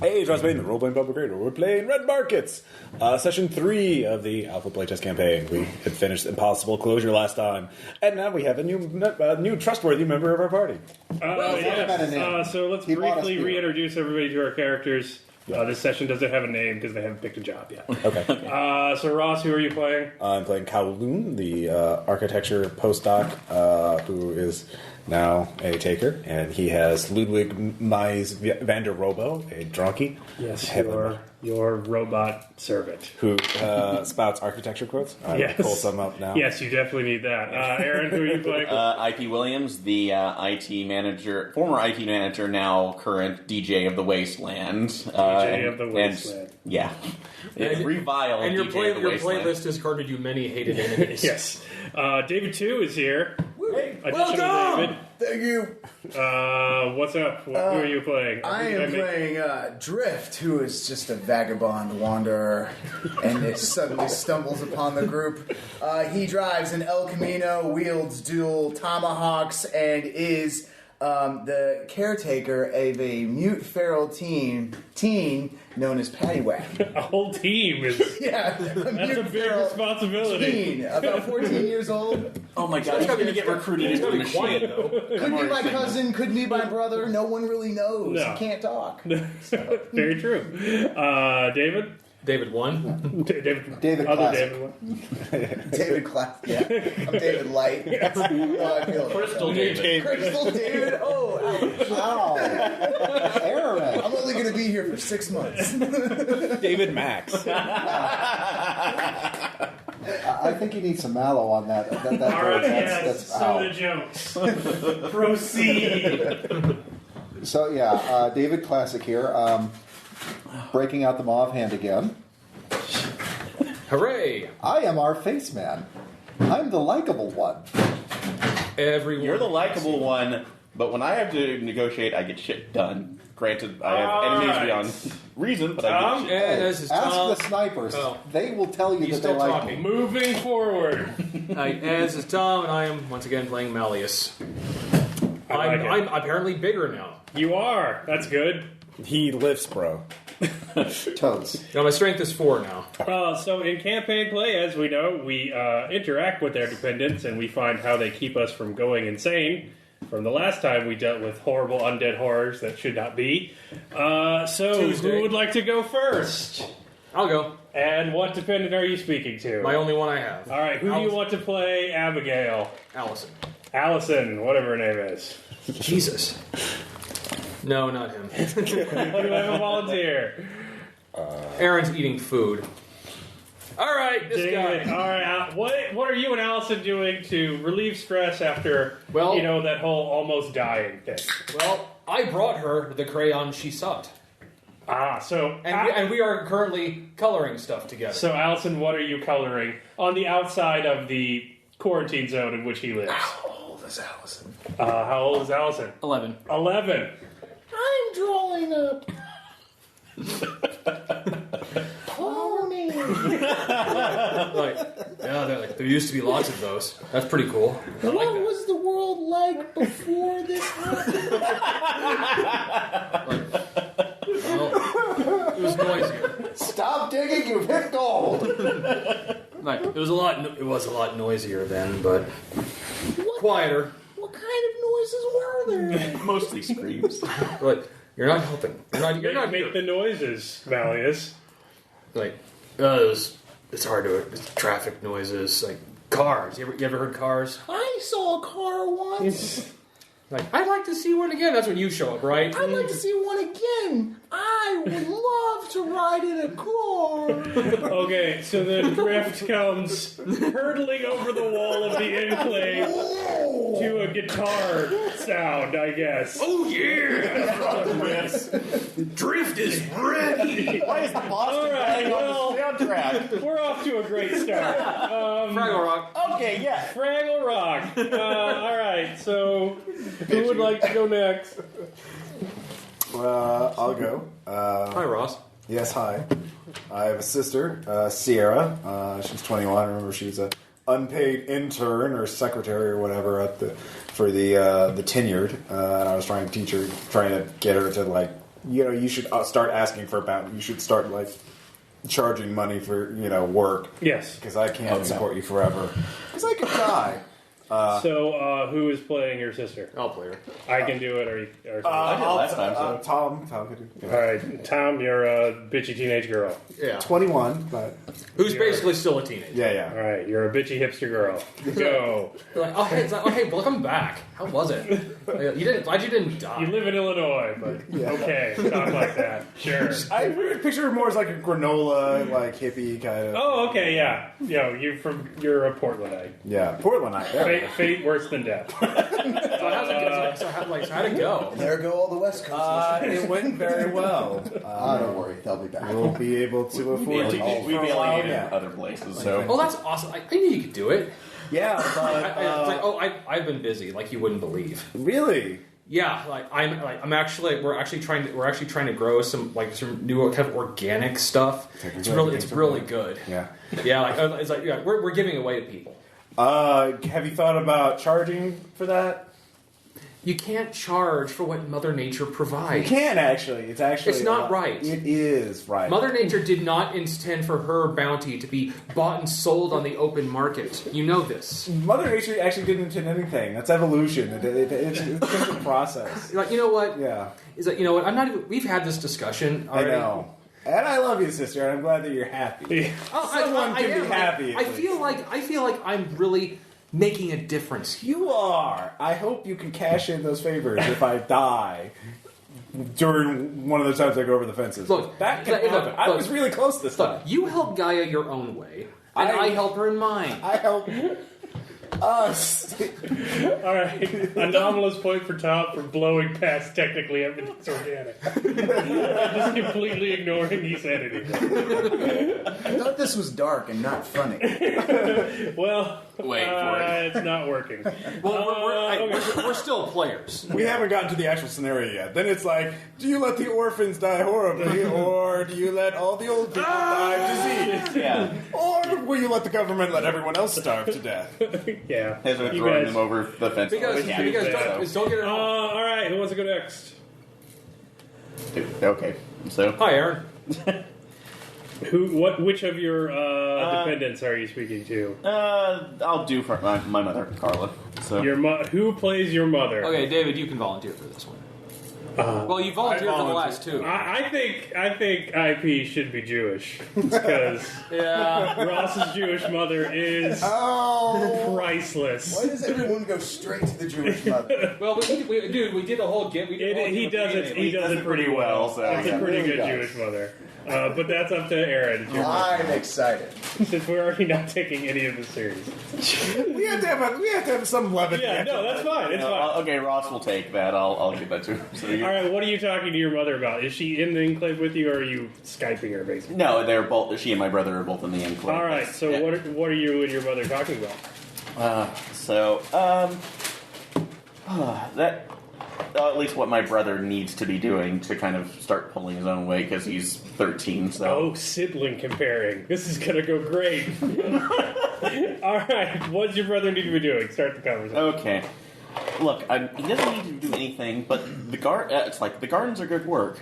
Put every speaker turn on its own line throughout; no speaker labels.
Hey, Josh Bain, the role-playing public creator. We're playing Red Markets. Session 3 of the Alpha Playtest campaign. We had finished Impossible Closure last time, and now we have a new trustworthy member of our party.
So let's briefly reintroduce everybody to our characters. This session doesn't have a name because they haven't picked a job yet.
Okay.
So Ross, who are you playing? I'm
playing Kowloon, the architecture postdoc, who is now a taker, and he has Ludwig Mies van der Robo, a drunkie.
Yes, your robot servant.
Who spouts architecture quotes.
Yes.
Pull some up now.
Yes, you definitely need that. Aaron, who are you playing?
IP Williams, the IT manager, former IT manager, now current DJ of the Wasteland.
DJ of the Wasteland.
Yeah. Reviled.
And your playlist has carded you many hated enemies.
Yes. David 2 is here.
Hey,
welcome! David.
Thank you.
What's up? Who are you playing?
I am playing Drift, who is just a vagabond wanderer, and it suddenly stumbles upon the group. He drives an El Camino, wields dual tomahawks, and is the caretaker of a mute feral teen known as Paddywhack.
A whole team is...
Yeah.
That's a big responsibility.
Teen, about 14 years old.
Oh my god, he's going to get recruited into the machine.
Could be my cousin, could be my brother. No one really knows.
No.
He can't talk.
So. Very true. David?
David 1.
David
Other
Classic.
David 1.
David Classic. Yeah. I'm David Light. That's how I feel.
Crystal David.
Crystal David. Oh, ouch. Ow. Aaron. I'm only going to be here for 6 months.
David Max.
I think you need some mallow on that.
All right, yes. Soda jokes. Proceed.
So, yeah, David Classic here. Breaking out the mauve hand again.
Hooray!
I am our face man. I'm the likable one.
Everyone.
You're the likable one, but when I have to negotiate, I get shit done. Granted, I have enemies beyond reason, but I get shit done.
Ask the snipers. Oh. They will tell you that they like me.
Moving forward.
This is Tom, and I am once again playing Malleus. I'm apparently bigger now.
You are. That's good.
He lifts, bro.
Toads.
Now my strength is 4 now.
So in campaign play, as we know, we interact with their dependents, and we find how they keep us from going insane. From the last time we dealt with horrible undead horrors that should not be. Who would like to go first?
I'll go.
And what dependent are you speaking to?
My only one I have.
All right, who do you want to play Abigail? Allison, whatever her name is.
Jesus. No, not him.
You have a volunteer.
Aaron's eating food. All right, this guy.
All right, what are you and Allison doing to relieve stress after that whole almost dying thing?
Well, I brought her the crayon she sought.
And
we are currently coloring stuff together.
So, Allison, what are you coloring on the outside of the quarantine zone in which he lives?
How old is Allison?
How old is Allison?
11.
11.
I'm drawing up. Pony.
There used to be lots of those. That's pretty cool.
What was the world like before this happened?
It was noisier.
Stop digging, you've hit gold.
It was a lot noisier then, but quieter.
What kind of noises were there?
Mostly screams.
But you're not helping. You're not
make the noises, Malleus.
It's hard to. It's traffic noises, like cars. You ever heard cars?
I saw a car once.
I'd like to see one again. That's when you show up, right?
I'd like to see one again. I would love to ride in a car.
Okay, so the drift comes hurtling over the wall of the enclave to a guitar sound, I guess.
Oh yeah! Drift is ready.
Why is the Boston playing on the soundtrack?
We're off to a great start.
Fraggle Rock.
Okay, yeah.
Fraggle Rock. All right, so who would like to go next?
I'll go.
Hi, Ross.
Yes, hi. I have a sister, Sierra. She's 21. I remember she's an unpaid intern or secretary or whatever for the tenured, and I was trying to get her to you should start asking for a bounty. You should start like charging money for work.
Yes.
Because I can't support you forever. Because I could die.
So, who is playing your sister?
I'll play her.
I can do it, or
I did last time, so.
Tom could do it.
All right, Tom, you're a bitchy teenage girl.
Yeah.
21, but
Who's basically still a teenager.
yeah.
All right, you're a bitchy hipster girl. Go.
You're like, hey, welcome back. How was it? Glad you didn't die.
You live in Illinois, but okay, talk like that. Sure.
I picture her more as like a granola, like hippie kind of.
Oh, okay, yeah. You're a Portlandite.
Yeah, Portlandite. Yeah.
Fate worse than death.
So how'd it go?
There go all the West Coast listeners.
It went very well.
Don't worry, they'll be back.
We'll be able to afford to eat
We've
for a while.
alienated
Yeah.
other places, so.
Oh, that's awesome. I knew you could do it.
Yeah, but
I've been busy, like you wouldn't believe.
really.
Yeah, we're actually trying to grow some new kind of organic stuff. It's really good.
Yeah.
Yeah, we're giving away to people.
Have you thought about charging for that?
You can't charge for what Mother Nature provides.
You can actually. It's
not right.
It is right.
Mother Nature did not intend for her bounty to be bought and sold on the open market. You know this.
Mother Nature actually didn't intend anything. That's evolution. It's just a process.
You know what?
Yeah.
I'm not even. We've had this discussion already.
I know. And I love you, sister. And I'm glad that you're happy. Someone can be happy.
I feel like I'm really making a difference.
You are. I hope you can cash in those favors if I die during one of the times I go over the fences.
Look,
that can happen. I was really close this time.
Look, you help Gaia your own way, and I help her in mine.
I help us.
All right, anomalous point for Tom for blowing past technically evidence organic. Just completely ignoring he said anything.
I thought this was dark and not funny.
Well,
Wait for it.
It's not working.
Well, we're still players.
We haven't gotten to the actual scenario yet. Then it's like, do you let the orphans die horribly, or do you let all the old people die of disease?
Yeah.
Or will you let the government let everyone else starve to death?
Yeah.
As we're
You
throwing
guys-
them over the fence.
Because
Yeah.
don't get it.
all right, who wants to go next?
Okay, so.
Hi, Aaron.
Which of your dependents are you speaking to?
I'll do for my mother, Carla. So.
Who plays your mother?
Okay, David, you can volunteer for this one. Well, you volunteered for the last two.
I think IP should be Jewish because
Yeah.
Ross's Jewish mother is priceless.
Why does everyone go straight to the Jewish mother?
Well, we did a whole get.
He does it pretty well.
so
That's a pretty good
does.
Jewish mother. But that's up to Aaron.
I'm excited.
Since we're already not taking any of the series.
We have to have some levity.
Yeah, no, that's fine. It's fine.
Okay, Ross will take that. I'll give that to him. So
All right, what are you talking to your mother about? Is she in the enclave with you, or are you Skyping her, basically?
No, they're both. She and my brother are both in the enclave.
All right, so
Yeah.
what are you and your mother talking about?
That. At least what my brother needs to be doing to kind of start pulling his own weight because he's 13. So.
Oh, sibling comparing. This is gonna go great. All right, what does your brother need to be doing? Start the conversation.
Okay. Look, he doesn't need to do anything, but it's like the gardens are good work.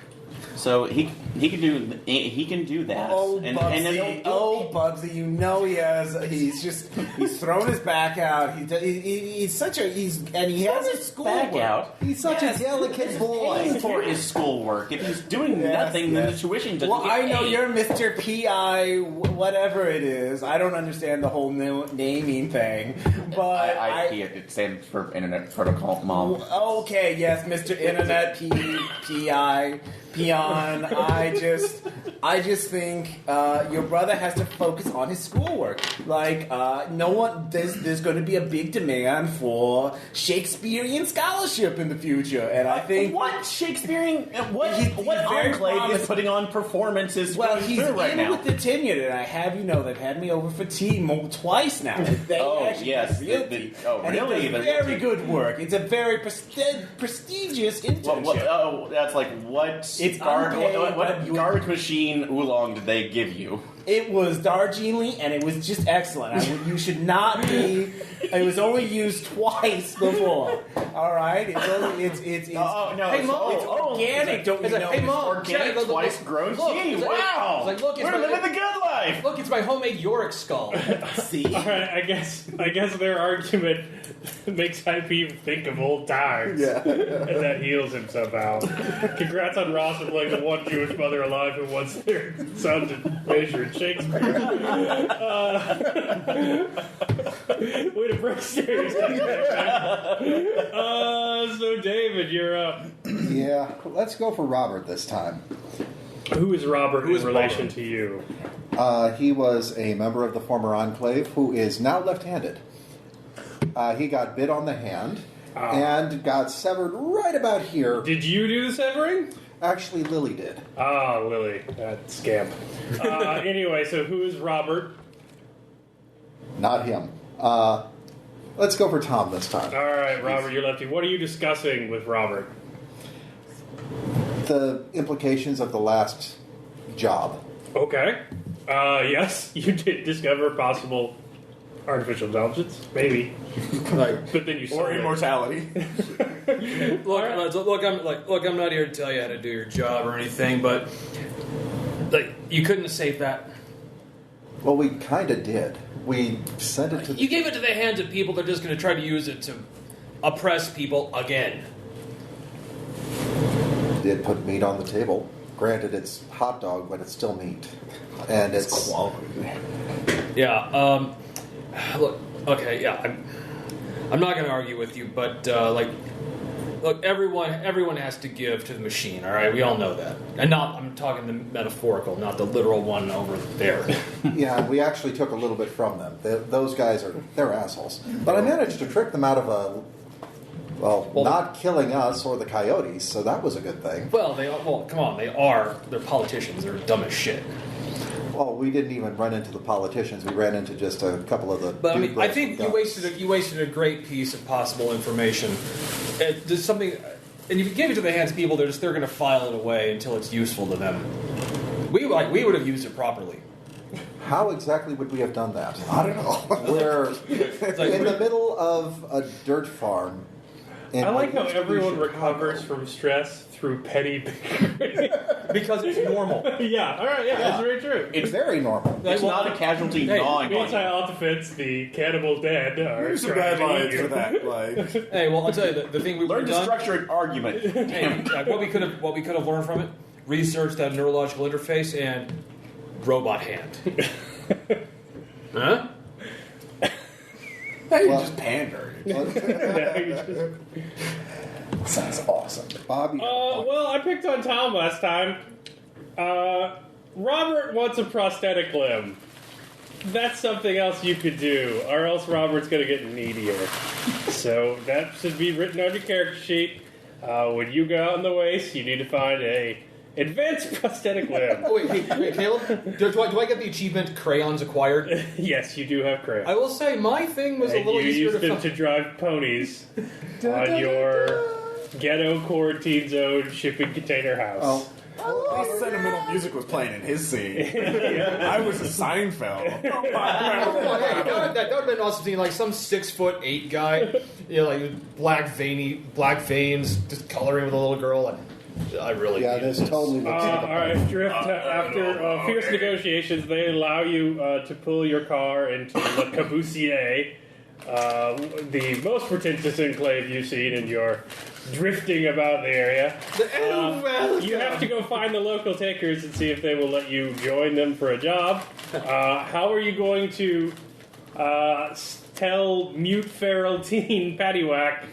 So he can do that.
Oh,
and
Bubsy! Bubsy! You know he's thrown his back out. He has his
back
schoolwork.
out.
He's such a delicate boy.
Paying for his schoolwork. If he's doing
Yes,
nothing, then the
yes.
tuition doesn't
Well,
get
I know
paid.
you're Mr. P.I. Whatever it is. I don't understand the whole naming thing, but
it stands for Internet Protocol Mom.
Okay, yes, Mr. Internet P.I. Peon. I just think your brother has to focus on his schoolwork. Like, there's going to be a big demand for Shakespearean scholarship in the future, and I think
What Shakespearean? What
He's very
enclave
promising.
is putting on performances?
well,
going
he's
through right
in
now.
with the tenure, and I have they've had me over for tea twice now. They
Oh,
actually
yes,
real
the-
tea.
oh,
And
really?
He
The
does
real
very
tea.
good work. It's a very prestigious internship.
That's like what
It's
guard
unpaid,
what
but you-
garbage machine oolong did they give you?
It was Darjeeling, and it was just excellent. You should not be. It was only used twice before. All right, it's
Oh no!
Hey, Mom.
it's organic. Don't you
It's like,
know?
hey, Mom.
Organic,
Look,
twice grown.
look,
Gee,
it's like-
wow!
it's like, look, it's
we're
my-
living the good life.
Look, it's my homemade Yorick skull.
See,
All right, I guess their argument makes IP think of old times.
Yeah.
And that heals him somehow. Congrats on Ross with like the one Jewish mother alive who wants their son to major in Shakespeare. Way to break stereotypes. So David, you're up.
Yeah, let's go for Robert this time.
Who is Robert
Who is
in relation
Robert?
to you?
He was a member of the former Enclave who is now left-handed. He got bit on the hand and got severed right about here.
Did you do the severing?
Actually, Lily did.
Ah, Lily, that scamp. Anyway, so who is Robert?
Not him. Let's go for Tom this time.
All right, Robert, you're lefty. What are you discussing with Robert?
The implications of the last job.
Okay. Yes, you did discover possible artificial intelligence, maybe,
Like,
but then you sold
Or
it.
immortality.
look, I'm not here to tell you how to do your job or anything, but like, you couldn't have saved that.
Well, we kind of did. We sent it to
You gave it to the hands of people that are just going to try to use it to oppress people again.
did put meat on the table. Granted, it's hot dog, but it's still meat. And it's
quality.
Yeah. Look. Okay. Yeah. I'm not going to argue with you, but look, everyone has to give to the machine. All right, we all know that. And I'm talking the metaphorical, not the literal one over there.
Yeah, we actually took a little bit from them. Those guys they're assholes. But I managed to trick them out of not killing us or the coyotes, so that was a good thing.
Well, come on, they're politicians. They're dumb as shit.
Well, we didn't even run into the politicians. We ran into just a couple of the.
But I mean, I
dude
think
from guns.
you wasted a great piece of possible information. There's something, and if you give it to the hands of people, they're going to file it away until it's useful to them. We would have used it properly.
How exactly would we have done that?
I don't know.
We're
like-
in the middle of a dirt farm. in
I like
what
how
used to be
everyone
Chicago.
recovers from stress through petty bickering.
Because it's normal.
Yeah, all right, yeah, that's very true.
It's very normal.
It's not a casualty
Hey,
gnawing on
Meantime,
you.
out the fence, the cannibal dead are
There's some
trying
bad
to eat
lines
you.
for that. Like,
Hey, well, I'll tell you the thing we would
Learn
have
to
done.
structure an argument.
Hey, what we could have learned from it: research that neurological interface and robot hand. Huh?
now you
Well-
just pandered.
Yeah, you just-
Sounds awesome.
Bobby.
well, I picked on Tom last time. Robert wants a prosthetic limb. That's something else you could do, or else Robert's going to get needier. So that should be written on your character sheet. When you go out in the waste, you need to find a advanced prosthetic limb.
Oh, wait, Caleb. Do I get the achievement crayons acquired?
Yes, you do have crayons.
I will say my thing was a
And
little
you
easier
used them
to
to
find.
drive ponies on your ghetto quarantine zone shipping container house.
At least sentimental music was playing in his scene. I was a Seinfeld.
Come on, hey, that would have been awesome seeing like some 6'8" guy, like black veins, just coloring with a little girl. And I really
Yeah,
needed
this totally looks like a
All right, Drift. After fierce negotiations, they allow you to pull your car into Le Cabusier, the most pretentious enclave you've seen in your drifting about the area. You have to go find the local takers and see if they will let you join them for a job. How are you going to tell mute feral teen Paddywhack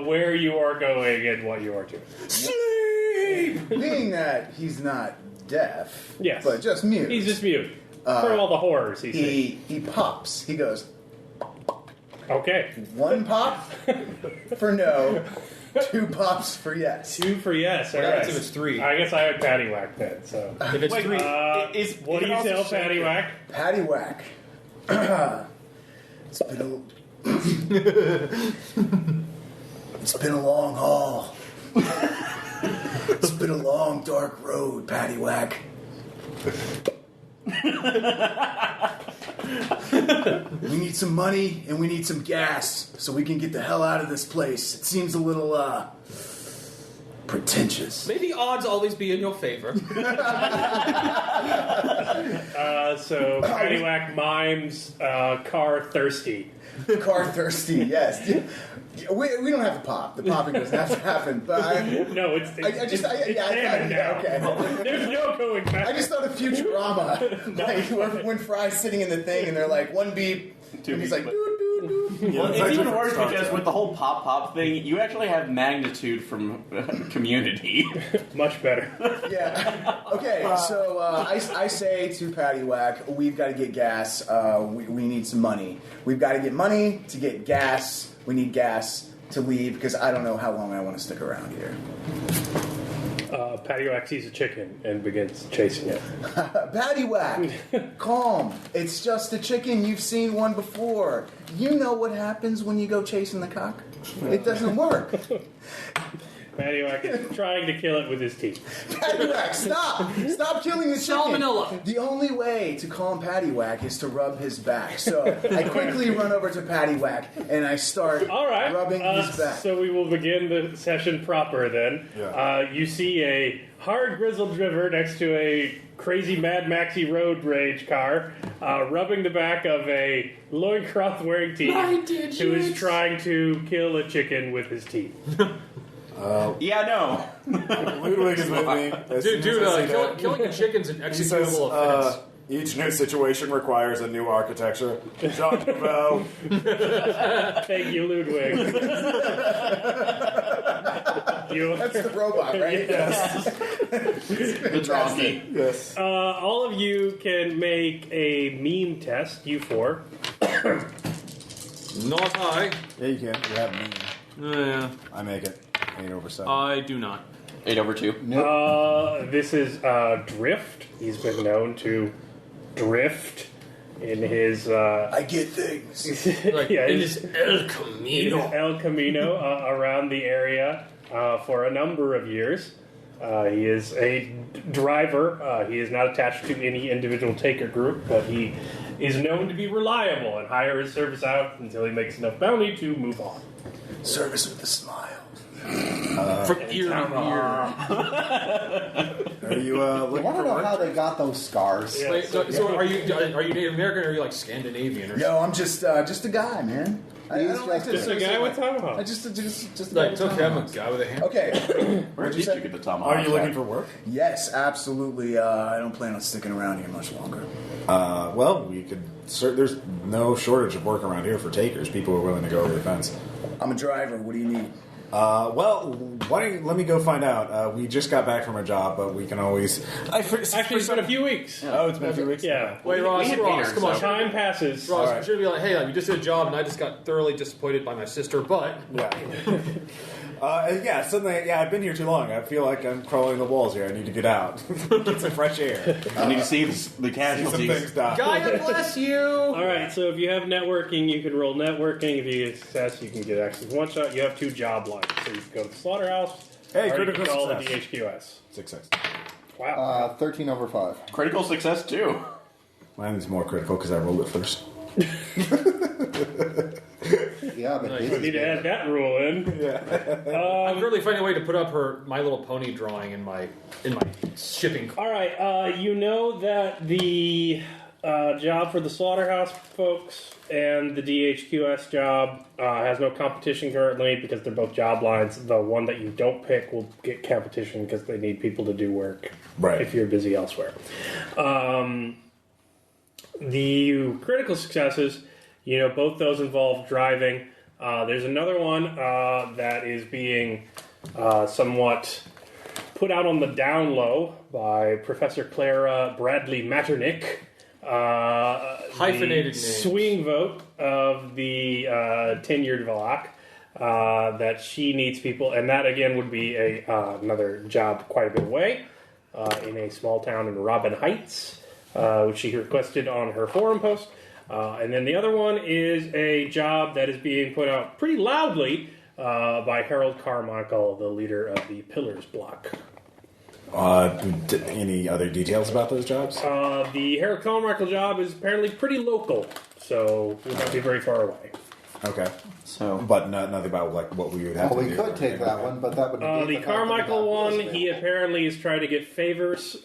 where you are going and what you are doing?
Sleep! Being that he's not deaf,
Yes.
but just mute.
He's just mute. For all the horrors he's seen.
he pops. He goes,
Okay.
1 pop for no, 2 pops for yes.
2 for yes. All
What
right.
happens if it's 3?
I guess I had Paddywhack then. So,
If it's 3,
what do you tell Paddywhack?
Paddywhack. It's been a long haul. It's been a long, dark road, Paddywhack. We need some money and we need some gas so we can get the hell out of this place. It seems a little, pretentious.
May the odds always be in your favor.
So Paddywhack mimes car thirsty.
Car thirsty, yes. We don't have to pop. The popping doesn't have to happen. But
No, it's canon now.
okay.
There's no going back.
I just thought of Futurama, like when Fry's sitting in the thing and they're like one beep, and he's like doo doo doo.
Well,
it's
it's
like
even
different
worse
Star
because
Trek.
with the whole pop thing, you actually have magnitude from Community.
Much better.
Yeah. Okay. So I say to Paddywhack, we've got to get gas. We need some money. We've got to get money to get gas. We need gas to leave because I don't know how long I want to stick around here.
Paddywhack sees a chicken and begins chasing it.
Paddywhack, calm. It's just a chicken. You've seen one before. You know what happens when you go chasing the cock. It doesn't work.
Paddywhack is trying to kill it with his teeth.
Paddywhack, stop! Stop killing the chicken.
Salmonella.
The only way to calm Paddywhack is to rub his back. So I quickly run over to Paddywhack and I start
All right.
rubbing his back.
So we will begin the session proper then.
Yeah.
You see a hard grizzled driver next to a crazy Mad Maxy road rage car, rubbing the back of a loincloth wearing thief who is trying to kill a chicken with his teeth.
Yeah, no.
Ludwig is with me. As soon as I say that,
killing a chicken's an
he says,
executable offense.
each new situation requires a new architecture. Jacques Nouveau.
Thank you, Ludwig.
That's the robot, right?
Yes.
The donkey.
Yes.
All of you can make a meme test, you four.
Not I.
Yeah, you can. You have me.
Yeah.
I make it. 8/7.
I do not.
8/2.
This is Drift. He's been known to drift in his
I get things.
Like,
yeah,
it
his
is El Camino.
El Camino around the area for a number of years. He is a driver. He is not attached to any individual taker group, but he is known to be reliable and hire his service out until he makes enough bounty to move on.
Service with a smile.
From ear to ear.
Are you
I
looking
want
for
to know
work?
how they got those scars.
Yeah.
Wait, so are you Native American or are you like Scandinavian or
Yo, I'm just a guy, man. I don't like to
Just a guy with tomahawk.
just a guy
like?
with
It's okay, I'm a
tomahawk.
guy with a hand.
Okay.
Where
What'd
did
you say?
you get the tomahawk?
Are you looking for work?
Yes, absolutely. I don't plan on sticking around here much longer.
Well, we could. There's no shortage of work around here for takers. People are willing to go over the fence.
I'm a driver. What do you need?
Well, let me go find out. We just got back from a job, but we can always.
Actually, it's been a few weeks.
Oh, it's been a few weeks.
Yeah.
Wait, Ross,
we had
Ross,
Peter,
come on.
so-
Time passes.
Ross,
All right.
should be like, hey, you just did a job and I just got thoroughly disappointed by my sister, but
Yeah. Suddenly, I've been here too long. I feel like I'm crawling the walls here. I need to get out. Get some fresh air.
I need to see the
See some
casualties.
things die.
God bless you.
All right, so if you have networking, you can roll networking. If you get success, you can get access to one shot. You have 2 job lines, so you can go to the slaughterhouse.
Hey,
or
critical
you can call the
success.
DHQS.
Success.
Wow.
13/5.
Critical success, too.
Mine's more critical because I rolled it first.
Yeah, but
Nice.
his
I
is
need to
big.
add that rule in.
I'm really finding a way to put up her My Little Pony drawing in my shipping.
All right, you know that the job for the slaughterhouse folks and the DHQS job has no competition currently because they're both job lines. The one that you don't pick will get competition because they need people to do work
Right.
if you're busy elsewhere. The critical successes, both those involve driving. There's another one that is being somewhat put out on the down low by Professor Clara Bradley Matternick.
Hyphenated
the
names.
swing vote of the tenured Valak that she needs people, and that again would be another job quite a bit away in a small town in Robin Heights, which she requested on her forum post. And then the other one is a job that is being put out pretty loudly by Harold Carmichael, the leader of the Pillars block.
Any other details about those jobs?
The Harold Carmichael job is apparently pretty local, so we won't be very far away.
Okay.
So,
But nothing about like what we would have
Well,
to
we
do.
could take that one, but that would negate
The
fact that we
Carmichael
got
one,
this
he apparently is trying to get favors. He's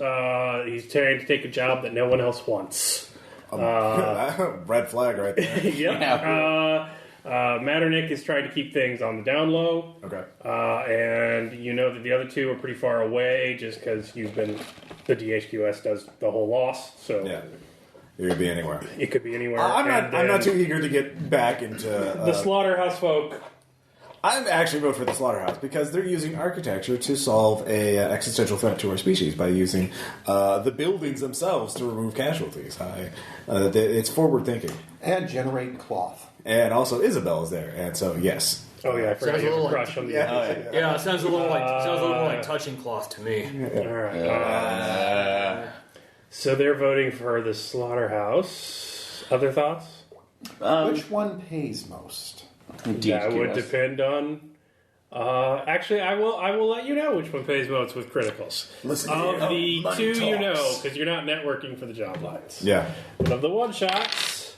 trying to take a job that no one else wants.
Red flag right there.
Yep. Matternick is trying to keep things on the down low.
Okay.
And you know that the other two are pretty far away just because the DHQS does the whole loss. So
Yeah. It could be anywhere.
it could be anywhere.
I'm
And
not too
then
eager to get back into
the slaughterhouse folk.
I'm actually vote for the slaughterhouse because they're using architecture to solve a existential threat to our species by using the buildings themselves to remove casualties. It's forward thinking,
and generate cloth.
and also Isabel is there, and so yes.
Oh yeah, I forgot
Sounds
you
a
have a
little
crush on the
Yeah, it sounds a little like touching cloth to me.
All right. So they're voting for the slaughterhouse. Other thoughts?
Which one pays most?
That would depend on. Actually, I will let you know which one pays votes with criticals.
Listen
Of
to
the
money
two, you
talks.
know, because you're not networking for the job lines.
Yeah.
But of the one shots,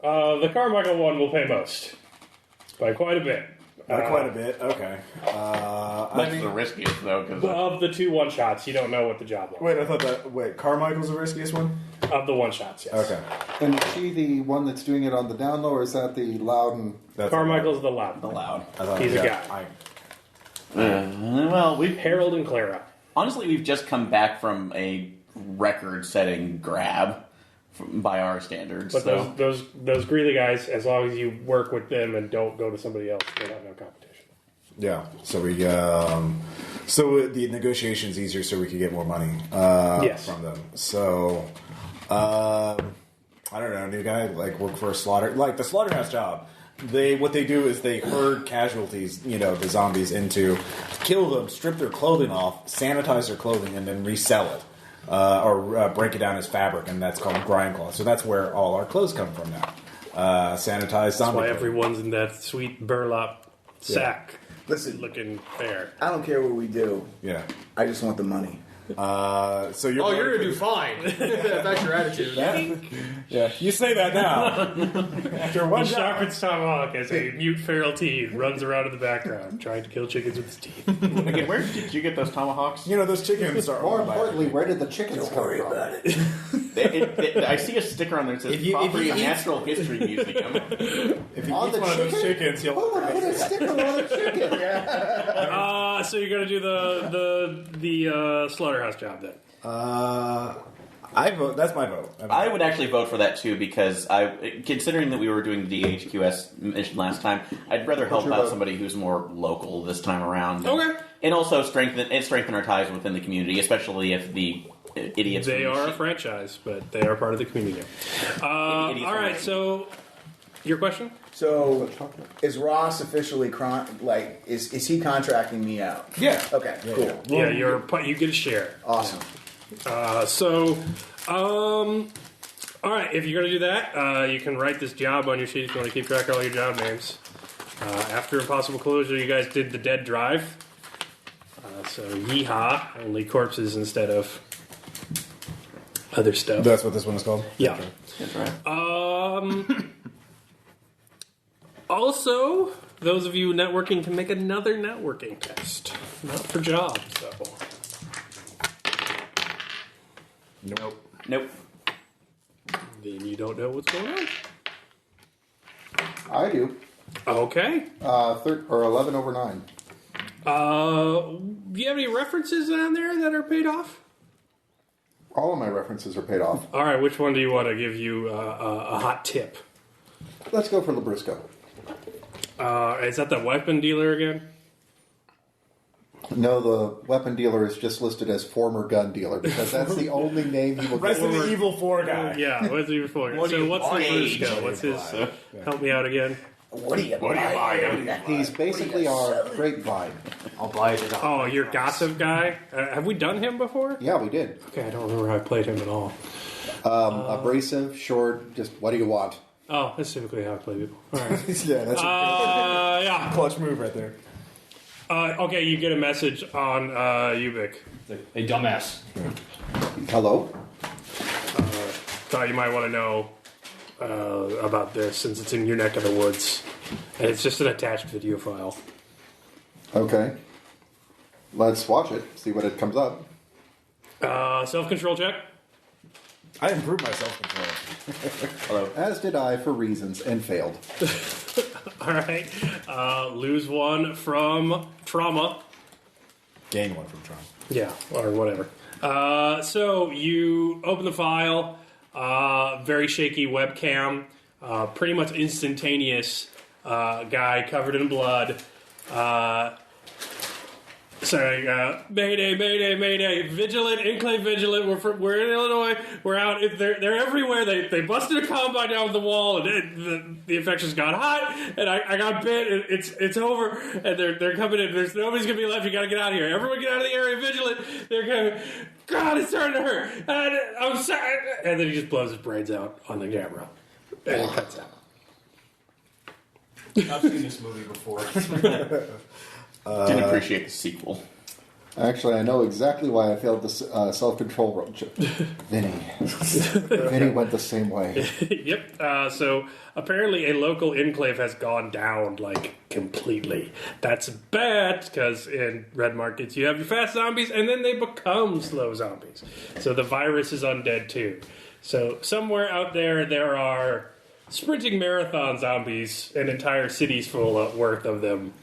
the Carmichael one will pay most by quite a bit.
Not quite a bit. Okay.
That's the riskiest, though, because
Of the two one shots, you don't know what the job was.
Wait, I thought that. Wait, Carmichael's the riskiest one.
Of the one shots, yes.
Okay.
And is she the one that's doing it on the down low, or is that the Loudon?
That's
Carmichael's the loud.
allowed.
I thought,
He's a
yeah,
guy.
Well,
Harold and Clara.
honestly, we've just come back from a record-setting grab by our standards.
But
so.
those Greeley guys, as long as you work with them and don't go to somebody else, they have no competition.
Yeah. So we so the negotiation's easier, so we could get more money
Yes.
from them. So I don't know, new guy like work for a the slaughterhouse job. What they do is they herd casualties, the zombies into, kill them, strip their clothing off, sanitize their clothing, and then resell it. Or break it down as fabric, and that's called grime-cloth. So that's where all our clothes come from now. Sanitized zombie.
That's why
clothing.
everyone's in that sweet burlap sack.
Listen,
Looking fair.
I don't care what we do.
Yeah.
I just want the money.
So you're.
Oh, you're gonna do fine. If that's your attitude.
Yeah. You say that now. After one
He
job.
sharpens tomahawk as a mute feral teen runs around in the background trying to kill chickens with his teeth.
Again, where did you get those tomahawks?
Those chickens are.
More
owned by
importantly,
people.
where did the chickens come from?
I see a sticker on there that says
If you
Property
eat-
Natural History Museum.
If you
On
eat
the
one of those
chicken?
chickens, you'll.
Who would put a sticker on a chicken?
So you're gonna do the slaughterhouse job then?
I vote. That's my vote.
I would actually vote for that too because considering that we were doing the DHQS mission last time, I'd rather help
your
out
vote?
somebody who's more local this time around.
Okay.
And also strengthen our ties within the community, especially if the idiots.
They
from the
are a
ship-
franchise, but they are part of the community. All
idiots from
right,
the-
so your question?
So, is Ross officially is he contracting me out?
Yeah.
Okay, cool.
Yeah, you get a share.
Awesome.
All right, if you're going to do that, you can write this job on your sheet if you want to keep track of all your job names. After Impossible Closure, you guys did the Dead Drive. So, yeehaw, only corpses instead of other stuff.
That's what this one is called.
Yeah.
That's right.
Also, those of you networking can make another networking test. Not for jobs, though.
Nope.
Then you don't know what's going on.
I do.
Okay.
11 over 9.
Do you have any references on there that are paid off?
All of my references are paid off.
All right, which one do you want to give you a hot tip?
Let's go for Labrisco.
Is that the weapon dealer again?
No, the weapon dealer is just listed as former gun dealer because that's the only name he will get.
Resident Evil 4 guy.
Yeah, what's the before?
What do
So
you
what's the
gauge?
Brusco? What's his? Help me out again.
What do you buy?
He's basically our grapevine.
I'll buy it.
Oh, your gossip guy. Have we done him before?
Yeah, we did.
Okay, I don't remember how I played him at all.
Abrasive, short, just what do you want?
Oh, that's typically how I play people. All right.
Yeah, that's a
Yeah.
clutch move right there.
Okay, you get a message on Ubik.
Hey, dumbass.
Hello?
Thought you might want to know about this since it's in your neck of the woods. And it's just an attached video file.
Okay. Let's watch it, see what it comes up.
Self-control check.
I improved my self-control.
Hello.
As did I for reasons and failed.
All right. Lose 1 from trauma.
Gain 1 from trauma.
Yeah, or whatever. So you open the file. Very shaky webcam. Pretty much instantaneous. Guy covered in blood. Saying, Mayday, Mayday, Mayday, Vigilant, Enclave Vigilant, we're in Illinois, we're out, they're everywhere, they busted a combine down the wall, and the infections got hot, and I got bit, and it's over, and they're coming in, there's nobody's gonna be left, you gotta get out of here, everyone get out of the area, Vigilant, they're coming, God, it's starting to hurt, and I'm sorry, and then he just blows his brains out on the camera, and it cuts out.
I've seen this movie before.
Didn't appreciate the sequel.
Actually, I know exactly why I failed the self-control roll. Vinny. Vinny went the same way.
Yep. So apparently a local enclave has gone down, like, completely. That's bad, because in red markets you have your fast zombies, and then they become slow zombies. So the virus is undead, too. So somewhere out there are sprinting marathon zombies, an entire city's full of worth of them,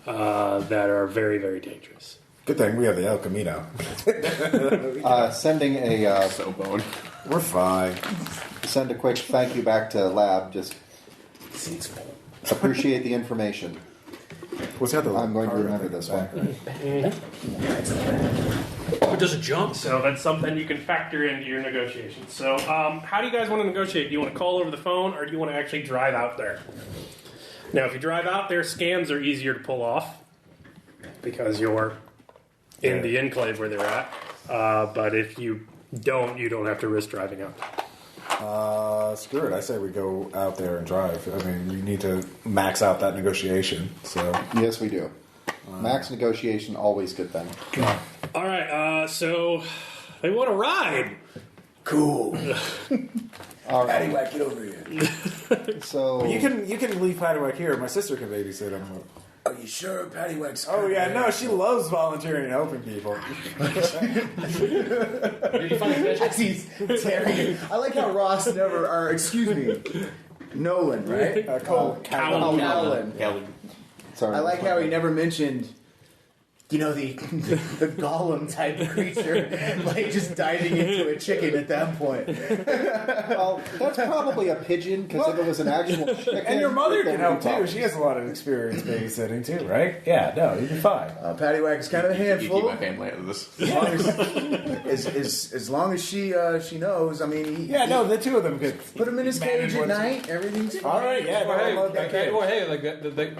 that are very, very dangerous.
Good thing we have the El Camino.
Sending a
So bone.
We're fine.
send a quick thank you back to lab. Just appreciate the information.
What's that?
I'm going to remember this one.
Oh, it doesn't jump.
So that's something you can factor into your negotiations. So how do you guys want to negotiate? Do you want to call over the phone, or do you want to actually drive out there? Now, if you drive out there, scams are easier to pull off because you're in the enclave where they're at. But if you don't have to risk driving out.
Screw it. I say we go out there and drive. I mean, we need to max out that negotiation. So
Yes, we do. Max negotiation, always good thing.
All right, so they want to ride.
Cool.
All right.
Paddywhack, get over here.
So
you can leave Paddywhack here. My sister can babysit him.
Are you sure Paddywhack's
Oh yeah, no, she loves volunteering and helping people.
Did you find a fish?
He's tearing. I like how Ross never, or excuse me, Nolan, right?
Cole
Callan.
sorry.
I like how he never mentioned, you know, the golem type creature, like just diving into a chicken at that point.
Well, that's probably a pigeon because if it was an actual chicken.
And your mother
then
can help
we
too.
probably-
She has a lot of experience babysitting too, right? Yeah, no, you'd be fine.
Paddywhack is kind of a
You keep
handful.
my family out of this.
As long as she knows, I mean,
Yeah, no, the two of them could
put him in his
manage
cage at
one-
night. Everything's fine.
All right, yeah, no, I love that cage.
Like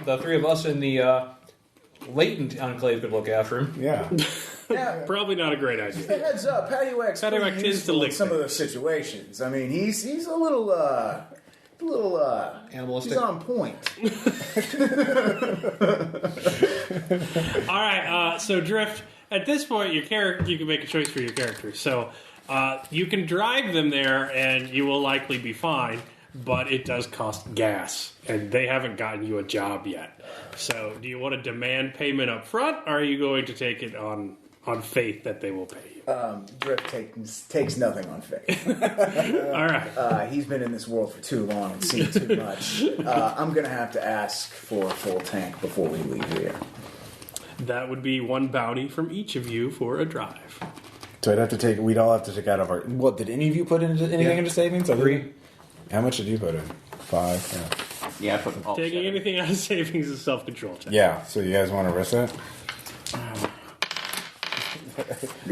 the three of us in the latent enclave could look after him.
Yeah.
Yeah.
Probably not a great idea.
Just a heads up, Paddywhack's
Paddywhack
pretty
tends to
useful in
lick
some of those
things.
situations. I mean, he's a little
Animalistic.
He's on point.
All right, so Drift. At this point, your character, you can make a choice for your character. So you can drive them there, and you will likely be fine. But it does cost gas, and they haven't gotten you a job yet. So, do you want to demand payment up front, or are you going to take it on faith that they will pay you?
Drift takes nothing on faith.
All right.
He's been in this world for too long and seen too much. I'm going to have to ask for a full tank before we leave here.
That would be one bounty from each of you for a drive.
So we'd all have to take out of our. What did any of you put into anything into savings?
3.
How much did you put in? 5. Yeah.
Yeah, I put all
Taking
7.
anything out of savings is self-control check.
Yeah. So you guys want to risk that?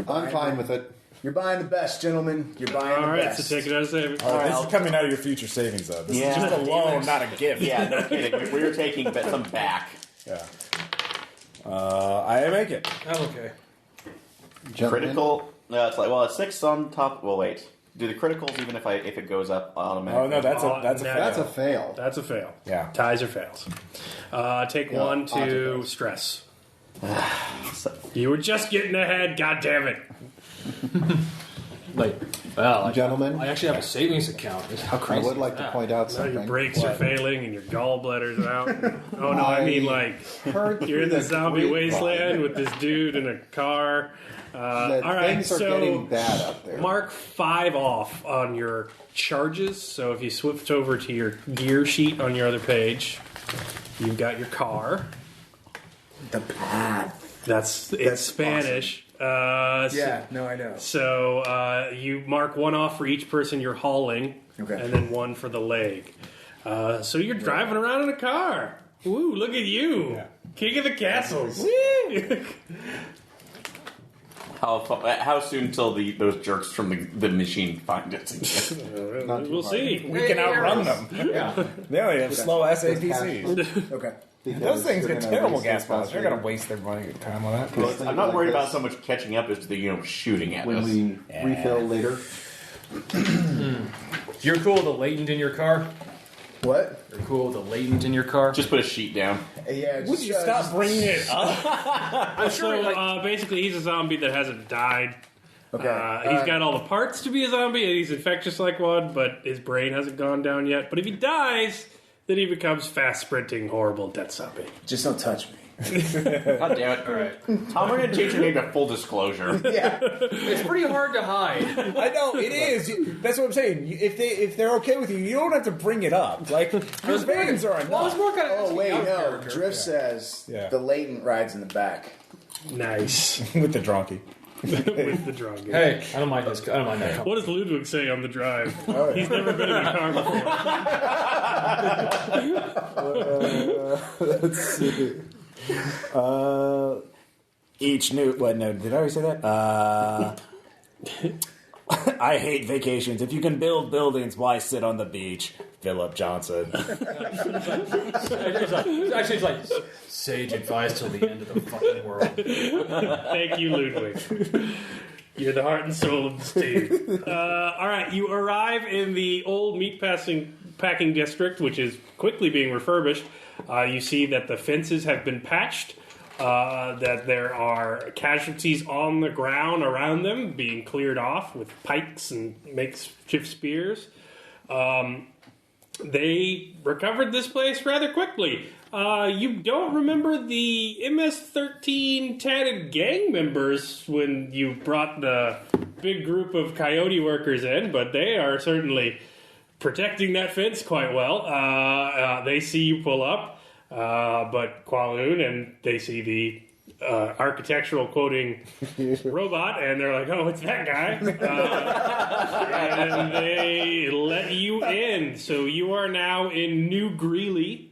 I'm fine with it.
You're buying the best, gentlemen. You're buying
All
the
right,
best.
so take it out of savings.
This is coming out of your future savings, though. This is just a loan, not a gift.
Yeah, no kidding. We're taking some back.
Yeah. I make it.
Oh, okay.
Gentlemen,
Critical. It's 6 on top. Well, wait. do the criticals even if it goes up automatically?
Oh no, that's a
no.
fail.
That's a fail.
That's a fail.
Yeah.
Ties or fails. Take
Yeah,
one to
octopus.
stress. You were just getting ahead. God damn it.
Gentlemen,
I actually have a savings account. How
I
crazy
would like
is
to
that?
point out
Now your
something.
brakes are failing and your gallbladder's out. Oh no, I mean like
Heard
you're in
through
the zombie
grapevine
wasteland with this dude in a car.
that
All right,
things are
so
getting bad up there.
mark 5 off on your charges. So if you switched over to your gear sheet on your other page, you've got your car.
The path.
It's
That's
Spanish.
Yeah, no, I know.
So you mark 1 off for each person you're hauling,
Okay.
and then 1 for the leg. So you're driving around in a car. Woo! Look at you, king of the castles. Woo!
How soon till those jerks from the machine find it?
We'll see.
We can outrun them.
Yeah.
They only have slow SAPCs.
Okay.
Those things get terrible gas mileage. They're gonna waste their money time on that.
I'm not worried about so much catching up as the shooting at
when
us.
we refill later.
You're cool with the latent in your car?
What?
You're cool with the latent in your car?
Just put a sheet down.
Yeah,
Would you stop bringing it up?
I'm sure.
So basically, he's a zombie that hasn't died.
Okay.
He's got all the parts to be a zombie, and he's infectious like one, but his brain hasn't gone down yet. But if he dies, then he becomes fast sprinting, horrible death zombie.
Just don't touch me.
God damn it.
all right.
Tom, we're going to teach you maybe a full disclosure.
Yeah.
It's pretty hard to hide.
I know it is. That's what I'm saying. If they're okay with you, you don't have to bring it up. Like your veins are enough.
Well, I was more kind of.
Oh wait, no. Drift says
Yeah.
the latent rides in the back.
Nice.
with the drunkie.
With the drunk.
Hey, I don't mind this. I don't mind that.
What does Ludwig say on the drive? He's never been in a car before.
Let's see. Each new. What? No, did I already say that? I hate vacations. If you can build buildings, why sit on the beach? Philip Johnson.
Actually, it's like sage advice till the end of the fucking world.
Thank you, Ludwig. You're the heart and soul of the team. All right, you arrive in the old meat packing district, which is quickly being refurbished. You see that the fences have been patched, that there are casualties on the ground around them being cleared off with pikes and makeshift spears. They recovered this place rather quickly. You don't remember the MS-13 tatted gang members when you brought the big group of coyote workers in, but they are certainly protecting that fence quite well. They see you pull up, but Qualoon, and they see the architectural quoting robot, and they're like, oh, it's that guy. And they let you in. So you are now in New Greeley.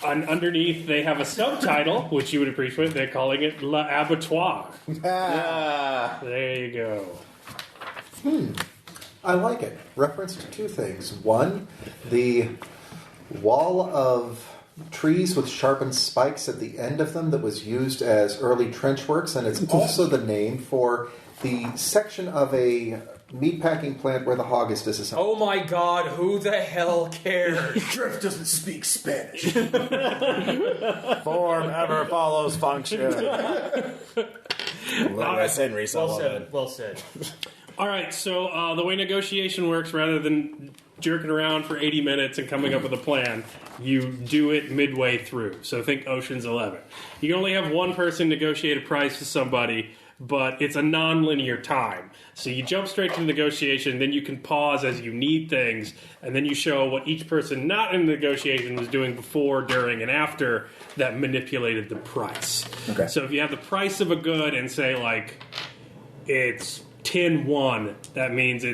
Underneath, they have a subtitle, which you would appreciate. They're calling it La Abattoir. There you go.
I like it. Reference to two things. One, the wall of trees with sharpened spikes at the end of them that was used as early trench works, and it's also the name for the section of a meatpacking plant where the hog is disassembled.
Oh my god, who the hell cares?
Drift doesn't speak Spanish.
Form ever follows function. That's Henry Sullivan.
Well said.
All right, so the way negotiation works, rather than jerking around for 80 minutes and coming up with a plan, you do it midway through. So think Ocean's 11. You can only have one person negotiate a price with somebody, but it's a non-linear time. So you jump straight to the negotiation, then you can pause as you need things, and then you show what each person not in the negotiation was doing before, during, and after that manipulated the price.
Okay.
So if you have the price of a good and say, like, it's 10-1, that means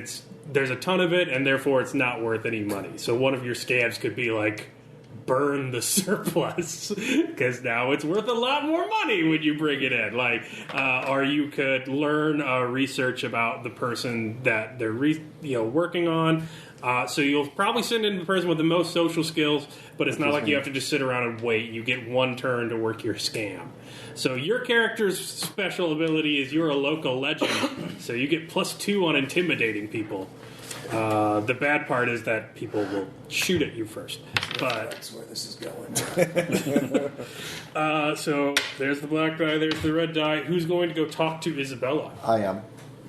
there's a ton of it, and therefore it's not worth any money. So one of your scams could be like, burn the surplus, because now it's worth a lot more money when you bring it in. Like, or you could learn research about the person that they're working on. So you'll probably send in the person with the most social skills, but it's not like you have to just sit around and wait. You get one turn to work your scam. So your character's special ability is you're a local legend, so you get +2 on intimidating people. The bad part is that people will shoot at you first. But
That's where this is going.
so there's the black die, there's the red die. Who's going to go talk to Isabella?
I am.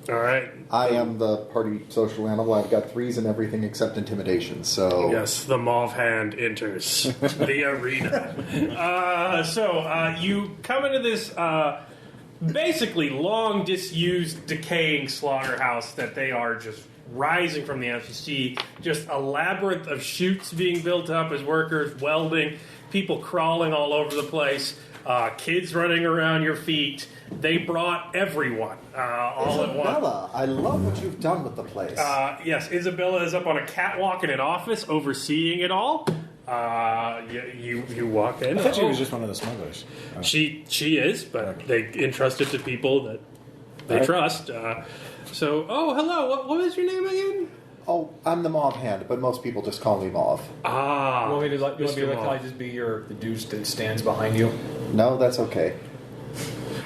All right.
I am the party social animal. I've got 3s in everything except intimidation. So
Yes, the mauve hand enters the arena. You come into this basically long disused, decaying slaughterhouse that they are just rising from the earth. You see just a labyrinth of chutes being built up as workers welding, people crawling all over the place, kids running around your feet. They brought everyone all at once.
Isabella, I love what you've done with the place.
Yes, Isabella is up on a catwalk in an office overseeing it all. You walk in.
I thought she was just one of the smugglers.
She is, but they entrust it to people that they trust. Hello. What was your name again?
Oh, I'm the Mauve Hand, but most people just call me Mauve.
You want me to
Mr.
can I just be the dude that stands behind you?
No, that's okay.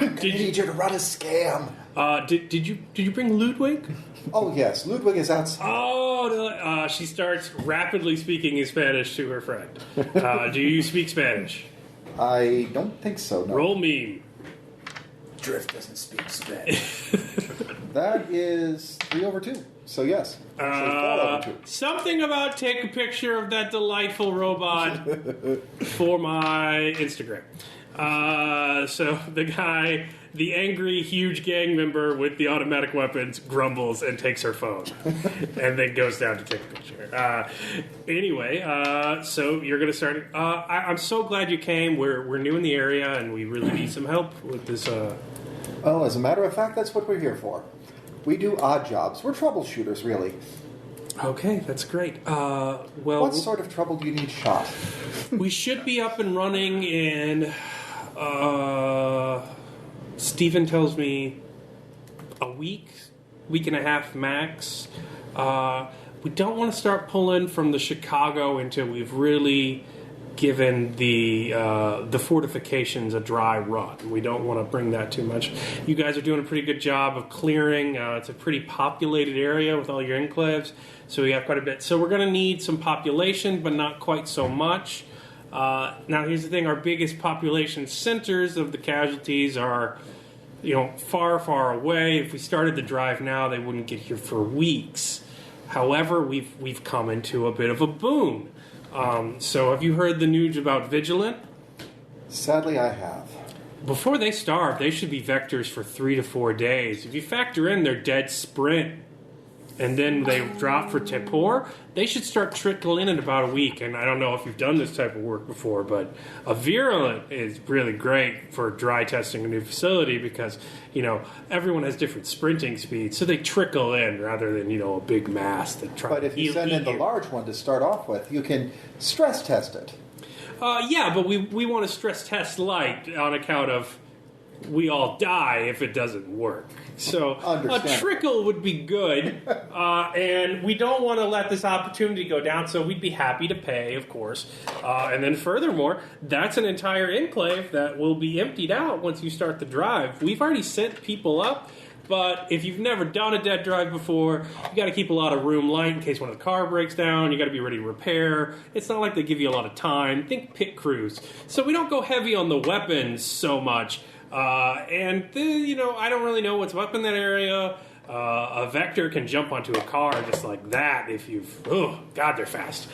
I
Did you
need you to run a scam.
did you bring Ludwig?
Oh, yes. Ludwig is outside.
She starts rapidly speaking in Spanish to her friend. Do you speak Spanish?
I don't think so, no.
Roll meme.
Drift doesn't speak Spanish.
That is 3 over 2. So, yes. Actually, 4 over 2.
Something about take a picture of that delightful robot for my Instagram. So the guy, the angry, huge gang member with the automatic weapons, grumbles and takes her phone, and then goes down to take a picture. So you're going to start. I'm so glad you came. We're new in the area, and we really need some help with this.
Well, as a matter of fact, that's what we're here for. We do odd jobs. We're troubleshooters, really.
Okay, that's great.
What sort of trouble do you need shot?
We should be up and running in. Steven tells me a week and a half max. We don't want to start pulling from the Chicago until we've really given the fortifications a dry run. We don't want to bring that too much. You guys are doing a pretty good job of clearing. It's a pretty populated area with all your enclaves, so we have quite a bit. So we're going to need some population, but not quite so much. Now, here's the thing. Our biggest population centers of the casualties are, far, far away. If we started the drive now, they wouldn't get here for weeks. However, we've come into a bit of a boom. So have you heard the news about Vigilant?
Sadly, I have.
Before they starve, they should be vectors for 3 to 4 days. If you factor in their dead sprint, and then they drop for Tempor, they should start trickling in about a week. And I don't know if you've done this type of work before, but a Virulent is really great for dry testing a new facility because, everyone has different sprinting speeds, so they trickle in rather than, a big mass that try.
But if you send in the large one to start off with, you can stress test it.
Yeah, but we want to stress test light on account of we all die if it doesn't work. So a trickle would be good, and we don't want to let this opportunity go down, so we'd be happy to pay, of course. And then furthermore, that's an entire enclave that will be emptied out once you start the drive. We've already sent people up, but if you've never done a dead drive before, you got to keep a lot of room light in case one of the car breaks down. You got to be ready to repair. It's not like they give you a lot of time. Think pit crews. So we don't go heavy on the weapons so much. I don't really know what's up in that area. A Vector can jump onto a car just like that if you've... Oh, God, they're fast.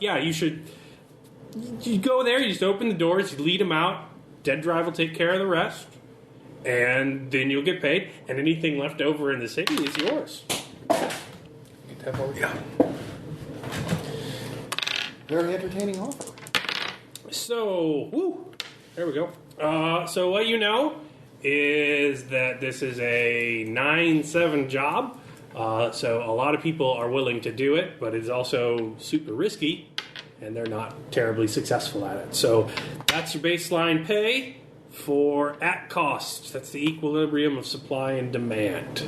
You should... You go there, you just open the doors, you lead them out. Dead Drive will take care of the rest. And then you'll get paid. And anything left over in the city is yours. Get that over? Yeah.
Very entertaining offer.
So, there we go. So what you know is that this is a 9/7 job. So a lot of people are willing to do it, but it's also super risky, and they're not terribly successful at it. So that's your baseline pay. for at cost. That's the equilibrium of supply and demand.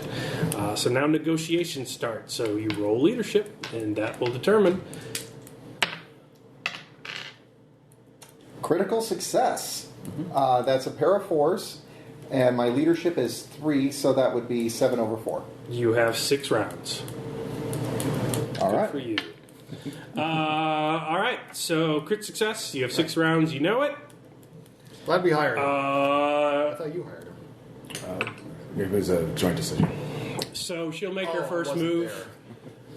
So now negotiations start. So you roll leadership, and that will determine.
Critical success. That's a pair of 4s, and my leadership is 3, so that would be 7 over 4.
You have 6 rounds.
All
Good
right.
for you. All right, so crit success. You have 6 rounds. You know it.
Glad we hired him. I
Uh,
thought you hired him.
It was a joint decision.
so she'll make her
I
first
wasn't
move.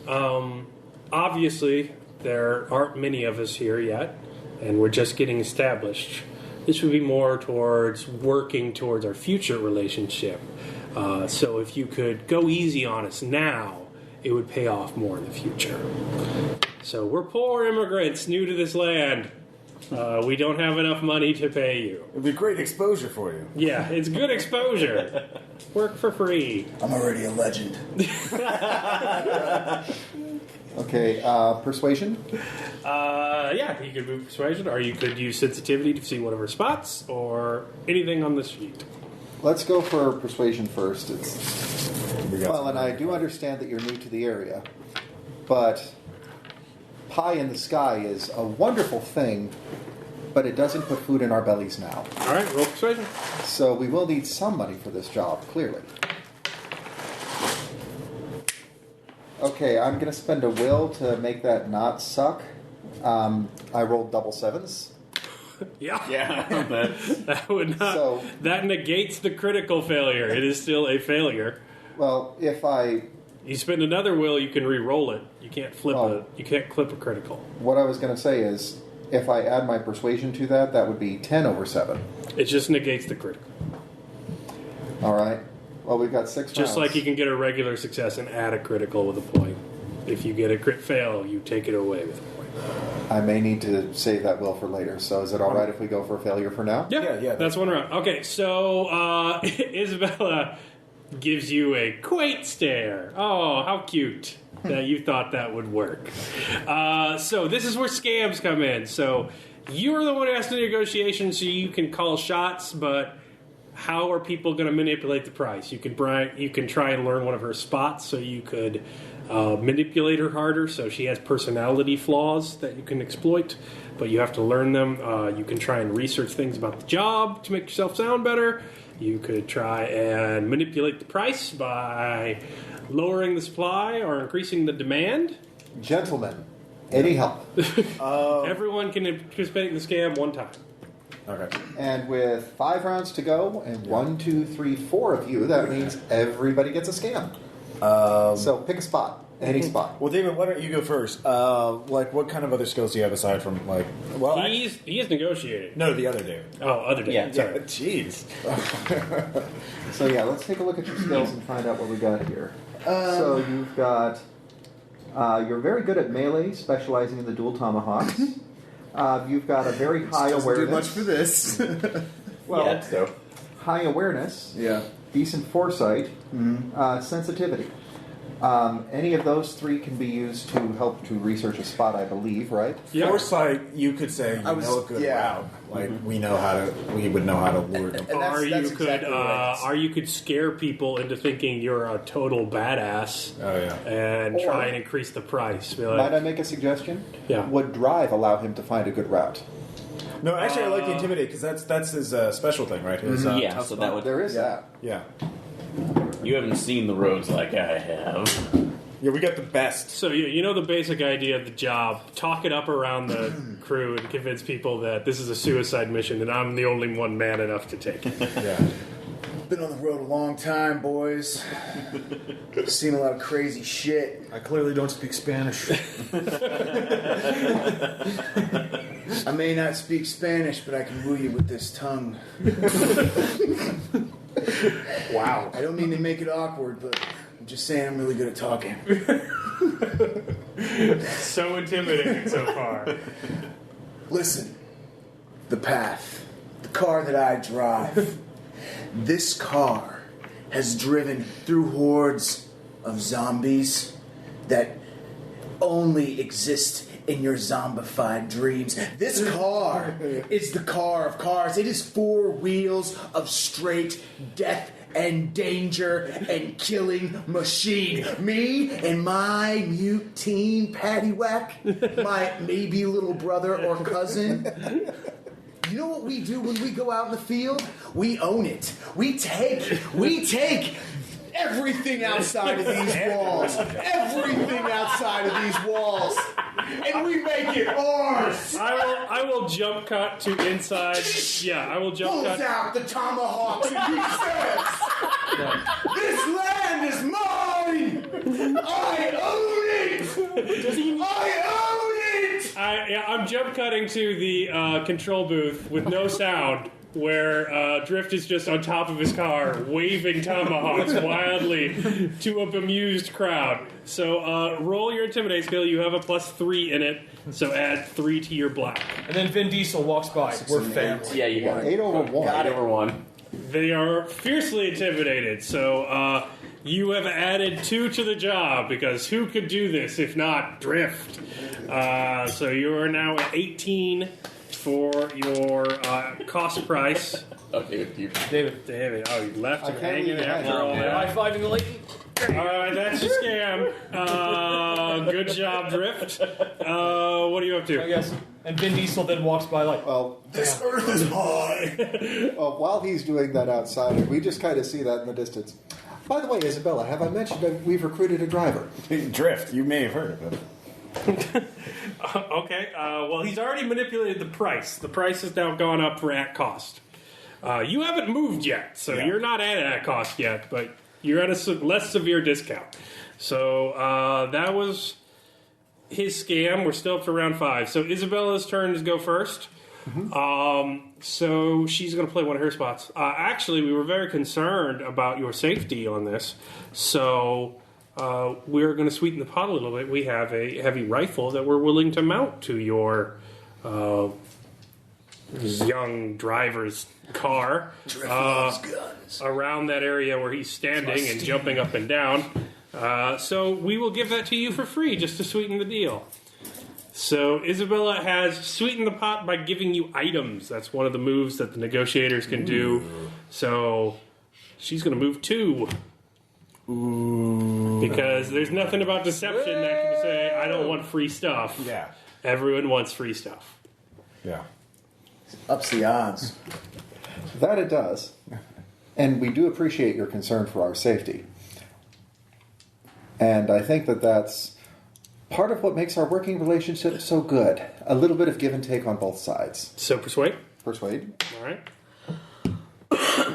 there.
Obviously, there aren't many of us here yet, and we're just getting established. This would be more towards working towards our future relationship. So if you could go easy on us now, it would pay off more in the future. So we're poor immigrants new to this land. We don't have enough money to pay you.
It'd be great exposure for you.
Yeah, it's good exposure. Work for free.
I'm already a legend.
Okay, persuasion.
Yeah, you could move persuasion, or you could use sensitivity to see one of her spots, or anything on the sheet.
Let's go for persuasion first.
We got
Well, and I do understand that you're new to the area, but pie in the sky is a wonderful thing, but it doesn't put food in our bellies now.
All right, roll persuasion.
So we will need some money for this job, clearly. Okay, I'm going to spend a will to make that not suck. I rolled double 7s.
Yeah.
Yeah.
That would not.
So-
that negates the critical failure. It is still a failure.
Well, if I...
You spend another will, you can re-roll it. You can't flip
Oh.
You can't clip a critical.
What I was going to say is, if I add my persuasion to that, that would be 10 over 7.
It just negates the critical.
All right. Well, we've got 6
Just
rounds.
like you can get a regular success and add a critical with a point. If you get a crit fail, you take it away with a point.
I may need to save that will for later, so is it all right if we go for failure for now?
Yeah,
That's one round. Okay, so Isabella gives you a quaint stare. Oh, how cute that you thought that would work. So this is where scams come in. So you're the one who has to negotiation, so you can call shots, but how are people going to manipulate the price? You can try and learn one of her spots, so you could manipulate her harder. So she has personality flaws that you can exploit, but you have to learn them. You can try and research things about the job to make yourself sound better. You could try and manipulate the price by lowering the supply or increasing the demand.
Gentlemen, any help?
Everyone can participate in the scam one time.
Okay.
And with 5 rounds to go, and 1, 2, 3, 4 of you, that means everybody gets a scam. So pick a spot. Any spot.
Well, David, why don't you go first? What kind of other skills do you have aside from Well,
He is negotiating.
no, the other David.
Oh, other day.
Yeah.
Sorry.
Jeez.
So yeah, let's take a look at your skills and find out what we got here. So you've got... you're very good at melee, specializing in the dual tomahawks. You've got a very high
Doesn't
awareness.
do much for this.
Well,
Yeah, so.
high awareness,
Yeah.
decent foresight, sensitivity. Any of those 3 can be used to help to research a spot, I believe, right?
Yeah.
Foresight, you could say
I was-
know a good
yeah.
route. Like we would know how to lure them.
And that's
Or you could,
exactly what I did.
or you could scare people into thinking you're a total badass,
Oh yeah.
and
Or-
try and increase the price. Be like,
Might I make a suggestion?
Yeah.
Would drive allow him to find a good route?
No, actually, I like the intimidate because that's his special thing, right? His,
Yeah,
tough
so
spot.
that would.
There is that.
Yeah.
You haven't seen the roads like I have.
Yeah, we got the best.
so you know the basic idea of the job. Talk it up around the crew and convince people that this is a suicide mission and I'm the only one man enough to take it.
Yeah.
Been on the road a long time, boys. Seen a lot of crazy shit.
I clearly don't speak Spanish.
I may not speak Spanish, but I can woo you with this tongue.
Wow.
I don't mean to make it awkward, but I'm just saying I'm really good at talking.
So intimidating so far.
Listen, the path, the car that I drive, this car has driven through hordes of zombies that only exist in your zombified dreams. This car is the car of cars. It is 4 wheels of straight death and danger and killing machine. Me and my mute teen paddywhack, my maybe little brother or cousin. You know what we do when we go out in the field? We own it. We take everything outside of these walls. Everything outside of these walls. And we make it ours.
I will jump cut to inside. Yeah, I will jump cut.
Pulls out the tomahawks and he says, "This land is mine. I own it. I own it."
I'm jump cutting to the control booth with no sound, where Drift is just on top of his car, waving tomahawks wildly to a bemused crowd. So roll your intimidate skill. You have a +3 in it, so add 3 to your black.
And then Vin Diesel walks by. We're family.
Yeah, you got it.
8 over 1.
8 over 1.
They are fiercely intimidated, so you have added 2 to the job, because who could do this if not Drift? So you are now at 18 for your cost price.
Okay, you.
David, oh, you left him
can't
hanging
leave
after
him.
all that.
High-fiving the lady.
Alright, that's a scam. Good job, Drift. What are you up
I
to?
guess. And Vin Diesel then walks by like,
Well,
This earth is mine.
while he's doing that outside, we just kind of see that in the distance. By the way, Isabella, have I mentioned that we've recruited a driver?
Drift. You may have heard of it.
Okay, well, he's already manipulated the price. The price has now gone up for at cost. You haven't moved yet, so
Yeah.
you're not at cost yet, but you're at a less severe discount. So that was his scam. We're still up to round 5. So Isabella's turn to go first. So she's going to play one of her spots. Actually, we were very concerned about your safety on this, so we're going to sweeten the pot a little bit. We have a heavy rifle that we're willing to mount to your young driver's car around that area where he's standing and jumping up and down. So we will give that to you for free just to sweeten the deal. So Isabella has sweetened the pot by giving you items. That's one of the moves that the negotiators can do. So she's going to move 2. Because there's nothing about deception that can say, I don't want free stuff.
Yeah.
Everyone wants free stuff.
Yeah.
Ups the odds.
That it does. And we do appreciate your concern for our safety. And I think that that's part of what makes our working relationship so good. A little bit of give and take on both sides.
So persuade.
Persuade.
All right.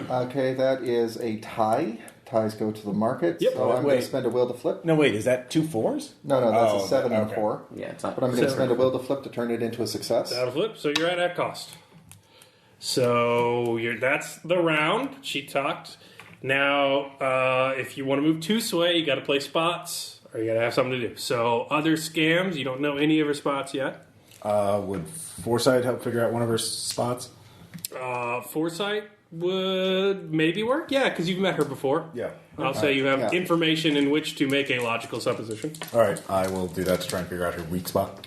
Okay, that is a tie. Ties go to the market.
Yep.
So I'm going
Wait.
to spend a will to flip.
No, wait. Is that 2 4s?
No, that's
Oh,
a 7 and
okay.
4.
Yeah, it's not.
But I'm going to spend a will to flip to turn it into a success.
That'll flip. So you're at cost. So that's the round. She talked. Now, if you want to move 2 sway, you got to play spots. Or you got to have something to do. So other scams, you don't know any of her spots yet.
Would Foresight help figure out one of her spots?
Foresight would maybe work. Yeah, because you've met her before.
Yeah.
I'll say you have
Yeah.
information in which to make a logical supposition.
All right. I will do that to try and figure out her weak spot.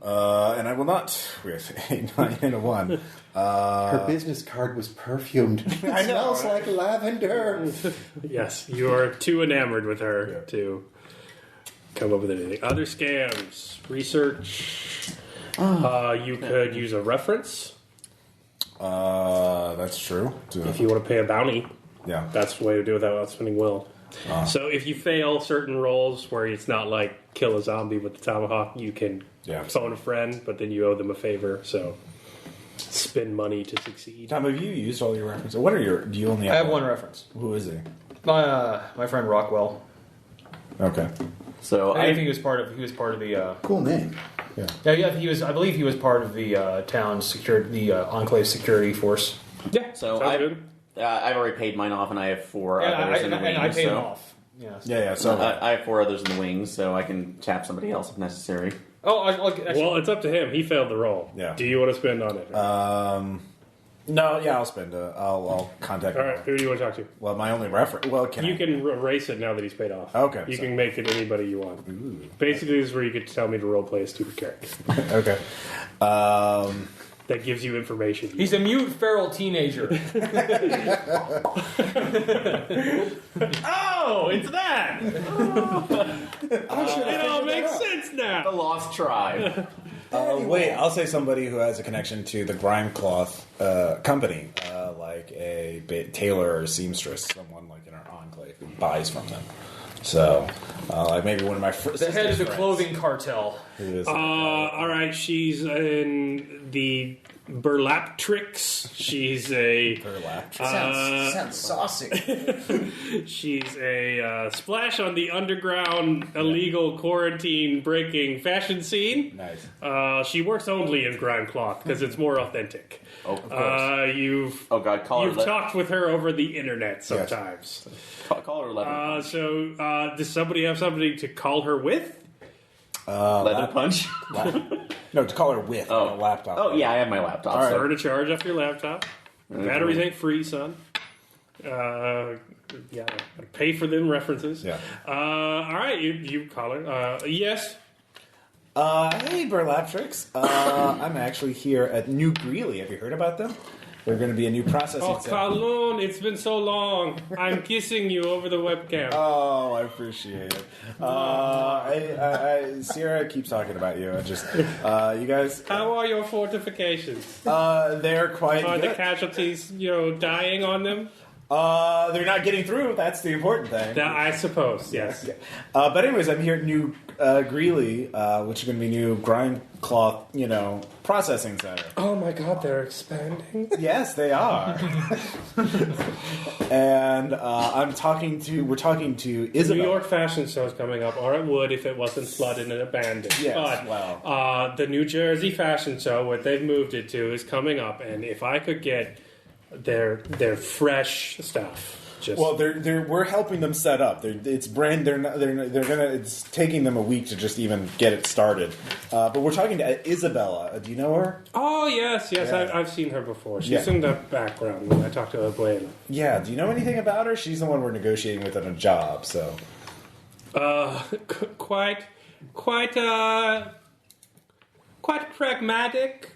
And I will not with a 9 and a 1.
Her business card was perfumed. It smells like lavender.
Yes, you are too enamored with her to come up with anything. Other scams, research. You could use a reference
That's true.
if you want to pay a bounty.
Yeah.
That's the way to do it without spending will. So if you fail certain rolls where it's not like kill a zombie with the tomahawk, you can phone a friend, but then you owe them a favor. So spend money to succeed.
Tom, have you used all your references? What are your? Do you only have?
I have one reference.
Who is he?
My friend Rockwell.
Okay.
So
I think he was part of the.
Cool name.
Yeah, he was. I believe he was part of the town's security, the enclave security force.
Yeah,
So
sounds good.
I've already paid mine off, and I have 4
And
others in the wings.
I paid him
so
off. Yes.
Yeah. So
I have 4 others in the wings, so I can tap somebody else if necessary.
Oh, actually,
Well, it's up to him. He failed the roll.
Yeah.
Do you want to spend on it?
No, yeah, I'll spend. I'll contact.
All
him.
right, who do you want to talk to?
Well, my only reference. Well,
You can erase it now that he's paid off.
Okay,
You
so-
can make it anybody you want. Basically, this is where you get to tell me to roleplay a stupid character.
Okay.
That gives you information.
He's a mute feral teenager.
Oh, it's that! It all makes sense
The
now.
Lost Tribe.
Wait, I'll say somebody who has a connection to the grime-cloth company, like a tailor or seamstress, someone like in our enclave who buys from them. So, like maybe one of my
The head of the clothing cartel.
All right, she's in the burlap tricks. She's a
Sounds saucy.
she's a splash on the underground illegal quarantine breaking fashion scene.
Nice.
She works only in grime-cloth because it's more authentic.
Oh, of course.
You've
Call
you've
her.
talked with her over the internet sometimes.
Call her Leather Punch.
So does somebody have somebody to call her with?
Leather Punch?
No, to call her with a laptop.
Oh, yeah, I have my laptop.
All right.
Her to charge off your laptop. Batteries ain't free, son. Yeah, pay for them references.
Yeah.
All right, you call her. Yes.
Hey, Burlap Tricks. I'm actually here at New Greeley. Have you heard about them? They're going to be a new processing
Oh,
center.
Kowloon, it's been so long. I'm kissing you over the webcam.
Oh, I appreciate it. Sierra keeps talking about you. I just, you guys,
How are your fortifications?
they're quite
Are the
good.
casualties, dying on them?
They're not getting through. That's the important thing.
That, I suppose, yes.
But anyways, I'm here at New Greeley, which is going to be new grime-cloth, processing center.
Oh my god, they're expanding.
Yes, they are. And we're talking to Isabel.
New York Fashion Show's coming up, or it would if it wasn't flooded and abandoned.
Yes,
but
well.
the New Jersey Fashion Show, what they've moved it to, is coming up, and if I could get their fresh stuff.
Well, we're helping them set up. It's taking them a week to just even get it started. But we're talking to Isabella. Do you know her?
Oh yes,
Yeah.
I've seen her before. She's
Yeah.
in the background when I talk to Abuela.
Yeah. Do you know anything about her? She's the one we're negotiating with on a job. So.
Quite pragmatic.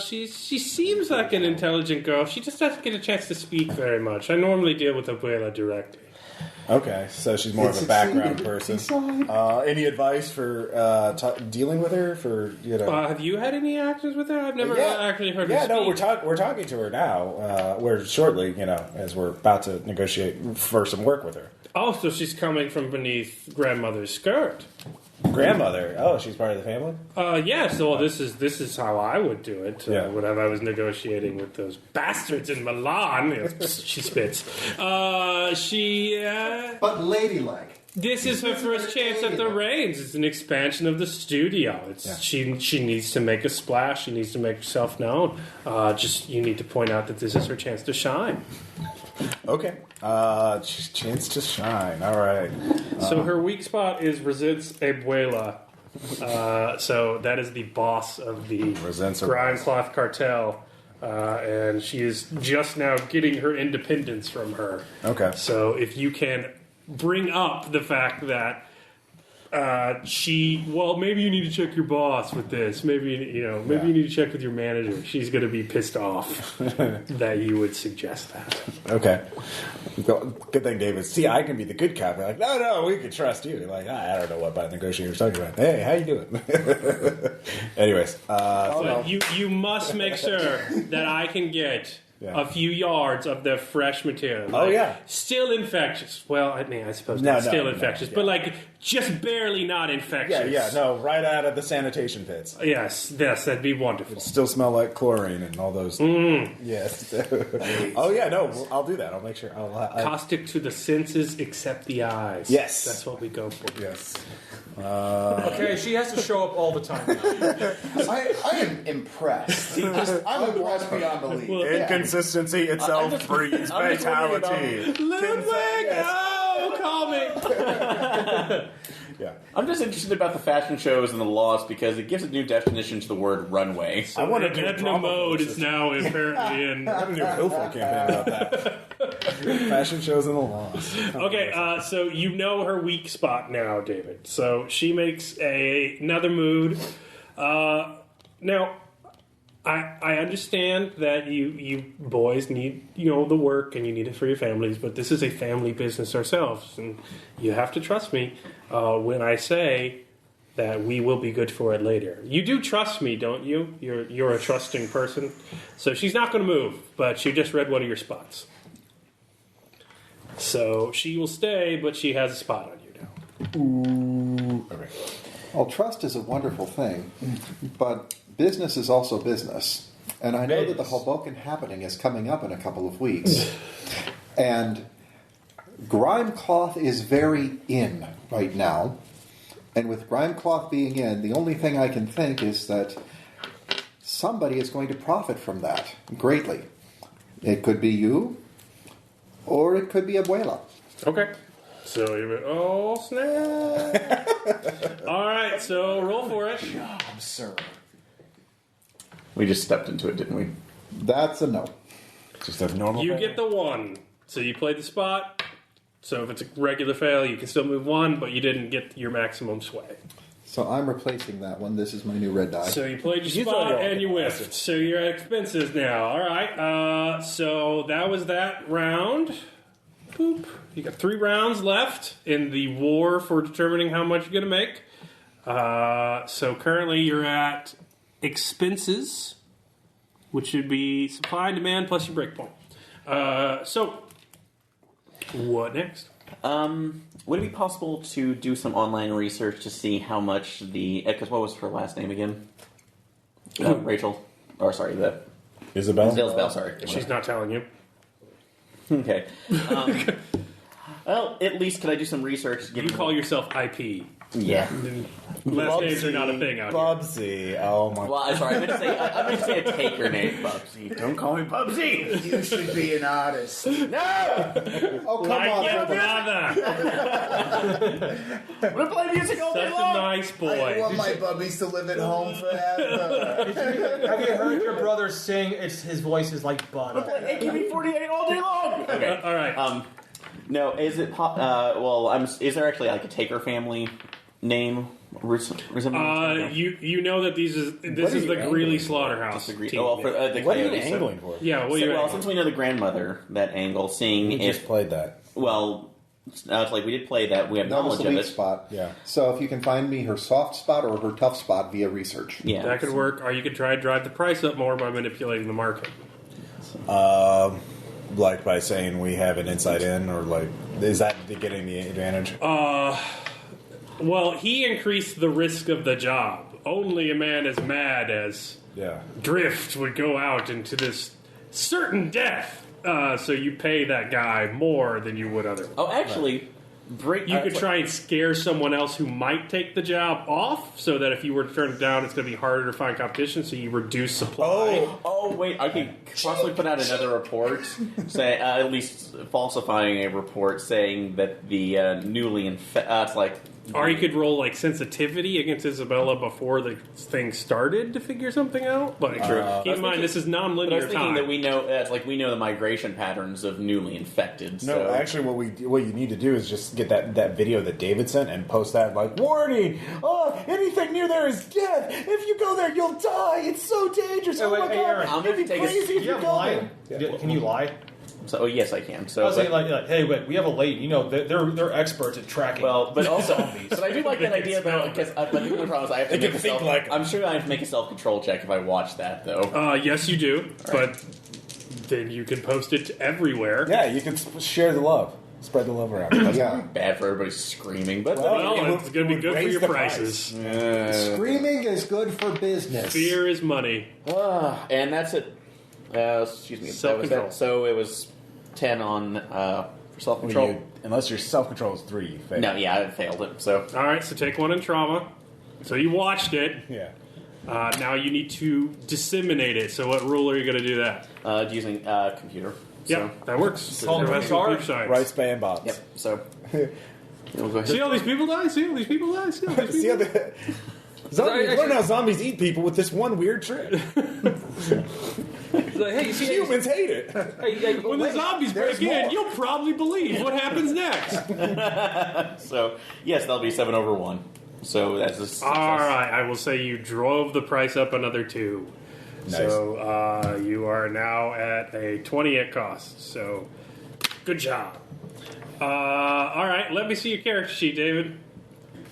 She seems like an intelligent girl. She just doesn't get a chance to speak very much. I normally deal with Abuela directly.
Okay, so she's more of a background person. Any advice for dealing with her?
Have you had any actions with her? I've never actually heard her
Yeah,
speak.
no, we're talking to her now. We're shortly, as we're about to negotiate for some work with her.
Oh, so she's coming from beneath grandmother's skirt.
Grandmother. Oh, she's part of the family.
Yes. Well, this is how I would do it.
Yeah.
Whenever I was negotiating with those bastards in Milan, she spits.
But ladylike.
This is her first chance at the reins. It's an expansion of the studio. She needs to make a splash. She needs to make herself known. You need to point out that this is her chance to shine.
Okay. Chance to shine. All right.
So her weak spot is resents Abuela. So that is the boss of the
Resents her
grime-cloth cartel. And she is just now getting her independence from her.
Okay.
So if you can bring up the fact that maybe you need to check your boss with this. Maybe you need to check with your manager. She's going to be pissed off that you would suggest that.
Okay. Good thing, David. See, I can be the good cop. You're like, no, we can trust you. You're like, I don't know what bad negotiator's talking about. Hey, how you doing? Anyways.
But you must make sure that I can get a few yards of the fresh material.
Oh, yeah.
Still infectious. Well, I suppose
No,
not still
no,
infectious,
yeah.
but just barely not infectious.
right out of the sanitation pits.
Yes, that'd be wonderful.
Still smell like chlorine and all those. Yes. Oh yeah, no, I'll do that. I'll make sure.
Caustic to the senses except the eyes.
Yes.
That's what we go for.
Yes.
Okay, she has to show up all the time now.
I am impressed. I'm impressed beyond belief.
Well,
Inconsistency itself breeds fatality.
Ludwig! Oh, call me!
Yeah.
I'm just interested about the fashion shows and the laws because it gives a new definition to the word runway.
I want to
in
do a
ethno
drama
mode
course.
is now apparently in.
I'm going to do a Hillfolk campaign about that. Fashion shows and the laws.
Okay, so you know her weak spot now, David. So she makes another mood. Now, I understand that you boys need the work and you need it for your families, but this is a family business ourselves, and you have to trust me when I say that we will be good for it later. You do trust me, don't you? You're a trusting person. So she's not going to move, but she just read one of your spots. So she will stay, but she has a spot on you now.
Okay.
Well, trust is a wonderful thing, but business is also business. And I know that the Hoboken happening is coming up in a couple of weeks. And grime-cloth is very in right now. And with grime-cloth being in, the only thing I can think is that somebody is going to profit from that greatly. It could be you, or it could be Abuela.
Okay. So oh snap! All right, so roll for it.
I'm sir.
We just stepped into it, didn't we?
That's a no.
Just a normal.
You get the 1. So you played the spot. So if it's a regular fail, you can still move 1, but you didn't get your maximum sway.
So I'm replacing that one. This is my new red die.
So you played your
You
spot
thought you
and you
were
whiffed. So you're at expenses now. All right. So that was that round. Boop. You got 3 rounds left in the war for determining how much you're going to make. So currently you're at expenses, which should be supply and demand plus your breakpoint. So what next?
Would it be possible to do some online research to see how much because what was her last name again? Rachel. Or sorry,
Isabel.
sorry.
She's not telling you.
Okay. Well, at least could I do some research?
You call yourself IP.
Yeah.
Last names are not a thing out here.
Bubsy. Oh my.
Well, I'm sorry. I meant to say a taker name, Bubsy. Don't call me Bubsy.
You should be an artist.
No.
Oh, come
Like
on,
your
brother.
brother.
I'm gonna play music all day
Such a
long.
nice
I
boy.
want my bubbies to live at home forever.
Have you heard your brother sing? His voice is like butter.
AKB48 all day long. Okay.
All right.
No, is it? Is there actually like a taker family name?
You know that this is the Greeley Slaughterhouse team.
For the
What are you
Coyotes, so-
angling for?
Yeah, well,
since we know the grandmother, that angle, seeing
We
if
just played that.
it's like we did play that, we have
That was
knowledge
the
of
weak
it.
spot.
Yeah.
So if you can find me her soft spot or her tough spot via research.
Yeah,
that could work, or you could try to drive the price up more by manipulating the market.
Like by saying we have an inside in, or like is that getting the advantage?
Well, he increased the risk of the job. Only a man as mad as
Yeah.
Drift would go out into this certain death. So you pay that guy more than you would otherwise.
Oh, actually,
You could try and scare someone else who might take the job off, so that if you were to turn it down, it's going to be harder to find competition, so you reduce supply.
Oh, wait! I could possibly put out another report, say at least falsifying a report saying that the newly it's like.
Or you could roll like sensitivity against Isabella before the thing started to figure something out. Like, keep in mind, this is
But I was
non-linear
thinking
time.
that we know we know the migration patterns of newly infected.
No,
So.
actually, what you need to do is just get that video that David sent and post that like warning. Oh, anything near there is death. If you go there, you'll die. It's so dangerous. Oh my
hey,
god,
Aaron,
I'm
you'd be
gonna take a-
crazy
Do
if
you
you
have
go
lying?
there.
Can you lie?
So, yes, I can. So,
I was saying like, hey, wait, we have a lady. You know, they're experts at tracking.
well, but also,
zombies.
but I do like that idea though, because but the only problem is I have to
They
make
can think like 'em.
I'm sure I have to make a self-control check if I watch that though.
Yes, you do, but then you can post it to everywhere.
Yeah, you can share the love, spread the love around.
Yeah.
Bad for everybody screaming, but
Well, it's going to be
would
good for
raise
your
the
prices.
Screaming is good for business.
Fear is money.
and that's it. Excuse me. That was
Self-control.
that. So it was 10 on for self-control.
Unless your self-control is 3, you fail.
No, yeah, I failed it. So
All right, so take 1 in trauma. So you watched it.
Yeah.
Now you need to disseminate it. So what rule are you going to do that?
using computer.
Yeah, that works.
Call
There
it
has to be
HR.
computer science.
Right spam bots.
Yep. So Go ahead.
See all these people die? See all these people die? See all these people
See how the zombies, learn how zombies eat people with this one weird trick.
It's like, hey, you see
Humans hate it.
When the zombies break in, you'll probably believe what happens next.
So, yes, that'll be 7 over 1. So that's a success.
All right, I will say you drove the price up another 2.
Nice.
So you are now at a 20 at cost. So good job. All right, let me see your character sheet, David.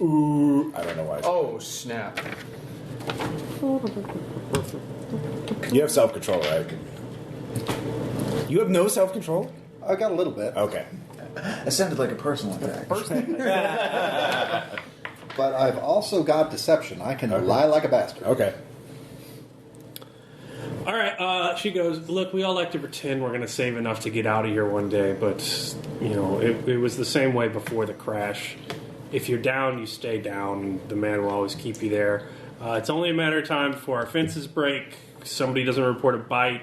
Ooh, I don't know why.
Oh, snap.
You have self-control, right? You have no self-control?
I got a little bit.
Okay.
That sounded like a personal attack.
But I've also got deception. I can lie like a bastard.
Okay.
All right, she goes, look, we all like to pretend we're going to save enough to get out of here one day, but, you know, it was the same way before the crash. If you're down, you stay down. The man will always keep you there. It's only a matter of time before our fences break, somebody doesn't report a bite,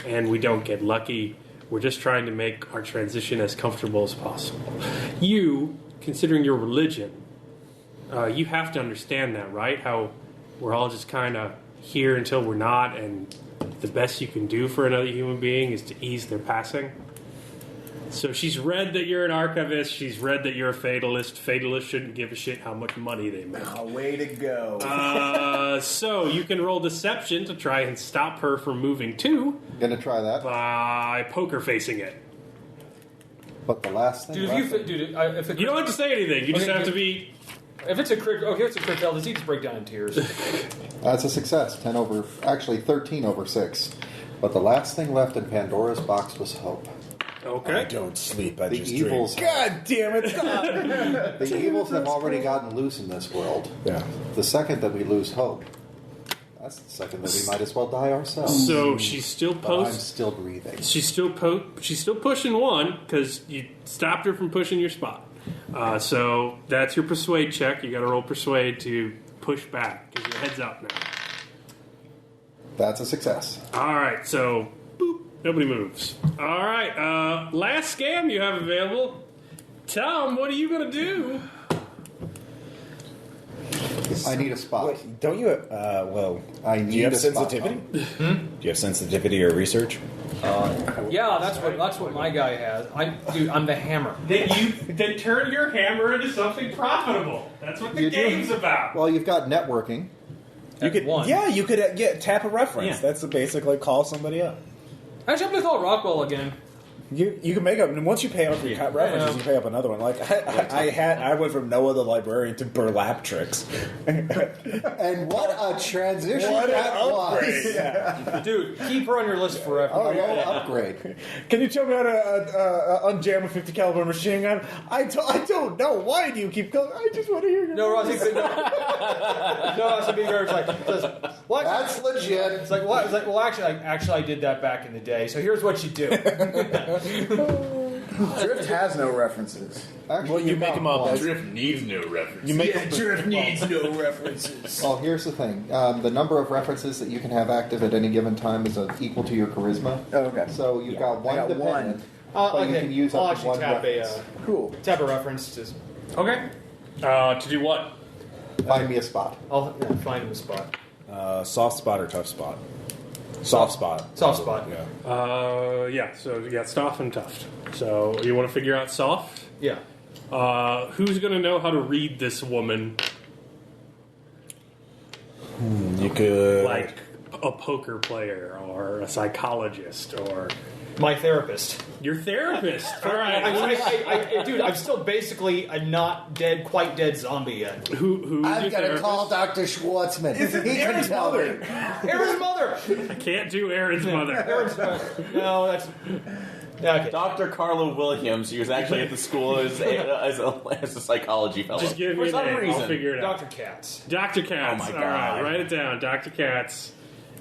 and we don't get lucky. We're just trying to make our transition as comfortable as possible. You, considering your religion, you have to understand that, right? How we're all just kind of here until we're not, and the best you can do for another human being is to ease their passing. So she's read that you're an archivist. She's read that you're a fatalist. Fatalists shouldn't give a shit how much money they make.
Oh, way to go.
So you can roll deception to try and stop her from moving too
Gonna try that.
by poker facing it.
But the last thing.
Dude, if
You don't have to say anything. You just
Okay,
have to be.
If it's a crit, it's a crit fail. Does he just break down in tears?
That's a success. 13 over 6. But the last thing left in Pandora's box was hope.
I
Okay.
don't sleep. I
The
just
evils.
drink. God damn it! Stop.
The evils have already gotten loose in this world.
Yeah.
The second that we lose hope, that's the second that we might as well die ourselves.
So she's still
But I'm
post.
still breathing.
She's still pushing one because you stopped her from pushing your spot. So that's your persuade check. You got to roll persuade to push back because your head's up now.
That's a success.
All right, so boop, nobody moves. All right, last scam you have available. Tom, what are you gonna do?
I need a spot.
Wait, don't you? Well,
I
do
need
you have
a spot.
sensitivity? Do you have sensitivity or research?
Yeah, that's what my guy has. I'm the hammer.
Then turn your hammer into something profitable. That's what the
You do.
game's about.
Well, you've got networking.
You could,
one.
yeah, you could tap a reference.
Yeah.
That's basically call somebody up.
Actually, I'm gonna call Rockwell again.
You can make up, and once you pay off your references, you pay up another one. Like I went from Noah the librarian to burlap tricks.
And what a transition
What an
that
upgrade!
was.
Yeah.
Dude, keep her on your list forever.
Oh, no upgrade.
Can you tell me how to unjam a 50 caliber machine gun? I don't know. Why do you keep going? I just want to hear your
No, Ross, no, that's a big error. It's like, what?
That's legit.
It's like, what? It's like, well, actually, I did that back in the day. So here's what you do.
Drift has no references.
Actually,
Well, you
you've
make
got
them up.
one.
Drift needs no reference.
You make
Drift needs no references.
Well, here's the thing. The number of references that you can have active at any given time is equal to your charisma.
Oh, okay.
So you've got one
I got
dependent.
one.
But you
Okay,
can use
I'll
up to
actually
one
tap
reference.
Cool.
Tap a reference to.
Okay. To do what?
Find me a spot.
I'll find him a spot.
soft spot or tough spot? Soft spot.
Soft spot.
Yeah.
Yeah. So you got soft and tough. So you want to figure out soft?
Yeah.
Who's gonna know how to read this woman?
You could
Like a poker player or a psychologist or
My therapist.
your therapist. All right.
Dude, I'm still basically a not dead, quite dead zombie yet.
Who's
I've
your
got to
therapist?
call Dr. Schwartzman. He can tell me.
Aaron's mother.
I can't do Aaron's mother.
Aaron's mother. No, that's. Okay.
Dr. Carlo Williams, he was actually at the school as a psychology fellow.
Just give
For
me a
some
name.
reason.
I'll figure it out.
Dr. Katz.
Dr. Katz.
Oh my
All right,
God.
write it down. Dr. Katz.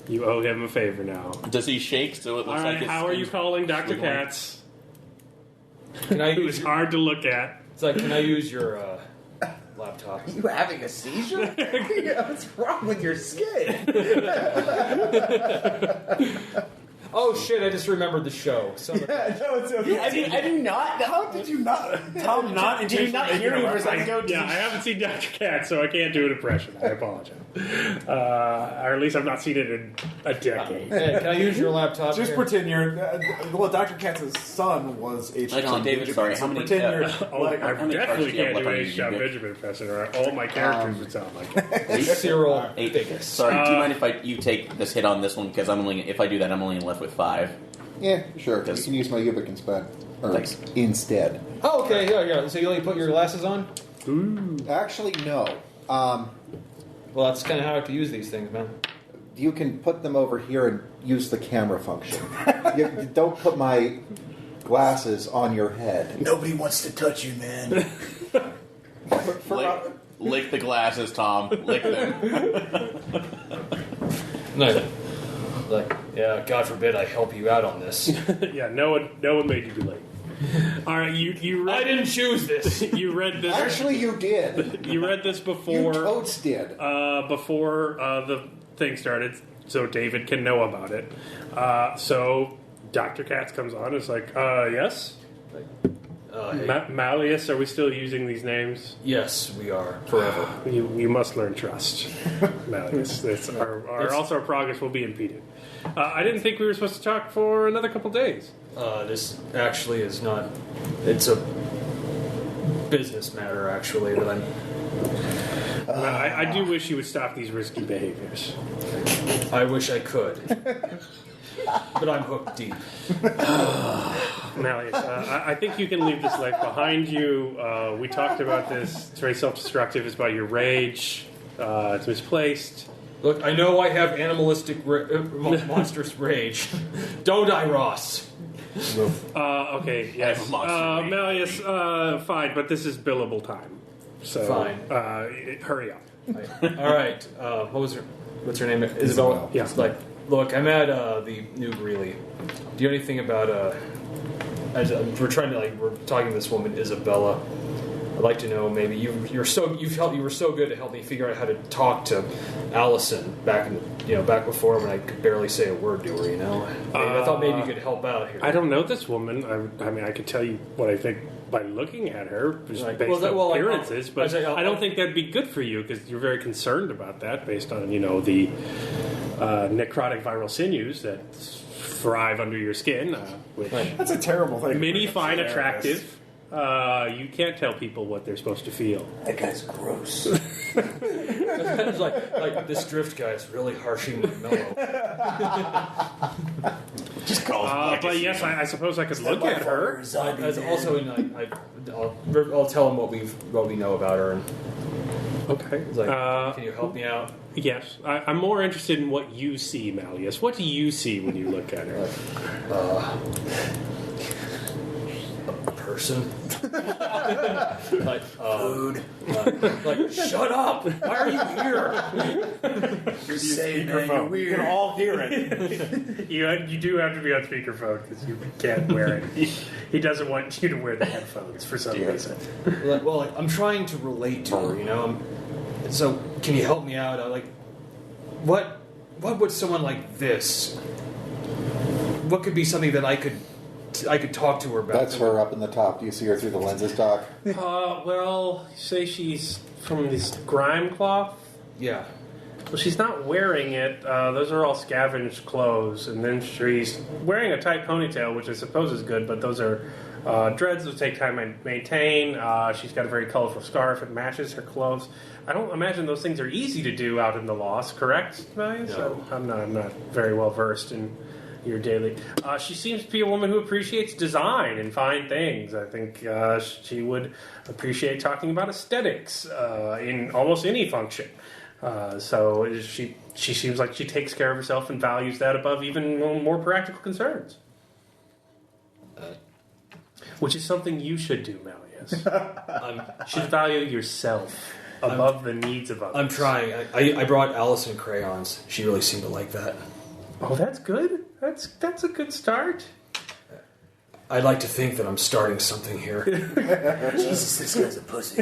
You owe him a favor now.
Does he shake so it looks
All
like
right,
his
how are you
skin's
calling Dr.
wiggling?
Katz?
Can I
Who's
use?
hard to look at.
It's like, can I use your laptop?
You having a seizure? What's wrong with your skin?
Oh shit! I just remembered the show.
No, it's okay.
I do not. How did you not? Tom, not. Did you not hear me for a second ago?
Yeah, I haven't seen Dr. Cat, so I can't do an impression. I apologize. Or at least I've not seen it in a decade.
Hey, can I use your laptop?
Just
here?
pretend you're. Well, Dr. Katz's son was H.
Like,
John
David,
Benjamin,
sorry,
so
how many,
pretend you're.
I
many
definitely
cards do you have
can't
left
do
on
a
your
John
unit?
Benjamin impression, or all my characters would sound like it.
Cyril
Eight.
biggest.
Sorry, do you mind if you take this hit on this one? Because if I do that, I'm only left with 5.
Yeah, sure. You
Yes.
can use my Ubik instead.
Thanks.
Instead.
Oh, okay. Yeah. So you only put your glasses on?
Actually, no.
Well, that's kind of how I have to use these things, man.
You can put them over here and use the camera function. You don't put my glasses on your head.
Nobody wants to touch you, man.
Lick the glasses, Tom. Lick them.
No. Like, yeah, God forbid I help you out on this.
Yeah, no one made you be late. All right, you read.
I didn't choose this.
You read this.
Actually, you did.
You read this
You
before.
totes did.
Before the thing started, so David can know about it. So Dr. Katz comes on and is like, yes?
Hey.
Malleus, are we still using these names?
Yes, we are. Forever.
You must learn trust, Malleus. Else our progress will be impeded. I didn't think we were supposed to talk for another couple days.
This actually is not... It's a business matter, actually, that I'm...
I do wish you would stop these risky behaviors.
I wish I could. But I'm hooked deep.
Malleus, I think you can leave this life behind you. We talked about this. It's very self-destructive. It's about your rage. It's misplaced.
Look, I know I have animalistic, monstrous rage. Don't I, Ross?
Okay, yes. Malleus, fine, but this is billable time. So,
Fine.
Hurry up.
All right. What's her name? Isabella.
Yeah.
Look, I'm at the New Greeley. Do you know anything about we're talking to this woman, Isabella. I'd like to know, maybe you were so good to help me figure out how to talk to Allison back before when I could barely say a word to her. I thought maybe you could help out here.
I don't know this woman. I mean, I could tell you what I think by looking at her, just based on appearances. But I don't think that'd be good for you because you're very concerned about that, based on the necrotic viral sinews that thrive under your skin. Which
That's a terrible thing.
many find attractive. You can't tell people what they're supposed to feel.
That guy's gross.
It's like this drift guy is really harshing and mellow.
Just call
But yes, I suppose I could look at her.
As also, I'll tell him what we know about her. And
Okay.
it's like, can you help me out?
Yes, I'm more interested in what you see, Malleus. What do you see when you look at her?
A person.
Food.
Shut up! Why are you here?
You're saying that you're
We
weird.
can all hear it.
You do have to be on speakerphone because you can't wear it. He doesn't want you to wear the headphones for some reason.
I'm trying to relate to her, So, can you help me out? What would someone like this? What could be something that I could talk to her about?
That's her up in the top. Do you see her through the lenses, Doc?
Well, say she's from this grime-cloth.
Yeah.
Well, she's not wearing it. Those are all scavenged clothes. And then she's wearing a tight ponytail, which I suppose is good, but those are dreads that take time to maintain. She's got a very colorful scarf. It matches her clothes. I don't imagine those things are easy to do out in the lost, correct, Malleus?
No.
I'm not very well versed in your daily. She seems to be a woman who appreciates design and fine things. I think she would appreciate talking about aesthetics in almost any function. So she seems like she takes care of herself and values that above even more practical concerns. Which is something you should do, Malleus. You should value yourself above the needs of others.
I'm trying. I brought Allison crayons. She really seemed to like that.
Oh, that's good. That's a good start.
I'd like to think that I'm starting something here.
Jesus, this guy's a pussy.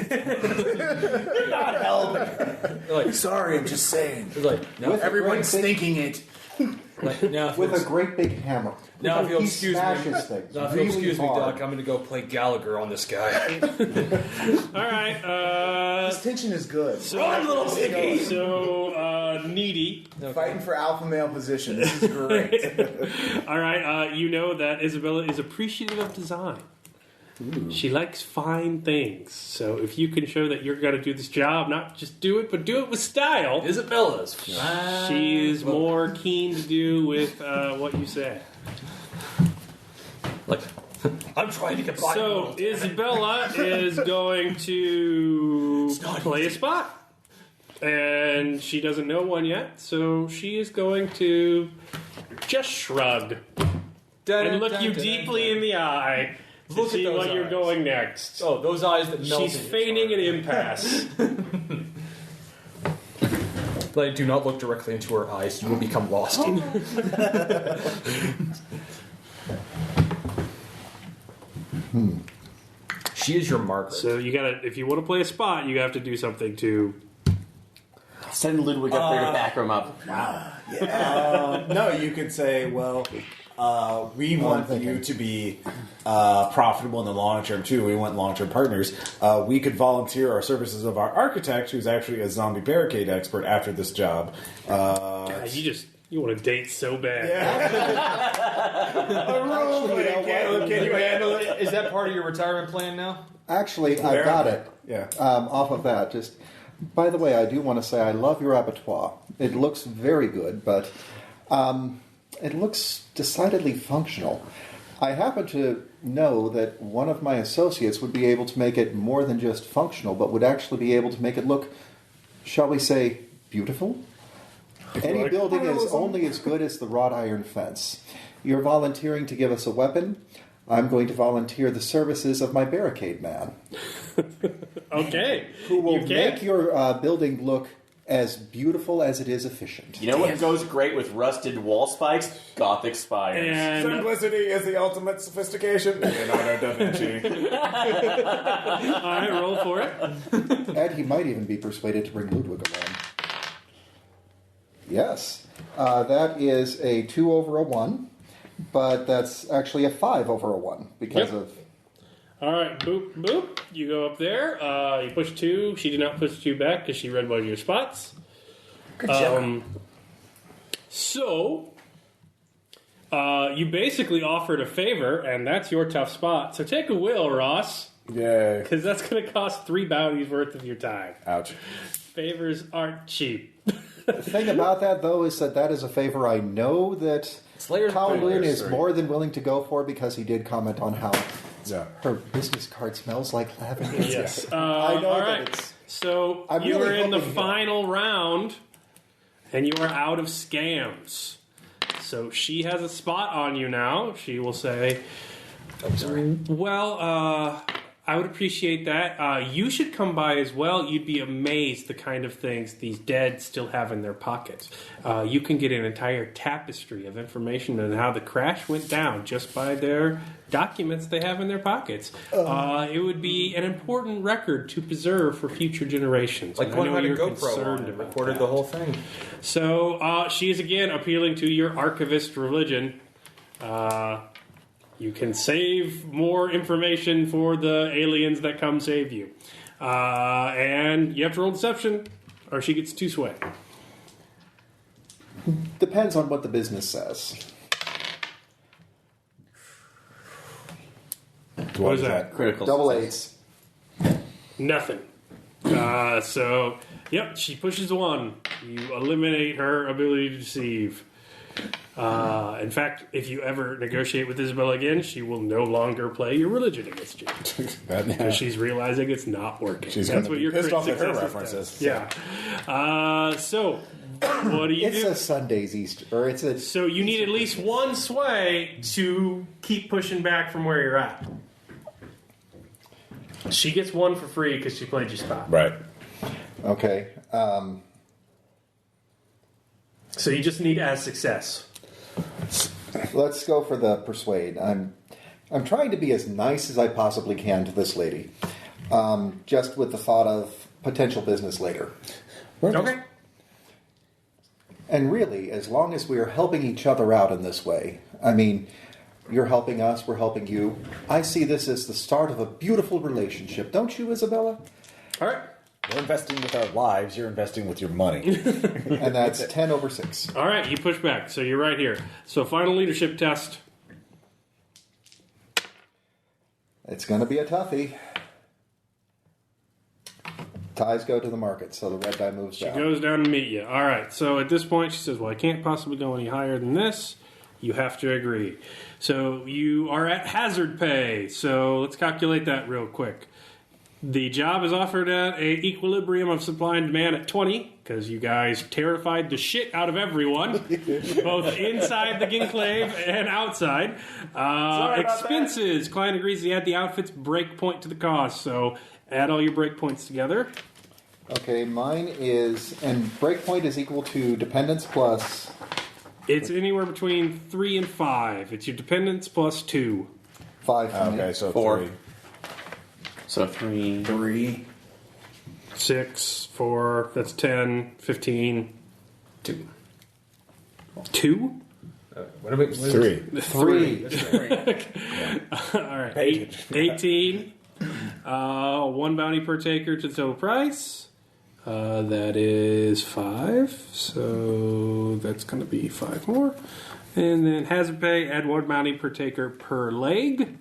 Not helping.
Like,
Sorry, I'm just saying.
like, now,
Everyone's thinking it.
now, if
With
you'll-
a great big hammer.
now if you'll
He
excuse
smashes
me,
things
now if you'll
really
excuse me,
hard.
Doc, I'm going to go play Gallagher on this guy.
All right.
This tension is good.
Run, little piggy. So, Needy.
Fighting for alpha male position. This is great.
All right. You know that Isabella is appreciative of design. She likes fine things. So if you can show that you're going to do this job, not just do it, but do it with style,
Isabella's.
she is more keen to do with what you say.
Like, I'm trying to get by.
So Isabella is going to play a spot. And she doesn't know one yet, so she is going to just shrug and look you deeply in the eye to
Look at
see
those
what you're
eyes.
going next.
Oh, those eyes that melt.
She's feigning an impasse.
Like, do not look directly into her eyes. You will become lost. She is your Margaret.
So you gotta, if you want to play a spot, you have to do something to.
Send Ludwig up there to back him up.
No, you could say, well, we want you to be profitable in the long term too. We want long term partners. We could volunteer our services of our architect, who's actually a zombie barricade expert, after this job.
You want to date so bad.
Can you handle it?
Is that part of your retirement plan now?
Actually, I've got it.
Yeah.
Off of that, just by the way, I do want to say I love your abattoir. It looks very good, but it looks decidedly functional. I happen to know that one of my associates would be able to make it more than just functional, but would actually be able to make it look, shall we say, beautiful? Any building is only as good as the wrought iron fence. You're volunteering to give us a weapon. I'm going to volunteer the services of my barricade man.
Okay.
Who will
You
make
can.
your building look as beautiful as it is efficient.
You know what goes great with rusted wall spikes? Gothic spires.
And
Simplicity is the ultimate sophistication. Leonardo da Vinci.
all right, roll for it.
And he might even be persuaded to bring Ludwig along. Yes. That is a 2 over a 1, but that's actually a 5 over a 1 because
Yep.
of...
All right, boop, boop. You go up there. You push 2. She did not push 2 back because she read one of your spots.
Good job.
So, you basically offered a favor, and that's your tough spot. So take a will, Ross,
Yay.
because that's going to cost 3 bounties worth of your time.
Ouch.
Favors aren't cheap.
The thing about that, though, is that is a favor I know that
Slayer's
Kowloon is
Sorry.
more than willing to go for because he did comment on how
Yeah.
her business card smells like lavender.
Yes.
I know
all
that
right.
it's...
So
I'm
you
really
are in the
hoping that-
final round, and you are out of scams. So she has a spot on you now. She will say,
I'm sorry.
well, I would appreciate that. You should come by as well. You'd be amazed the kind of things these dead still have in their pockets. You can get an entire tapestry of information on how the crash went down just by their documents they have in their pockets. It would be an important record to preserve for future generations.
Like
And I
one
know
had a
you're
GoPro
concerned
on it,
about
recorded
that.
the whole thing.
So she is again appealing to your archivist religion. You can save more information for the aliens that come save you. And you have to roll deception, or she gets 2 sway.
Depends on what the business says.
What is that?
Critical
Double
success.
8s.
Nothing. So, yep, she pushes 1. You eliminate her ability to deceive. In fact, if you ever negotiate with Isabella again, she will no longer play your religion against you. Because she's realizing it's not working.
She's
That's
gonna
what
be
your
pissed
crit
off at her
successes
references.
does. Yeah. So, what do you
It's
do?
a Sunday's Easter, or it's a...
So you need at least 1 sway to keep pushing back from where you're at. She gets 1 for free because she played your spot.
Right.
Okay.
So you just need as success.
Let's go for the persuade. I'm I'm trying to be as nice as I possibly can to this lady, just with the thought of potential business later.
Okay.
And really, as long as we are helping each other out in this way, I mean, you're helping us, we're helping you. I see this as the start of a beautiful relationship, don't you, Isabella?
All right.
We're investing with our lives. You're investing with your money.
And that's 10 over 6.
All right, you push back. So you're right here. So final leadership test.
It's going to be a toughie. Ties go to the market, so the red die moves
She
down.
goes down to meet you. All right. So at this point, she says, well, I can't possibly go any higher than this. You have to agree. So you are at hazard pay. So let's calculate that real quick. The job is offered at a equilibrium of supply and demand at 20, because you guys terrified the shit out of everyone, both inside the enclave and outside. Expenses. Client agrees to add the outfit's break point to the cost. So add all your break points together.
Okay, mine is, and breakpoint is equal to dependence plus.
It's anywhere between 3 and 5. It's your dependence plus 2.
5 for me.
Okay, so
4.
3.
So 3.
3.
6, 4, that's 10, 15.
2.
2?
What are we?
3.
3.
All right. 18. 1 bounty per taker to the total price. That is 5. So that's going to be 5 more. And then hazard pay, add 1 bounty per taker per leg.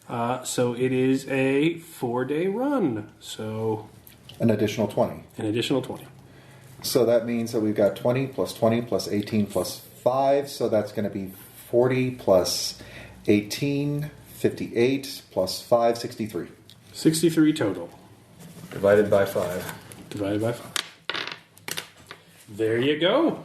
So it is a 4-day run. So
An additional 20.
an additional 20.
So that means that we've got 20 plus 20 plus 18 plus 5. So that's going to be 40 plus 18, 58 plus 5, 63.
63 total.
Divided by 5.
Divided by 5. There you go.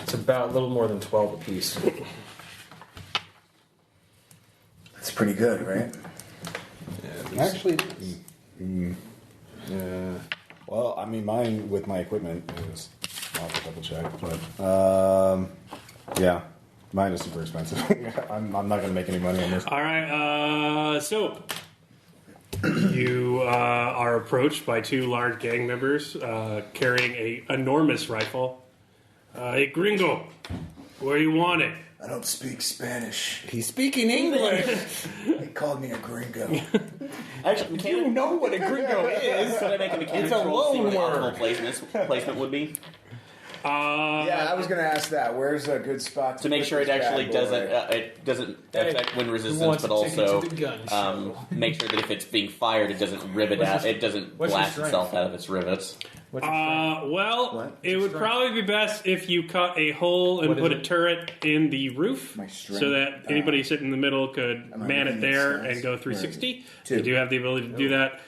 It's about a little more than 12 apiece.
That's pretty good, right?
Actually,
Yeah.
Well, I mean, mine with my equipment is. I'll have to double check, but yeah, mine is super expensive. I'm not going to make any money on this.
All right, so you are approached by 2 large gang members carrying a enormous rifle. Hey, gringo, where you want it?
I don't speak Spanish.
He's speaking English.
He called me a gringo.
Actually,
You know what a gringo is.
Could I make a mechanics
It's a
roll to see
loan
what the
word.
optimal placement would be?
Yeah, I was going to ask that. Where's a good spot
To make
put
sure it
this
actually
bad
doesn't
boy?
it doesn't
Hey,
affect wind
who
resistance,
wants
but
to take it
also
to the gun show?
make sure that if it's being fired, it doesn't rivet out. It doesn't
what's your
blast
strength?
itself out of its rivets.
What's your strength?
Well,
What?
it would probably be best if you cut a hole and
What is
put a
it?
turret in the roof
My strength,
so that anybody sitting in the middle could
am I
man it
looking at
there
stats?
and go
Where is
360.
it?
You
2.
do have the ability to do that.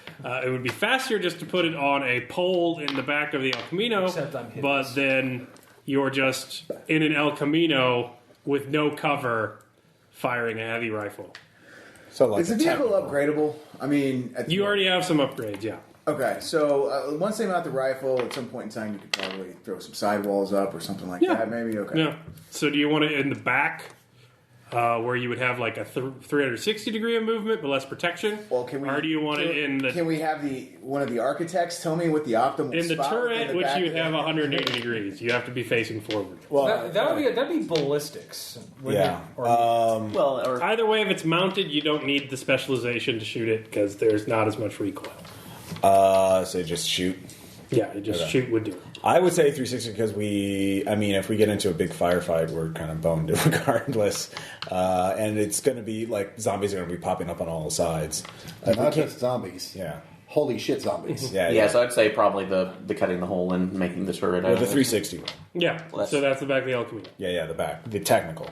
It would be faster just to put it on a pole in the back of the El Camino,
Except I'm hideous.
but then you're just in an El Camino with no cover firing a heavy rifle.
So like
Is the
a
vehicle
technical-
upgradable? I mean, at the-
You already have some upgrades, yeah.
Okay, so once they mount the rifle, at some point in time, you could probably throw some sidewalls up or something like
Yeah.
that. Maybe okay.
Yeah. So do you want it in the back where you would have like a 360 degree of movement but less protection?
Well, can we?
Or do you want it in the
Can we have one of the architects tell me what the optimal
in the
spot
turret,
in the
which
back
you
of
would have
the-
180 degrees? You have to be facing forward.
Well,
That'd be ballistics. wouldn't
yeah.
it? Or,
Well, or
Either way, if it's mounted, you don't need the specialization to shoot it because there's not as much recoil.
so just shoot.
Yeah, you just
Okay.
shoot would do it.
I would say 360 because if we get into a big firefight, we're kind of boned regardless. And it's going to be like zombies are going to be popping up on all sides.
not
We can't-
just zombies.
yeah.
Holy shit, zombies.
Yeah.
yeah, so I'd say probably the cutting the hole and making the turret.
Or
out
the
of it.
360.
Yeah,
Less.
so that's the back of the El Camino.
Yeah, the back. The technical.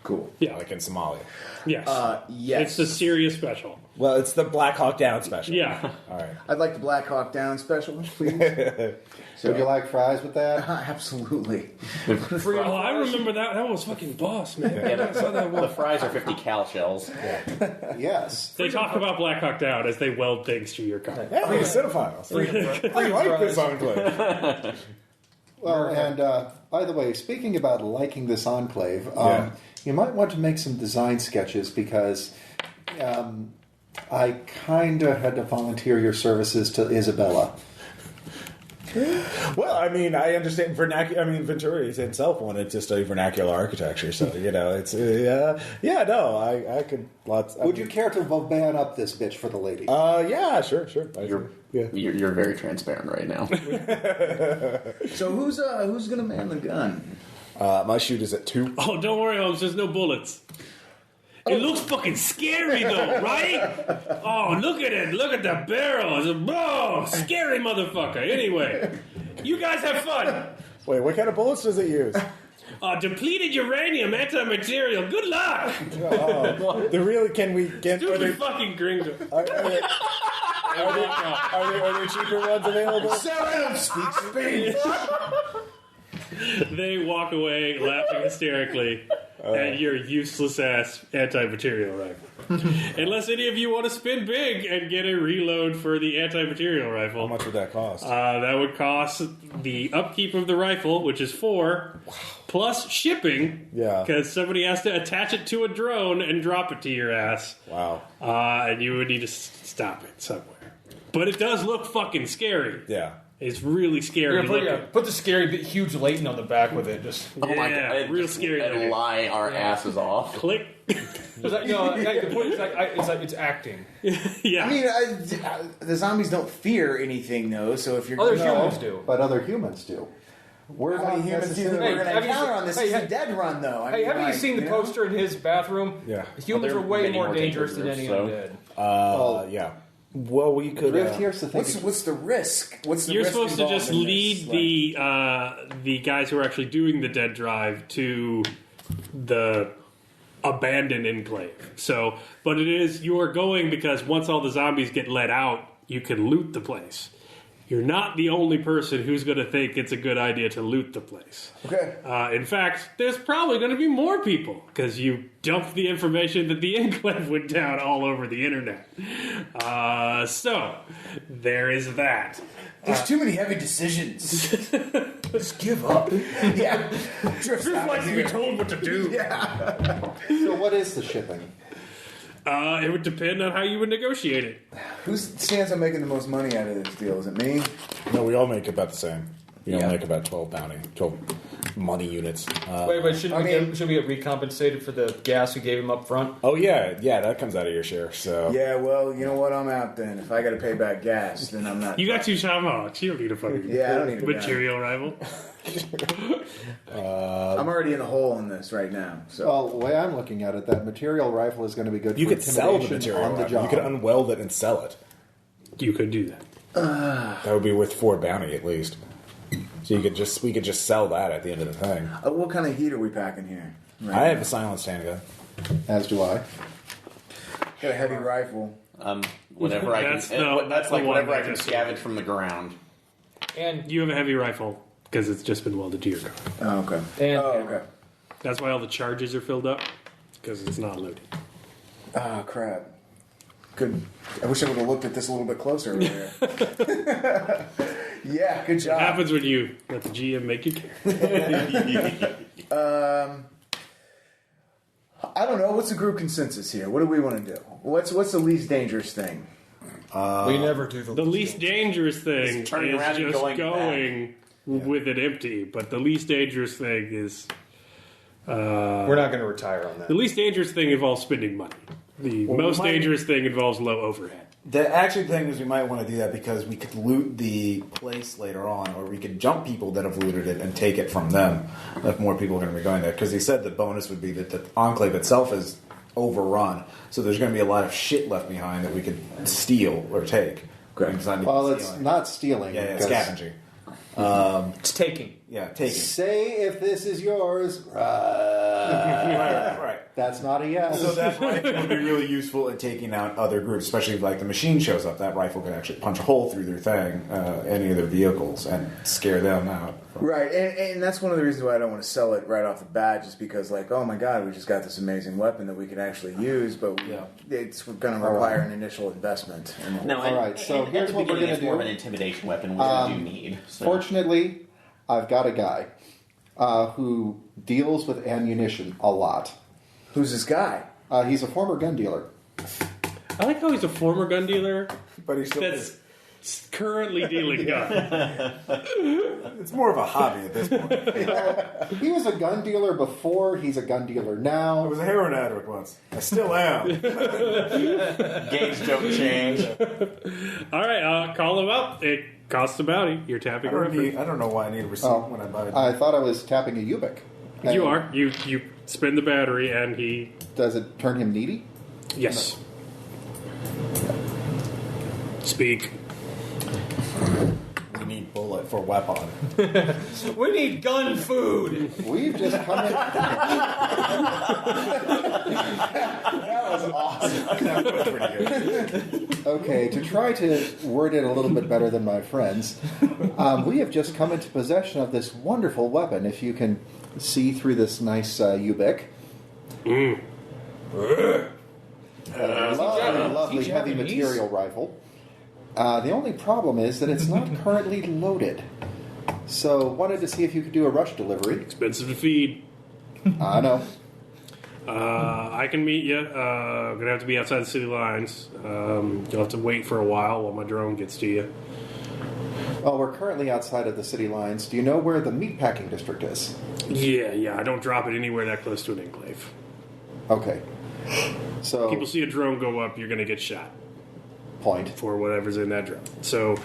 Cool.
Yeah.
like in Somalia.
Yes.
Yes.
It's the serious special.
Well, it's the Black Hawk Down special.
Yeah.
All right.
I'd like the Black Hawk Down special, please.
Would you like fries with that?
Absolutely.
Oh, I remember that. That was fucking boss, man.
Yeah, the fries are 50 cal shells.
Yes.
They talk about Black Hawk Down as they weld things to your car.
Yeah, we're cinephiles. I like this enclave.
Well, and by the way, speaking about liking this enclave, you might want to make some design sketches because I kind of had to volunteer your services to Isabella.
Well, I mean, I understand vernacular. I mean, Venturi himself wanted to study vernacular architecture, so it's I could lots.
Would you care to ban up this bitch for the lady?
Yeah, sure.
You're very transparent right now.
So who's gonna man the gun?
My shoot is at 2.
Oh, don't worry, Holmes. There's no bullets. It looks fucking scary, though, right? Oh, look at it. Look at the barrel. It's scary motherfucker. Anyway, you guys have fun.
Wait, what kind of bullets does it use?
Depleted uranium anti-material. Good luck.
Can we get?
Stupid fucking gringo.
Are there cheaper ones available?
Sarah speaks Spain.
They walk away laughing hysterically at your useless ass anti-material rifle. Unless any of you want to spin big and get a reload for the anti-material rifle.
How much would that cost?
That would cost the upkeep of the rifle, which is 4, plus shipping.
Yeah.
Because somebody has to attach it to a drone and drop it to your ass.
Wow.
And you would need to stop it somewhere. But it does look fucking scary.
Yeah.
It's really scary.
Put the scary big, huge Leighton on the back with it. Just
Oh my god!
real scary.
And lie our asses off.
Click.
the point is it's acting.
Yeah.
I mean, the zombies don't fear anything, though. So if you're
Other humans do.
But other humans do. We're
How
not
many humans do you think
necessarily...
we're going to encounter on this? This is a dead run, though.
Hey, haven't you seen the poster in his bathroom?
Yeah.
Humans
There
are way
many
more
more
dangerous than
dangerous,
any
so.
undead.
Yeah. Well, we could.
Drift, here's the thing.
What's the risk? What's the
You're
risk
supposed to
involved
just
in
lead
this?
the guys who are actually doing the dead drive to the abandoned enclave. So, but you are going because once all the zombies get let out, you can loot the place. You're not the only person who's going to think it's a good idea to loot the place.
Okay.
In fact, there's probably going to be more people because you dumped the information that the enclave went down all over the internet. So, there is that.
There's too many heavy decisions. Just give up. Yeah. Drift
likes to be told what to do.
Yeah.
So what is the shipping?
It would depend on how you would negotiate it.
Who stands on making the most money out of this deal? Is it me?
No, we all make about the same. We all
Yeah.
make about 12 money units.
Wait, should we get recompensated for the gas we gave him up front?
Oh yeah, that comes out of your share. So
Yeah, well, you know what? I'm out then. If I got to pay back gas, then I'm not.
You got 2 tomahawks. You don't need a fucking
Yeah, I don't need a gun.
material rival.
I'm already in the hole on this right now. So
Well, the way I'm looking at it, that material rifle is going to be good
you
for
could sell the
intimidation
material.
on the
You
job.
could unweld it and sell it.
You could do that.
That would be worth 4 bounty at least. So we could just sell that at the end of the thing.
what kind of heat are we packing here? Right
I have
now?
a silenced handgun.
As do I.
Got a heavy rifle.
Whenever I
That's
can,
the-
that's
the
like
one
whenever I
that
can
just-
scavenge from the ground.
And
You have a heavy rifle because it's just been welded to your car.
Oh, okay.
And-
okay.
That's why all the charges are filled up because it's not loaded.
Ah, crap. Good. I wish I would have looked at this a little bit closer earlier. Yeah, good job.
What happens when you let the GM make you care?
I don't know. What's the group consensus here? What do we want to do? What's the least dangerous thing?
we never do
The least dangerous thing
It's turning
is
around and
just
going
going with it empty. But the least dangerous thing is
We're not going to retire on that.
the least dangerous thing involves spending money. The most dangerous thing involves low overhead.
The actual thing is we might want to do that because we could loot the place later on, or we could jump people that have looted it and take it from them if more people are going to be going there. Because he said the bonus would be that the enclave itself is overrun, so there's going to be a lot of shit left behind that we could steal or take.
Okay.
It's not even
Well, it's
stealing.
not stealing.
Yeah, it's
because
scavenging.
It's taking.
Yeah, taking.
Say if this is yours.
Right.
That's not a yes.
So that rifle would be really useful in taking out other groups, especially if like the machine shows up. That rifle can actually punch a hole through their thing, any of their vehicles, and scare them out.
Right, and that's one of the reasons why I don't want to sell it right off the bat, just because, like, oh my god, we just got this amazing weapon that we can actually use, but it's going to require an initial investment.
No,
All right, so here's what we're going to
It's more of an
do.
intimidation weapon, which I do need. So.
Fortunately, I've got a guy who deals with ammunition a lot.
Who's this guy?
He's a former gun dealer.
I like how he's a former gun dealer
But he's still
that's currently dealing guns.
it's more of a hobby at this point.
He was a gun dealer before. He's a gun dealer
I
now.
was a heroin addict once. I still am.
Games don't change.
All right, call him up. It costs a bounty. You're tapping a reference.
I don't know why I need a receipt when I buy it.
I thought I was tapping a Ubik.
You are. You spin the battery, and he.
Does it turn him needy?
Yes. Speak.
We need bullet for weapon.
We need gun food.
We've just come in.
That was awesome.
That was pretty good.
Okay, to try to word it a little bit better than my friends, we have just come into possession of this wonderful weapon. If you can see through this nice Ubik. Lovely heavy
Japanese?
material rifle. The only problem is that it's not currently loaded. So, wanted to see if you could do a rush delivery.
Expensive to feed.
I know.
I can meet you. Gonna have to be outside the city lines. You'll have to wait for a while my drone gets to you.
Well, we're currently outside of the city lines. Do you know where the meatpacking district is?
Yeah. I don't drop it anywhere that close to an enclave.
Okay. So,
People see a drone go up, you're gonna get shot
point.
for whatever's in that drone. So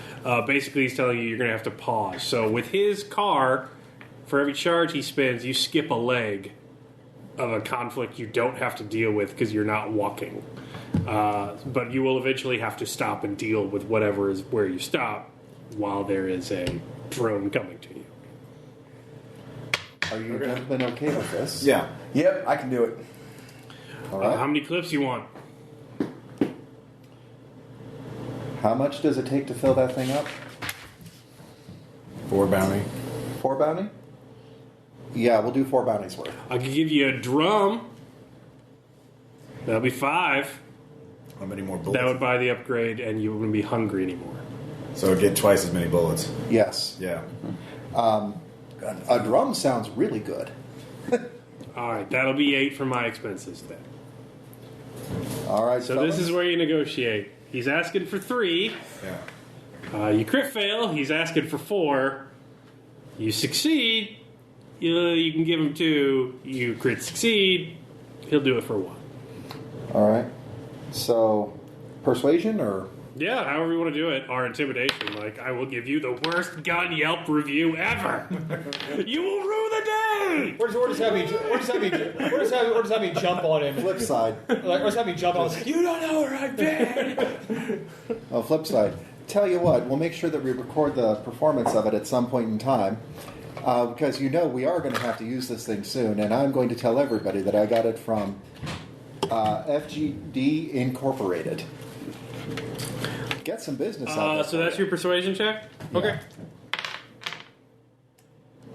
basically, he's telling you you're gonna have to pause. So with his car, for every charge he spends, you skip a leg of a conflict you don't have to deal with because you're not walking. But you will eventually have to stop and deal with whatever is where you stop while there is a drone coming to you.
Are you gentlemen okay with this?
Yeah.
Yep, I can do it.
All right.
How many clips you want?
How much does it take to fill that thing up?
4 bounty.
4 bounty? Yeah, we'll do 4 bounties worth.
I could give you a drum. That'll be 5.
How many more bullets?
That would buy the upgrade, and you wouldn't be hungry anymore.
So get twice as many bullets.
Yes.
Yeah.
A drum sounds really good.
All right, that'll be 8 for my expenses then.
All right,
So
fellas.
this is where you negotiate. He's asking for 3.
Yeah.
You crit fail. He's asking for 4. You succeed. You can give him 2. You crit succeed. He'll do it for 1.
All right. So, persuasion or...
Yeah, however you want to do it. Or intimidation. Like, I will give you the worst gun Yelp review ever. You will rue the day.
Or just have me jump on him.
Flip side.
Or just have me jump on him. You don't know where I've been.
Oh, flip side. Tell you what, we'll make sure that we record the performance of it at some point in time. Because we are going to have to use this thing soon. And I'm going to tell everybody that I got it from FGD Incorporated. Get some business out of it.
So that's your persuasion check? Okay.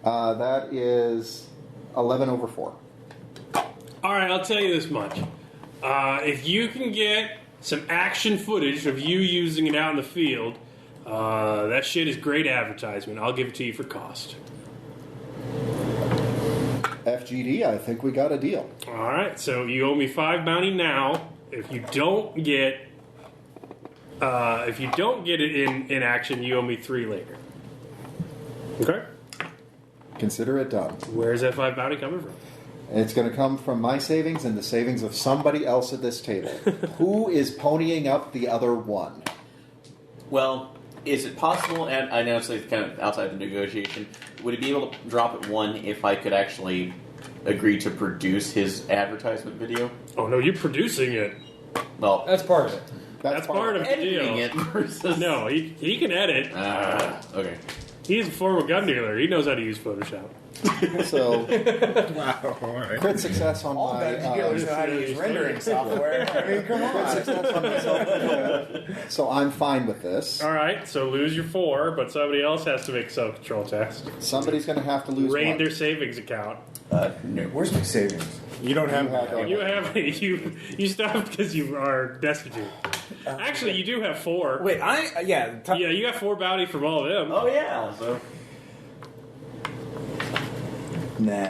That is 11 over 4.
All right, I'll tell you this much. If you can get some action footage of you using it out in the field, that shit is great advertisement. I'll give it to you for cost.
FGD, I think we got a deal.
All right, so you owe me 5 bounty now. If you don't get it in action, you owe me 3 later. Okay.
Consider it done.
Where's that 5 bounty coming from?
It's going to come from my savings and the savings of somebody else at this table. Who is ponying up the other one?
Well, is it possible, and I know it's like kind of outside the negotiation, would he be able to drop it 1 if I could actually agree to produce his advertisement video?
Oh no, you're producing it.
Well,
That's part of it.
That's part of the
editing
deal.
it versus...
No, he can edit.
Okay.
He's a former gun dealer. He knows how to use Photoshop.
So,
Wow. All right.
crit success on
All
my.
gun dealers know how to use rendering software. I mean, come
Crit
on.
success on my self-control. So I'm fine with this.
All right, so lose your 4, but somebody else has to make a self-control test.
Somebody's going to have to lose
Raid
one.
their savings account.
No.
Where's my savings?
You don't have.
You have you stopped because you are destitute. Actually, you do have 4.
Wait, yeah.
Yeah, you got 4 bounty from all of them.
Oh yeah. So
Nah.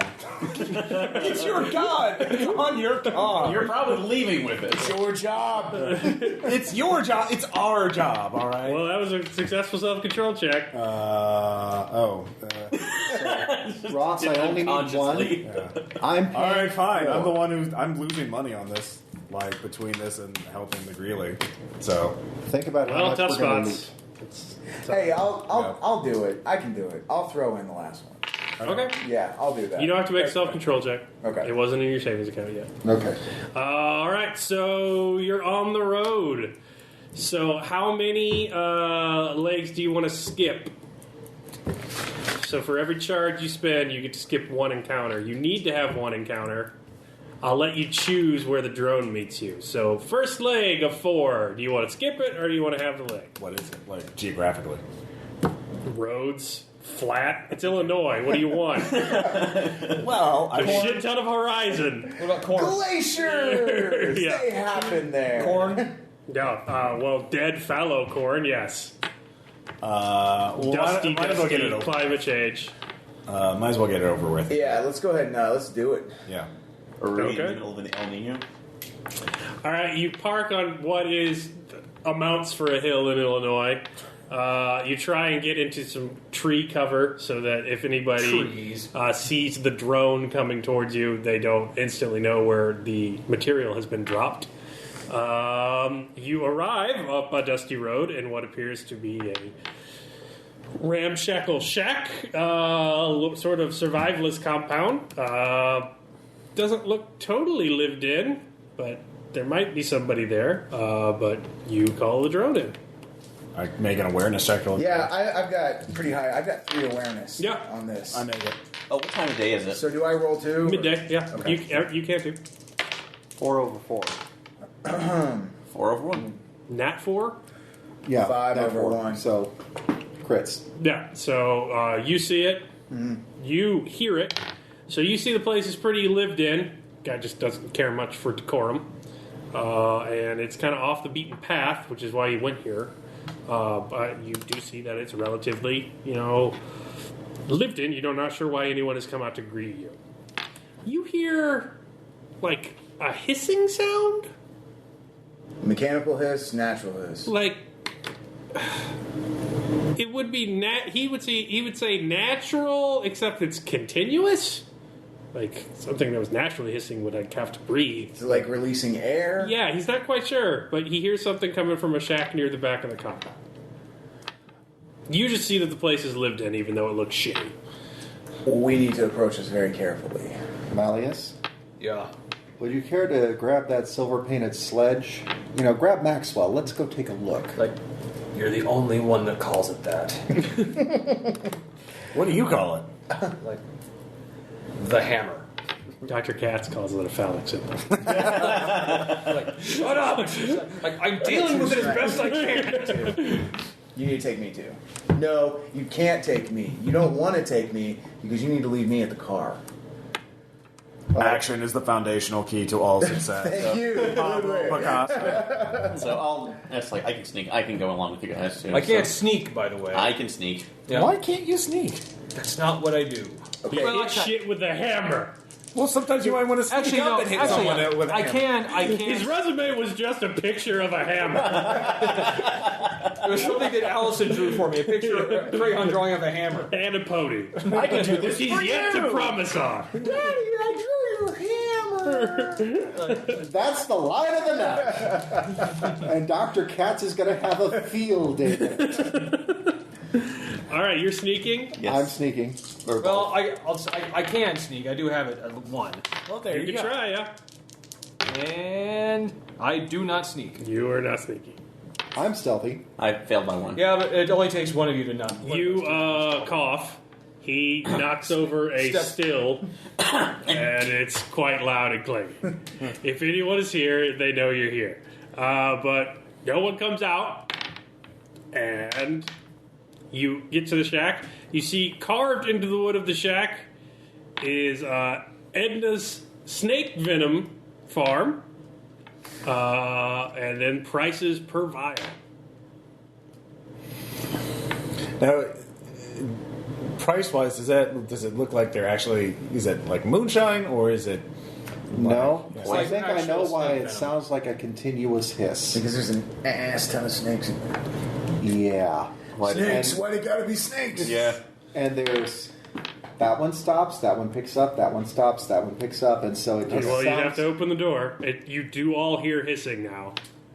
It's your gun. It's on your car.
you're probably leaving with it.
It's your job.
It's your job. It's our job. All right.
Well, that was a successful self-control check.
Ross, I only need one.
Consciously.
I'm paying
All right, fine. I'm the
four.
one who's I'm losing money on this. Like between this and helping the Greeley. So
Think about how
Well,
much
tough
we're going to
spots.
lose.
Hey, I'll do it. I can do it. I'll throw in the last one.
Okay.
Yeah, I'll do that.
You don't have to make a self-control check.
Okay.
It wasn't in your savings account yet.
Okay.
All right, so you're on the road. So how many legs do you want to skip? So for every charge you spend, you get to skip 1 encounter. You need to have 1 encounter. I'll let you choose where the drone meets you. So first leg of 4. Do you want to skip it or do you want to have the leg?
what is it like geographically?
Roads, flat. It's Illinois. What do you want?
Well,
A shit ton of horizon.
What about corn?
Glaciers!
Yeah.
They happen there.
Corn?
Yeah, well, dead fallow corn, yes.
dusty, might as well get it over.
Climate change.
Might as well get it over with.
Yeah, let's go ahead and let's do it.
Yeah.
Are we in
Okay.
the middle of an El Nino?
All right, you park on what is amounts for a hill in Illinois. You try and get into some tree cover so that if anybody
Trees.
sees the drone coming towards you, they don't instantly know where the material has been dropped. You arrive up a dusty road in what appears to be a ramshackle shack, sort of survivalist compound. Doesn't look totally lived in, but there might be somebody there. But you call the drone in.
I make an awareness check.
Yeah, I've got pretty high. I've got 3 awareness
Yeah.
on this.
I make it.
Oh, what time of day is it?
So do I roll 2?
Midday, yeah.
Okay.
You can do.
4 over 4.
4 over 1.
Nat 4?
Yeah.
5
not
over
4.
1.
So, crits.
Yeah, so you see it, you hear it, so you see the place is pretty lived in. Guy just doesn't care much for decorum, and it's kind of off the beaten path, which is why you went here. But you do see that it's relatively, lived in. You're not sure why anyone has come out to greet you. You hear, like, a hissing sound?
Mechanical hiss, natural hiss.
Like, it would be he would say natural, except it's continuous. Like something that was naturally hissing would have to breathe.
Is it like releasing air?
Yeah, he's not quite sure, but he hears something coming from a shack near the back of the compound. You just see that the place is lived in, even though it looks shitty.
We need to approach this very carefully.
Malleus,
Yeah.
would you care to grab that silver-painted sledge? Grab Maxwell. Let's go take a look.
Like, you're the only one that calls it that.
What do you call it?
Like, the hammer.
Dr. Katz calls it a phallic symbol.
Like, shut up! Like, I'm dealing with it as best I can.
You need to take me too. No, you can't take me. You don't want to take me because you need to leave me at the car.
Action is the foundational key to all success.
Thank you.
Pablo Picasso.
So I can sneak. I can go along with you guys too.
I can't
So
sneak, by the way.
I can sneak.
Yeah.
Why can't you sneak?
That's not what I do.
Okay.
Hit shit with a hammer.
Well, sometimes you might want to sneak
Actually,
up
no.
and hit
Actually,
someone with a
I
hammer.
can.
His resume was just a picture of a hammer.
It was something that Allison drew for me. A picture, a crayon drawing of a hammer.
And a pony.
I can do this
He's
for
yet
you.
to promise on.
Daddy, I drew your hammer.
That's the line of the night. And Dr. Katz is going to have a field day with it.
All right, you're sneaking.
Yes.
I'm sneaking. Or
Well, I can sneak. I do have it at 1.
Well, there you can try, yeah.
And I do not sneak.
You are not sneaking.
I'm stealthy.
I failed by one.
Yeah, but it only takes one of you to not.
You cough. He knocks over a still, and it's quite loud and clanging. If anyone is here, they know you're here. But no one comes out, and you get to the shack. You see carved into the wood of the shack is Edna's snake venom farm, and then prices per vial.
Now, price-wise, does it look like they're actually? Is it like moonshine or is it?
No,
Yeah.
I
like
think I
actual
know
snake
why it
venom.
sounds like a continuous hiss.
Because there's an ass ton of snakes in there.
Yeah.
Snakes? Why they gotta be snakes?
Yeah.
And there's that one stops, that one picks up, that one stops, that one picks up, and so it just
Well, you'd have
sounds.
to open the door. You do all hear hissing now.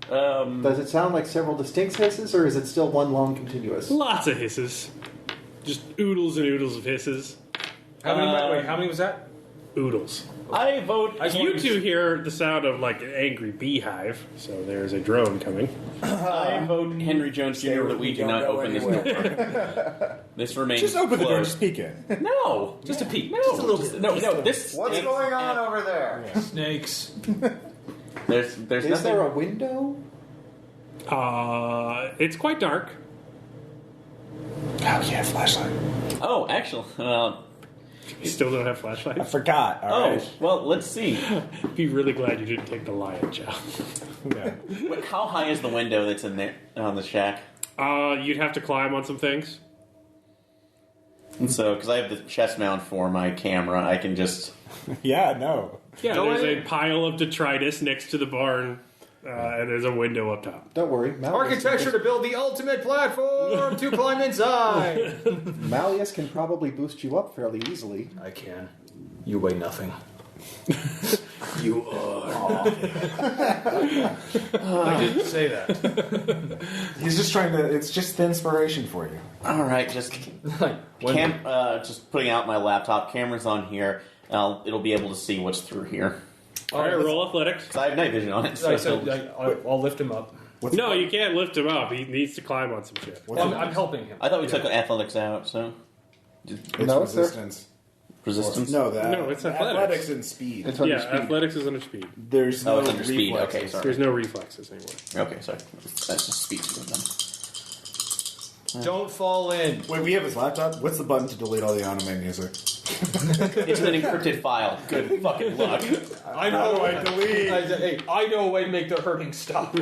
Does it sound like several distinct hisses, or is it still one long continuous?
Lots of hisses. Just oodles and oodles of hisses.
How many? Wait, how many was that?
Oodles.
I vote.
You two hear the sound of like an angry beehive, so there's a drone coming.
I vote Henry Jones Jr. that we do not open this door. This remains
Just open the door,
closed.
just peek in.
No,
Just a peek.
no,
Just a little bit.
No. This.
What's going on over there?
Snakes.
There's
Is
nothing.
there a window?
It's quite dark.
Oh yeah, flashlight.
Oh, actually.
You still don't have
I
flashlights.
forgot. All
Oh,
right.
well, let's see.
Be really glad you didn't take the lion job.
Yeah.
Wait, how high is the window that's in there on the shack?
You'd have to climb on some things.
And so, because I have the chest mount for my camera, I can just.
Yeah. No.
Yeah,
Go
there's
in.
a pile of detritus next to the barn, and there's a window up top.
Don't worry.
Architecture to build the ultimate platform to climb inside.
Malleus can probably boost you up fairly easily.
I can. You weigh nothing.
You are.
I didn't say that.
He's just trying to. It's just the inspiration for you.
All right, just just putting out my laptop. Camera's on here. It'll be able to see what's through here.
All right, roll athletics.
Because I have night vision on it.
I'll lift him up.
No, you can't lift him up. He needs to climb on some shit.
I'm helping him.
I thought we took athletics out, so.
It's
No, sir.
resistance.
Resistance?
No, that.
No, it's athletics.
and speed.
It's under
Yeah,
speed.
athletics is under speed.
There's
Oh,
no
it's under speed.
reflexes.
Okay, sorry.
There's no reflexes anymore.
Okay, sorry. That's just speed to them.
Don't fall in.
Wait, we have his laptop. What's the button to delete all the anime music?
It's an encrypted file. Good fucking luck.
I know.
I delete?
Hey, I know a way to make the hurting stop.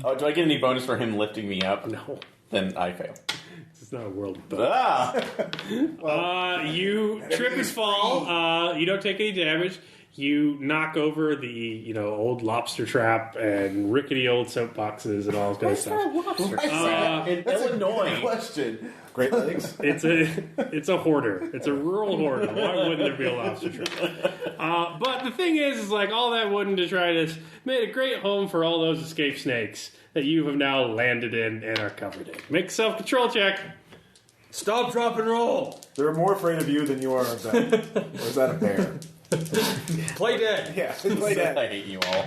Oh, do I get any bonus for him lifting me up?
No,
Then I fail.
it's not a world of thought.
Ah!
You trip and fall. You don't take any damage. You knock over the old lobster trap and rickety old soapboxes and all that stuff.
In Illinois.
Question.
Great legs.
It's a hoarder. It's a rural hoarder. Why wouldn't there be a lobster trap? But the thing is like all that wooden detritus made a great home for all those escaped snakes that you have now landed in and are covered in. Make a self-control check.
Stop, drop, and roll.
They're more afraid of you than you are of them. Or is that a bear?
Play dead.
Yeah, play that.
I hate you all.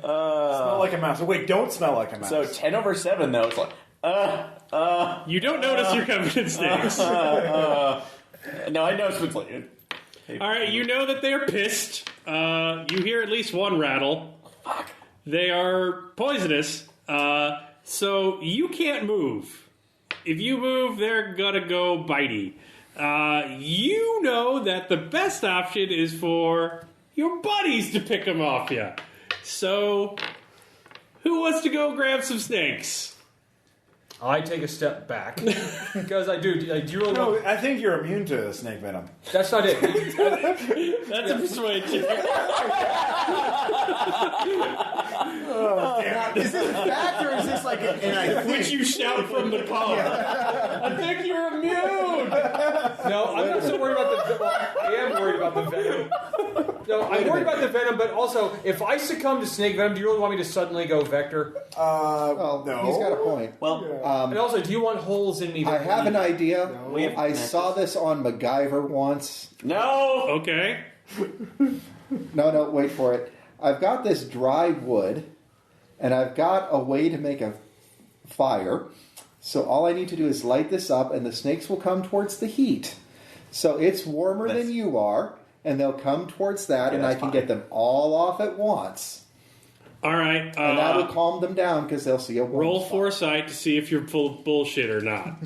Smell like a mouse. Wait, don't smell like a mouse.
So 10 over 7, though, it's like,
You don't notice you're covered in snakes.
no, I know it's like,
All right, you know that they're pissed. You hear at least one rattle.
fuck.
They are poisonous, so you can't move. If you move, they're gonna go bitey. You know that the best option is for your buddies to pick them off you. So, who wants to go grab some snakes?
I take a step back because I do. Do you really
No,
want?
I think you're immune to snake venom.
That's not it.
That's a persuade check.
Is this a fact or is this like an I think?
Which you shout from the car. I think you're immune.
No, I'm not so worried about the. Well, I am worried about the venom. No, I'm worried about the venom, but also if I succumb to snake venom, do you really want me to suddenly go vector?
Well,
no.
he's got a point.
Well,
And also, do you want holes in me?
I have an idea.
We have
I saw this on MacGyver once.
no!
Okay.
No, wait for it. I've got this dry wood, and I've got a way to make a fire. So all I need to do is light this up, and the snakes will come towards the heat. So it's warmer than you are, and they'll come towards that, and I can get them all off at once.
All right.
And that will calm them down because they'll see a warm
roll
spot.
foresight to see if you're full of bullshit or not.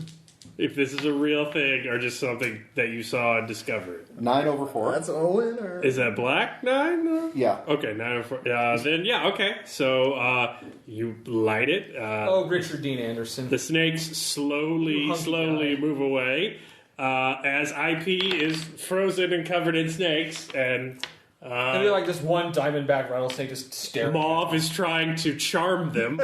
If this is a real thing or just something that you saw and discovered.
9 over 4.
That's a winner.
Is that black 9?
Yeah.
Okay, 9 over 4. Then, yeah, okay. So you light it.
Richard Dean Anderson.
The snakes slowly move away as IP is frozen and covered in snakes, and
Maybe like this one diamondback rattlesnake just staring.
Mauve is trying to charm them.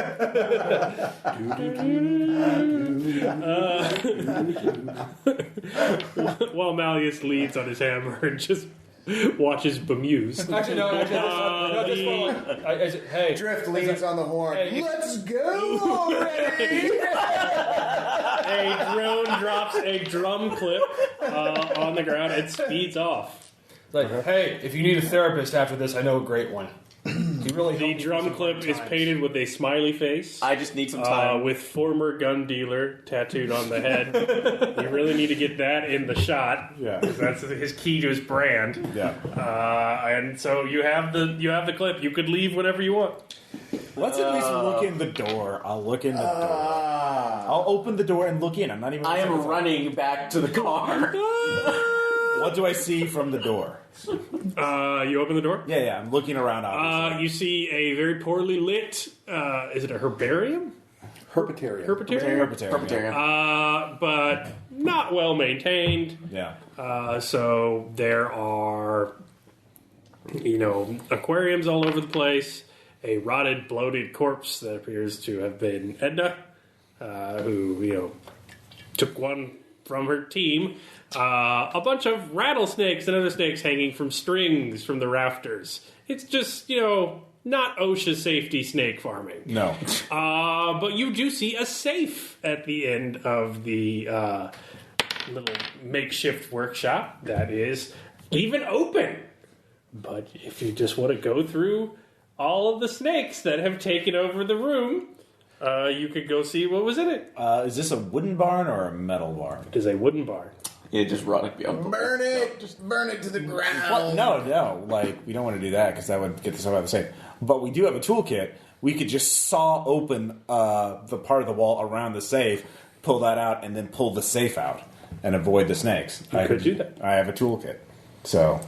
While Malleus leads on his hammer and just watches bemused.
Actually, no, this one. Hey,
Drift leans on the horn.
Hey,
Let's go already!
A drone drops a drum clip on the ground and speeds off.
Like, hey, if you need a therapist after this, I know a great one.
The drum clip is painted with a smiley face.
I just need some time.
With former gun dealer tattooed on the head. You really need to get that in the shot.
Yeah.
That's his key to his brand.
Yeah.
And so you have the clip. You could leave whenever you want.
Let's at least look in the door. I'll look in the door. I'll open the door and look in. I'm not even.
I am running back to the car.
What do I see from the door?
You open the door?
Yeah, I'm looking around, obviously.
You see a very poorly lit, is it a herbarium?
Herpetarium.
Herpetarium. But not well maintained.
Yeah.
So there are, aquariums all over the place. A rotted, bloated corpse that appears to have been Edna, who, took one from her team. A bunch of rattlesnakes and other snakes hanging from strings from the rafters. It's just, not OSHA safety snake farming.
No.
But you do see a safe at the end of the little makeshift workshop that is even open. But if you just want to go through all of the snakes that have taken over the room, you could go see what was in it.
Is this a wooden barn or a metal barn?
It is a wooden barn.
Yeah, just run it.
Burn it! Just burn it to the ground.
Well, no. We don't want to do that because that would get the stuff out of the safe. But we do have a toolkit. We could just saw open the part of the wall around the safe, pull that out, and then pull the safe out and avoid the snakes.
You could do that.
I have a toolkit. So...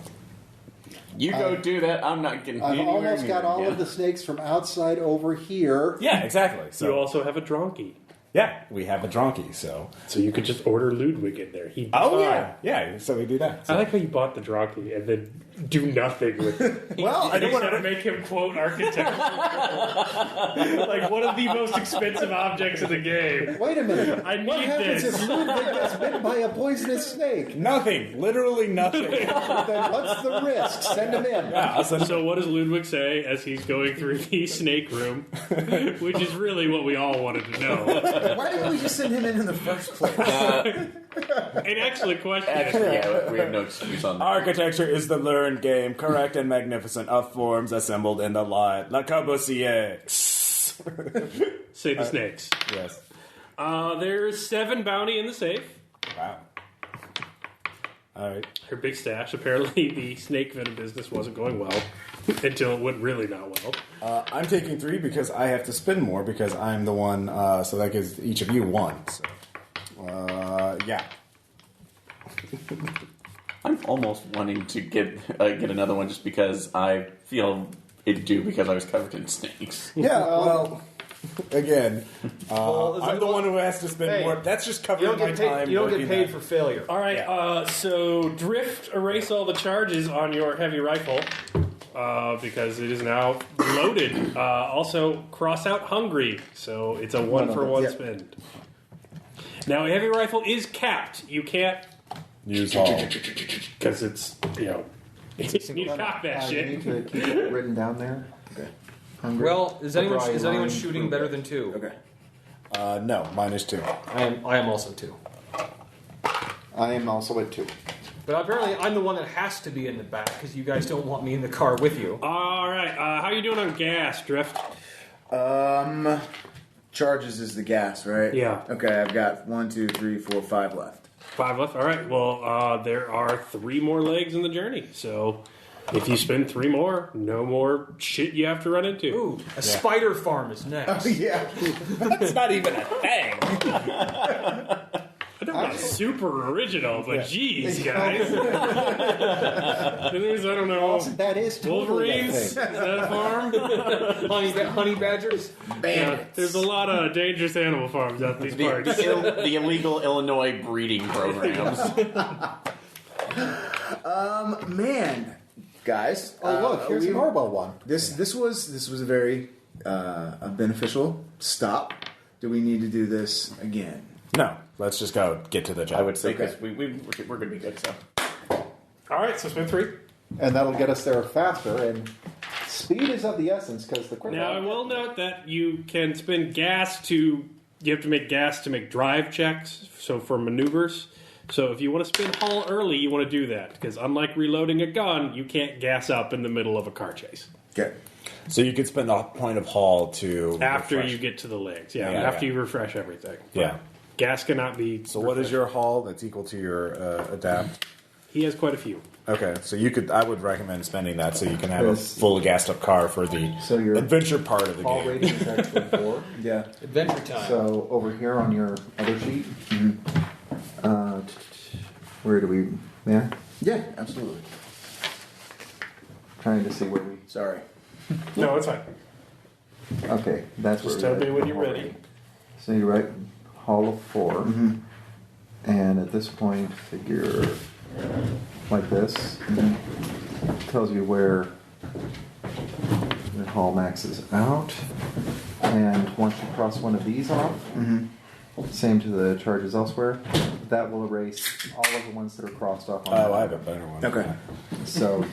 You go do that. I'm not getting.
I've almost got all of the snakes from outside over here.
Yeah, exactly. So
You also have a donkey.
yeah, we have a donkey. So
So you could just order Ludwig in there. He'd be fine.
yeah. So we do that.
I like how you bought the donkey and then do nothing with it.
Well, I don't want
to make him quote architecture. Like one of the most expensive objects in the game.
Wait a minute.
I
What
need
happens
this.
if Ludwig gets bitten by a poisonous snake?
Nothing. Literally nothing.
Then what's the risk? Send him in.
I'll send
So what does Ludwig say as he's going through the snake room? Which is really what we all wanted to know.
Why didn't we just send him in the first place?
An excellent question.
Actually, yeah, we have no excuse on that.
Architecture is the learned game, correct and magnificent, of forms assembled in the light. La Corbusier.
Say the snakes.
Yes.
There's 7 bounty in the safe.
Wow. All right.
Her big stash. Apparently the snake venom business wasn't going well until it went really not well.
I'm taking 3 because I have to spend more because I'm the one, so that gives each of you 1. So, yeah.
I'm almost wanting to get another one just because I feel it due because I was covered in snakes.
Yeah, well, again,
Well,
I'm the one who has to spend
Hey,
more. That's just
You
covering
don't
my
get paid.
time.
You don't get
working
paid
that.
for failure.
All right, so Drift, erase all the charges on your heavy rifle because it is now loaded. Also, cross out hungry, so it's a 1-for-1 spend. Now, a heavy rifle is capped. You can't
Use all.
because it's you need to cop that
You need
shit.
to keep it written down there. Okay. Hungry.
Well, is anyone
Line,
shooting
prove
better
it.
than 2?
Okay.
No, mine is 2.
I am also 2.
I am also at 2.
But apparently, I'm the one that has to be in the back because you guys don't want me in the car with you.
All right, how you doing on gas, Drift?
charges is the gas, right?
Yeah.
Okay, I've got 1, 2, 3, 4, 5 left.
5 left. All right. Well, there are 3 more legs in the journey. So if you spend 3 more, no more shit you have to run into.
Ooh, a spider farm is next.
Yeah.
That's not even a thing.
I know not super original, but geez, guys. There's, I don't know,
That is totally
Wolverines? Is
that
that a farm?
Honey badgers.
Yeah, there's a lot of dangerous animal farms out these parts.
The illegal Illinois breeding programs.
Man, guys.
Oh, look, here's an Orwell one.
This was a very a beneficial stop. Do we need to do this again?
No, let's just go get to the job.
I would say because
Okay.
we're going to be good. So
All right, so spend 3.
And that'll get us there faster, and speed is of the essence, because the quicker...
Now, I will note that you can spend gas to... You have to make gas to make drive checks, so for maneuvers. So if you want to spend haul early, you want to do that. Because unlike reloading a gun, you can't gas up in the middle of a car chase.
Okay.
So you could spend a point of haul to
After
refresh.
you get to the legs. Yeah,
Yeah,
after
yeah.
you refresh everything.
Yeah.
Gas cannot be...
So what is your haul that's equal to your adapt?
He has quite a few.
Okay, so you could. I would recommend spending that so you can have a
Yes.
full gassed up car for the
So your
adventure part of the
Call
game.
rating is actually 4.
Yeah.
Adventure time.
So over here on your other sheet, where do we... Yeah?
Yeah, absolutely.
Trying to see where we...
Sorry.
No, it's fine.
Okay, that's
Just
where
tell me when you're ready.
So you write Hall of 4, and at this point, figure like this. Tells you where the hall maxes out, and once you cross one of these off, same to the charges elsewhere, that will erase all of the ones that are crossed off on
Oh,
that.
I have a better one.
Okay.
So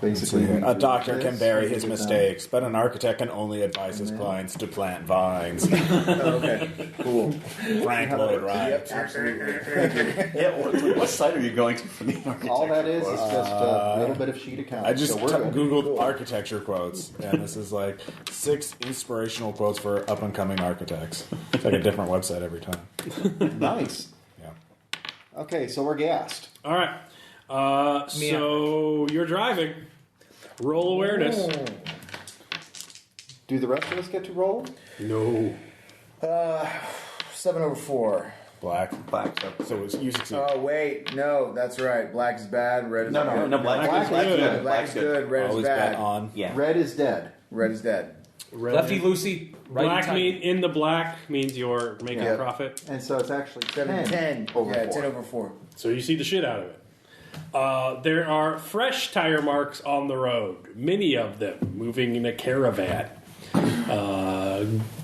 basically,
A doctor can
this,
bury
you
his
do that.
mistakes, but an architect can only advise his
And then-
clients to plant vines.
Okay. Cool.
Frank Lloyd Wright.
Yep, absolutely. Thank you.
yeah, what side are you going to for the architecture?
All that is
quote?
just a little bit of sheet accounting.
I just
so we're good.
Googled architecture quotes, and this is like 6 inspirational quotes for up and coming architects. It's like a different website every time.
Nice.
Yeah.
Okay, so we're gassed.
All right. So you're driving. Roll awareness.
Do the rest of us get to roll?
No.
7 over 4.
Black.
Black. So.
So you succeed.
Oh wait, no, that's right. Black is bad. Red is
No,
good.
black
Black
is
is
good.
good.
Black is good. Red is
Always bet
bad.
on.
Yeah.
Red is dead.
Red is dead.
Lefty Lucy. Right
Black
time.
mean in the black means you're making
Yeah.
a profit.
And so it's actually
7, 10.
over
Yeah,
4.
10 over 4.
So you see the shit out of it. There are fresh tire marks on the road, many of them moving in a caravan,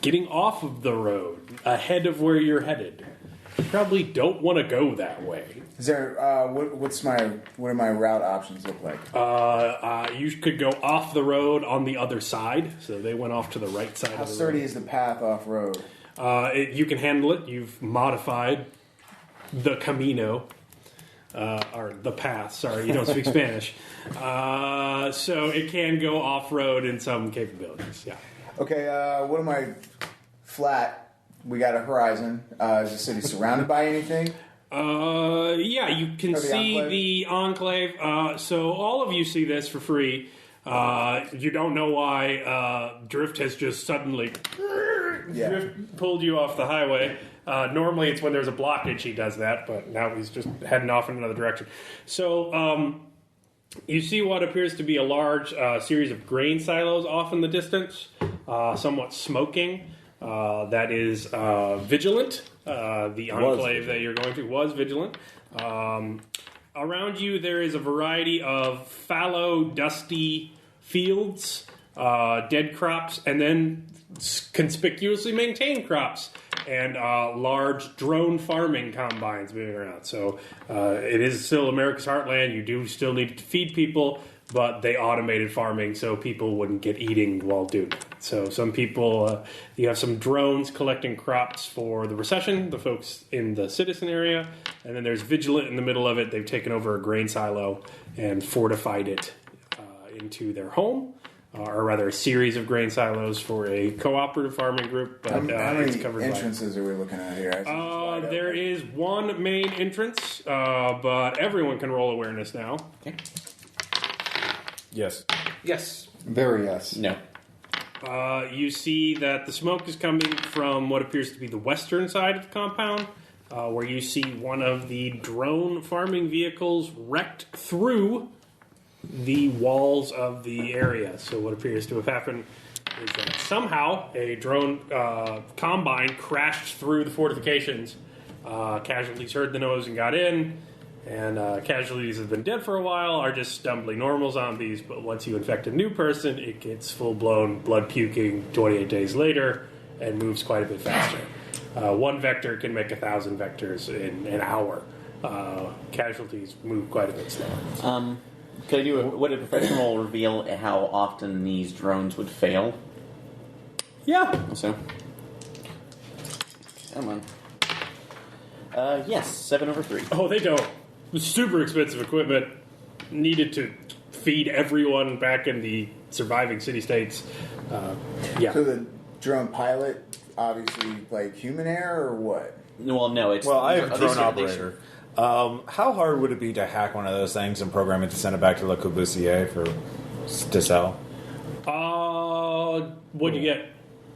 getting off of the road ahead of where you're headed. You probably don't want to go that way.
Is there what do my route options look like?
You could go off the road on the other side, so they went off to the right side
How
of the
sturdy
road.
is the path off road?
You can handle it. You've modified the Camino. Or the path, sorry, you don't speak Spanish. So it can go off-road in some capabilities, yeah.
Okay, what am I flat? We got a horizon. Is the city surrounded by anything?
Yeah, you can
Or the
see
enclave?
the enclave. So all of you see this for free. You don't know why Drift has just suddenly pulled you off the highway. Normally it's when there's a blockage he does that, but now he's just heading off in another direction. So you see what appears to be a large series of grain silos off in the distance, somewhat smoking. That is vigilant. The enclave that you're going to was vigilant. Around you there is a variety of fallow, dusty fields, dead crops, and then conspicuously maintained crops and large drone farming combines moving around. So it is still America's heartland. You do still need to feed people, but they automated farming so people wouldn't get eating while doing it. So some people, you have some drones collecting crops for the recession, the folks in the citizen area, and then there's Vigilant in the middle of it. They've taken over a grain silo and fortified it into their home. or rather a series of grain silos for a cooperative farming group. But
How
it's
many
covered
entrances are we looking at here? I see it's wide
there
open.
is one main entrance, but everyone can roll awareness now.
Okay.
Yes.
Yes.
Very yes.
No.
You see that the smoke is coming from what appears to be the western side of the compound, where you see one of the drone farming vehicles wrecked through the walls of the area. So what appears to have happened is that somehow a drone combine crashed through the fortifications. Casualties heard the noise and got in. And casualties that have been dead for a while are just stumbly normal zombies, but once you infect a new person, it gets full-blown blood puking 28 days later and moves quite a bit faster. One vector can make 1,000 vectors in an hour. Casualties move quite a bit slower.
Could I do would a professional reveal how often these drones would fail?
Yeah.
So, come on. Yes, 7 over 3.
Oh, they don't. Super expensive equipment needed to feed everyone back in the surviving city-states. Yeah.
So the drone pilot, obviously, like human error or what?
Well, no, it's...
Well, I have a
these
drone
are-
operator. How hard would it be to hack one of those things and program it to send it back to Le Corbusier to sell?
What'd you get?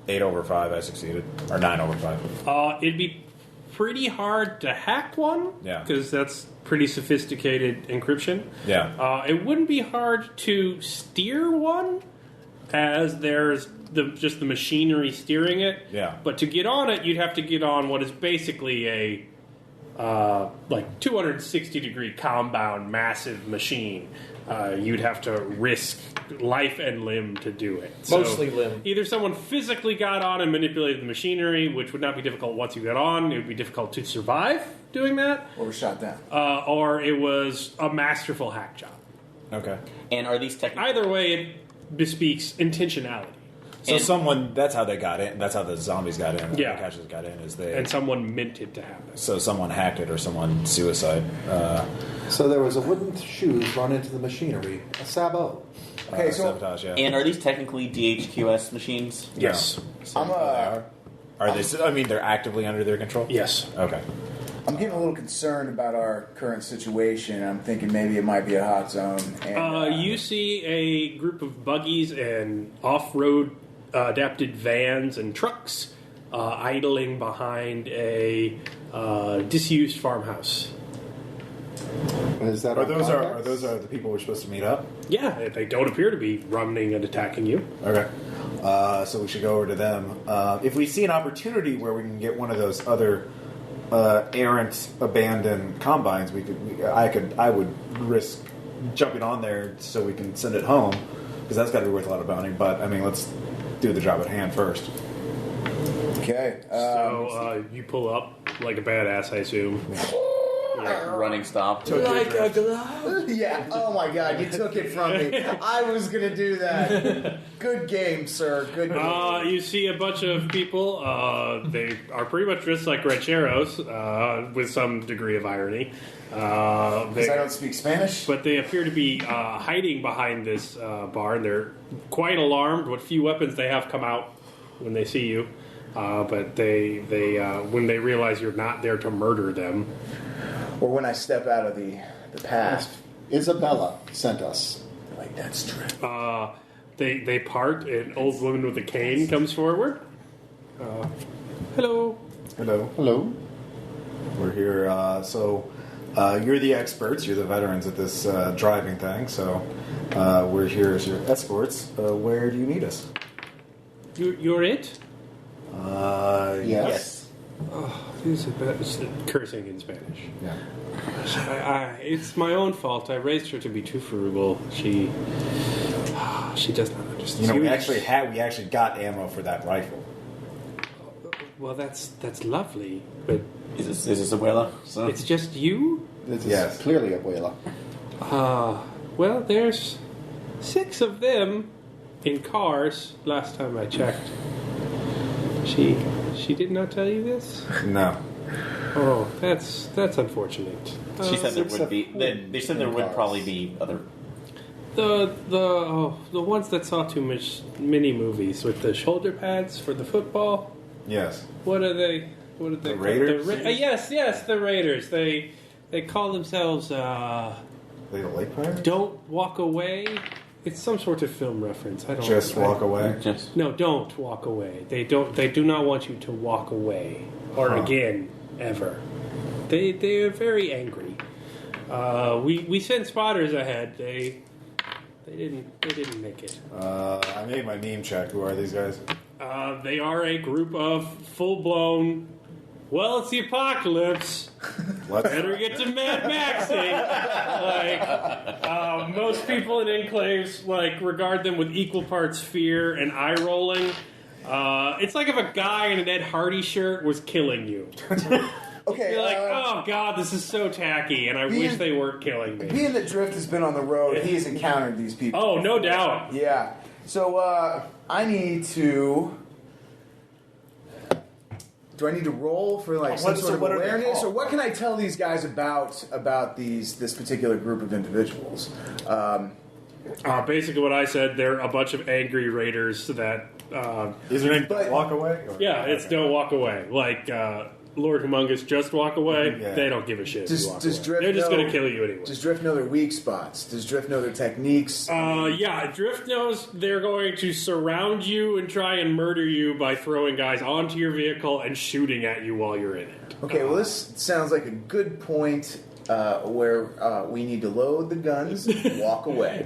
8 over 5, I succeeded. Or 9 over 5.
It'd be pretty hard to hack one.
Yeah.
Because that's pretty sophisticated encryption.
Yeah.
It wouldn't be hard to steer one, as there's just the machinery steering it.
Yeah.
But to get on it, you'd have to get on what is basically a 260-degree compound massive machine. You'd have to risk life and limb to do it.
Mostly limb.
Either someone physically got on and manipulated the machinery, which would not be difficult once you got on. It would be difficult to survive doing that.
Or was shot down?
Or it was a masterful hack job.
Okay.
And are these technical...
Either way, it bespeaks intentionality.
So that's how they got in. That's how the zombies got in.
Yeah.
The casualties got in. Is they.
And someone meant it to happen.
So someone hacked it or someone suicide.
So there was a wooden shoes run into the machinery. A sabot.
Okay, so
sabotage, yeah.
And are these technically DHQS machines?
Yes.
I'm
Are they? I mean, they're actively under their control.
Yes.
Okay.
I'm getting a little concerned about our current situation. I'm thinking maybe it might be a hot zone. And,
You see a group of buggies and off-road adapted vans and trucks idling behind a disused farmhouse.
Is that
Are those the people we're supposed to meet up?
Yeah, they don't appear to be running and attacking you.
Okay. So we should go over to them. If we see an opportunity where we can get one of those other errant, abandoned combines, I would risk jumping on there so we can send it home, because that's got to be worth a lot of bounty. But I mean, let's do the job at hand first.
Okay.
So you pull up like a badass, I assume.
Running stop.
Like a glove.
Yeah. Oh my God, you took it from me. I was gonna do that. Good game, sir. Good game.
You see a bunch of people. They are pretty much dressed like rancheros, with some degree of irony.
Because I don't speak Spanish.
But they appear to be hiding behind this barn. They're quite alarmed. What few weapons they have come out when they see you. But they when they realize you're not there to murder them.
Or when I step out of the past.
Isabella sent us.
Like, that's true.
They part. An old woman with a cane comes forward. Hello.
Hello.
Hello.
We're here. So you're the experts. You're the veterans at this driving thing. So we're here as your escorts. Where do you need us?
You're it?
Yes.
It's cursing in Spanish.
Yeah.
It's my own fault. I raised her to be too frugal. She does not understand.
You know, we actually got ammo for that rifle.
Well, that's lovely, but
Is this Abuela? So?
it's just you.
This is
Yes.
clearly Abuela.
Well, there's 6 of them in cars. Last time I checked. She did not tell you this?
No.
Oh, that's unfortunate.
She said there
Six
would
of
be. They said there would
cars.
probably be other.
the ones that saw too much mini movies with the shoulder pads for the football.
Yes.
What are they? What are they?
The Raiders?
Yes, the Raiders. They call themselves
They the Lake Pirates?
Don't Walk Away. It's some sort of film reference. I don't
Just walk away.
No, don't walk away. They do not want you to walk away or again ever. They are very angry. We sent spotters ahead. They didn't make it.
I made my meme check. Who are these guys?
They are a group of full-blown. Well, it's the apocalypse. Better get to Mad Maxing. Most people in enclaves regard them with equal parts fear and eye rolling. It's like if a guy in an Ed Hardy shirt was killing you.
Okay.
You're like, oh god, this is so tacky, and I wish they weren't killing me.
Being that Drift has been on the road, he has encountered these people.
Oh, no doubt.
Yeah. So I need to. Do I need to roll for some sort of
what are they
awareness,
called?
or what can I tell these guys about this particular group of individuals?
Basically, what I said, they're a bunch of angry raiders that.
Is there any
But-
walk away? Or-
Yeah, it's don't walk away. Lord Humongous, just walk away.
Yeah.
They don't give a shit. if you walk
Does
away.
Drift
They're just
know-
going to kill you anyway.
Does Drift know their weak spots? Does Drift know their techniques?
Yeah, Drift knows they're going to surround you and try and murder you by throwing guys onto your vehicle and shooting at you while you're in it.
Okay, well, this sounds like a good point where we need to load the guns and walk away.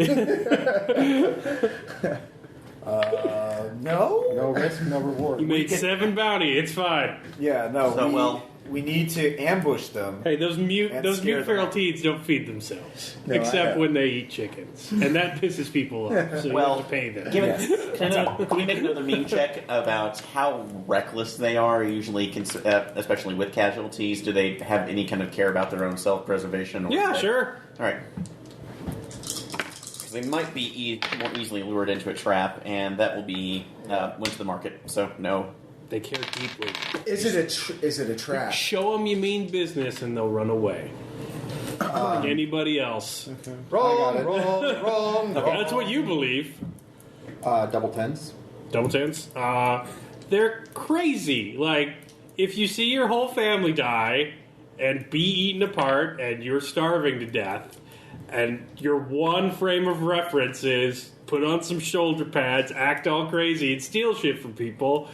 No.
No risk, no reward.
You made 7 bounty. It's fine.
Yeah, no.
So,
we need to ambush them.
Hey, those mute
And scare them
feral
off.
teens don't feed themselves,
No,
except when they eat chickens, and that pisses people off. So you have to pay them.
Can we make another meme check about how reckless they are? Usually, especially with casualties, do they have any kind of care about their own self-preservation?
Yeah, sure.
All right. Because they might be more easily lured into a trap, and that will be went to the market. So no.
They care deeply.
Is it a trap?
Show them you mean business, and they'll run away. Like anybody else.
Wrong.
That's what you believe.
Double tens.
Double tens. They're crazy. If you see your whole family die and be eaten apart, and you're starving to death, and your one frame of reference is put on some shoulder pads, act all crazy, and steal shit from people,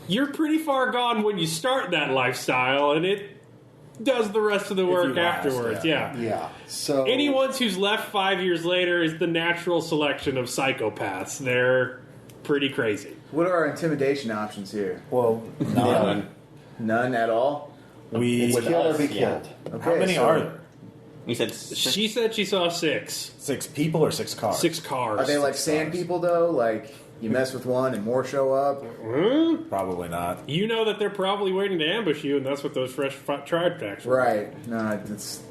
you're pretty far gone when you start that lifestyle, and it does the rest of the work
you last,
afterwards.
yeah.
Yeah. So
Anyone who's left 5 years later is the natural selection of psychopaths. They're pretty crazy.
What are our intimidation options here?
Well, none.
None at all?
We.
With
kill or
us,
be
yeah.
killed.
Okay,
How many
so
are there?
You said
She said she saw 6.
6 people or 6 cars?
6 cars.
Are they like sand people, though? Like, you mess with one and more show up?
Probably not.
You know that they're probably waiting to ambush you, and that's what those fresh tribe attacks were.
Right. No, it's...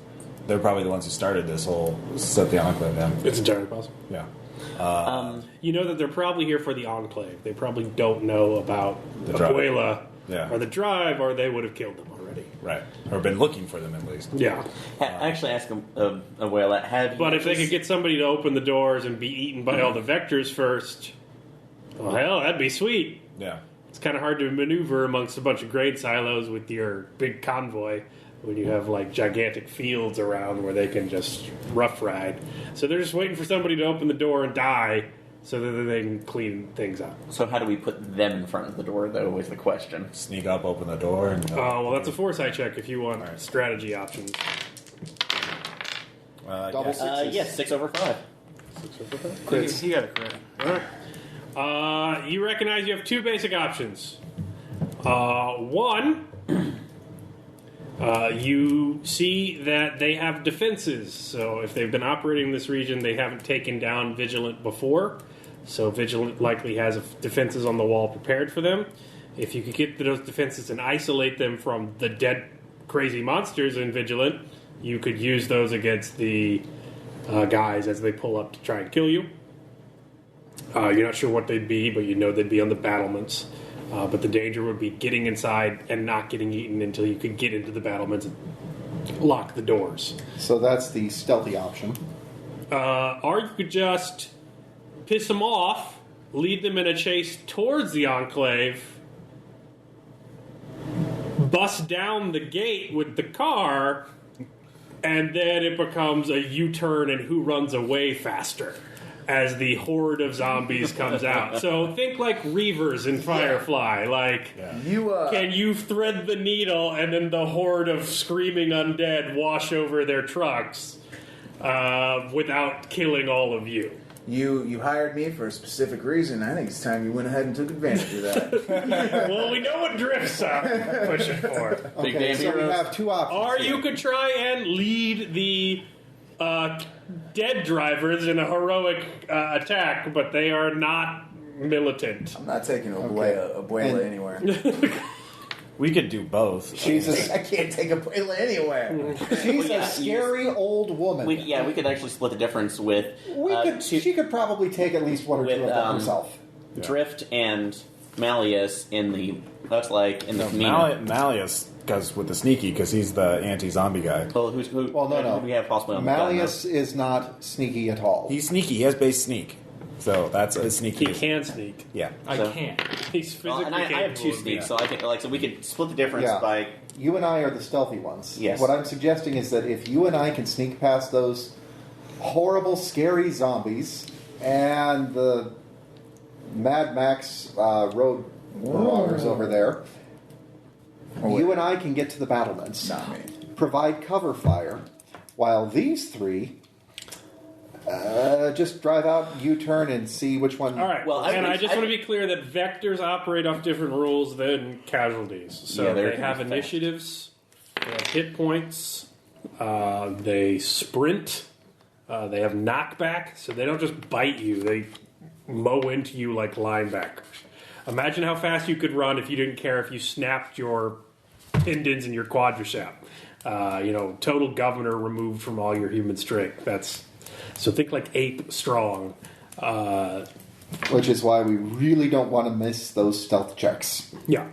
They're probably the ones who started this whole set the enclave down.
It's entirely possible.
Yeah.
You know that they're probably here for the enclave. They probably don't know about
The drive.
Abuela
Yeah.
or the drive, or they would have killed them already.
Right. Or been looking for them at least.
Yeah.
actually ask them. Well, have you
But if they could get somebody to open the doors and be eaten by all the vectors first, well, hell, that'd be sweet.
Yeah.
It's kind of hard to maneuver amongst a bunch of grain silos with your big convoy when you have gigantic fields around where they can just rough ride. So they're just waiting for somebody to open the door and die so that they can clean things up.
So how do we put them in front of the door, though, is the question.
Sneak up, open the door, and.
Well, that's a foresight check if you want strategy options.
Double
yes.
sixes.
Yes, 6 over 5.
Crits.
You got a crit. All right. You recognize you have 2 basic options. One, you see that they have defenses. So if they've been operating in this region, they haven't taken down Vigilant before. So Vigilant likely has defenses on the wall prepared for them. If you could get to those defenses and isolate them from the dead, crazy monsters in Vigilant, you could use those against the guys as they pull up to try and kill you. You're not sure what they'd be, but you know they'd be on the battlements. But the danger would be getting inside and not getting eaten until you could get into the battlements and lock the doors.
So that's the stealthy option.
or you could just piss them off, lead them in a chase towards the enclave, bust down the gate with the car, and then it becomes a U-turn and who runs away faster as the horde of zombies comes out. So think like Reavers in Firefly. Like, can you thread the needle and then the horde of screaming undead wash over their trucks without killing all of you?
You hired me for a specific reason. I think it's time you went ahead and took advantage of that.
Well, we know what Drift's pushing for.
Big
Okay,
damn
so we
heroes.
have two options.
Or
here.
you could try and lead the dead drivers in a heroic attack, but they are not militant.
I'm not taking Abuela
And-
anywhere.
We could do both.
She's a,
I can't take Abuela anywhere.
she's
Well, yeah,
a scary old woman.
We could actually split the difference with
She could probably take at least one or two
with,
of them herself.
Drift and Malleus in the Camino.
Malleus goes with the sneaky because he's the anti-zombie guy.
Well,
No.
who do we have possibly on the gun,
Malleus is not sneaky at all.
He's sneaky. He has base sneak. So that's a sneaky.
He can sneak.
Yeah.
I
So-
can't.
He's
Well,
physically
and I have two
capable of
sneaks,
doing
so I can so we could split the difference
Yeah.
by
You and I are the stealthy ones.
Yes.
What I'm suggesting is that if you and I can sneak past those horrible, scary zombies and the Mad Max road marauders over there, you and I can get to the battlements,
Not me.
provide cover fire, while these three just drive out, U-turn, and see which one.
All right.
Well,
and I just
I-
want to be clear that vectors operate off different rules than casualties. So
Yeah, they're
they have
fast.
initiatives, they have hit points, they sprint, they have knockback, so they don't just bite you, they mow into you like linebackers. Imagine how fast you could run if you didn't care if you snapped your tendons in your quadricep. Total governor removed from all your human strength. So think like ape strong.
Which is why we really don't want to miss those stealth checks.
Yeah.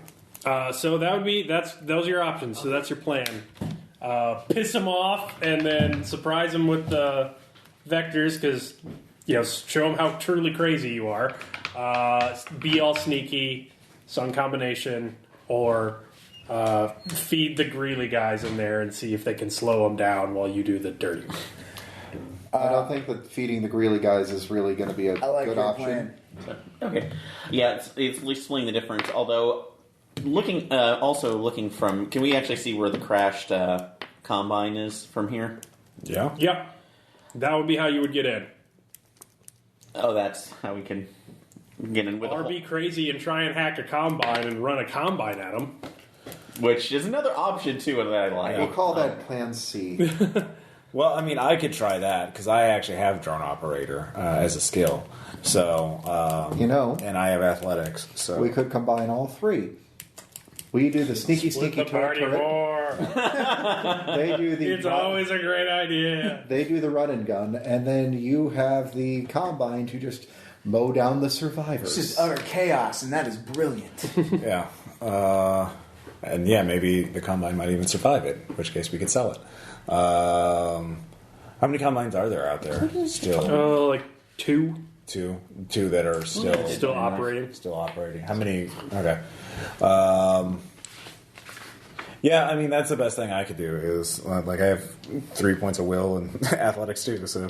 So those are your options. So that's your plan. Piss them off and then surprise them with the vectors because show them how truly crazy you are. Be all sneaky, sun combination, or feed the greely guys in there and see if they can slow them down while you do the dirty.
I don't think that feeding the greely guys is really going to be a
I like
good
your
option.
plan.
okay. Yeah, it's at least splitting the difference. Although looking from, can we actually see where the crashed combine is from here?
Yeah.
Yep. That would be how you would get in.
Oh, that's how we can get in with
Or
a
be crazy and try and hack a combine and run a combine at them.
which is another option too that I like.
We'll call that Plan C.
Well, I mean, I could try that because I actually have drone operator as a skill. So, and I have athletics. So
We could combine all three. We do the sneaky
Split the party
turret.
more.
They do the
It's always a great idea.
they do the run and gun, and then you have the combine to just mow down the survivors.
It's just utter chaos, and that is brilliant.
yeah, and yeah, maybe the combine might even survive it. In which case, we could sell it. How many combines are there out there? Still
Like two
two that are still
operating.
Still operating. How many? Okay. Yeah, I mean that's the best thing I could do is I have 3 points of will and athletics too. So,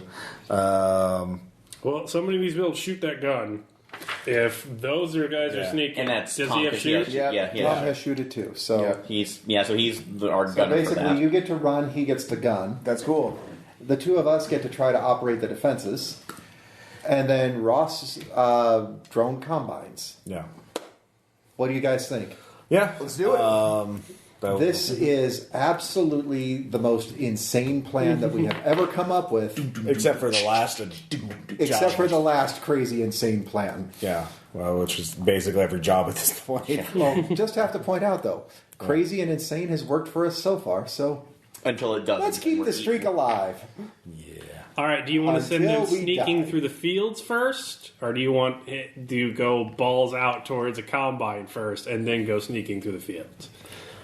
Well, somebody needs to be able to shoot that gun. If those guys are
Yeah.
sneaking,
And that's
does
Tom,
he have
'cause he
shoot?
has-
Yeah,
Yeah,
Tom
yeah.
has shoot it too. So,
He's our
so
gunner for
basically,
that.
you get to run, he gets the gun.
That's cool.
The two of us get to try to operate the defenses, and then Ross drone combines.
yeah,
What do you guys think?
yeah.
Let's do it.
This is absolutely the most insane plan that we have ever come up with,
except for the last,
except for the last crazy insane plan.
yeah. Well, which is basically every job at this point.
Well, just have to point out though, crazy and insane has worked for us so far. So
Until it doesn't.
let's keep
We're
the streak
eating.
alive.
All right. Do you want to send
Until
him
we
sneaking
die.
through the fields first, or do you go balls out towards a combine first and then go sneaking through the fields?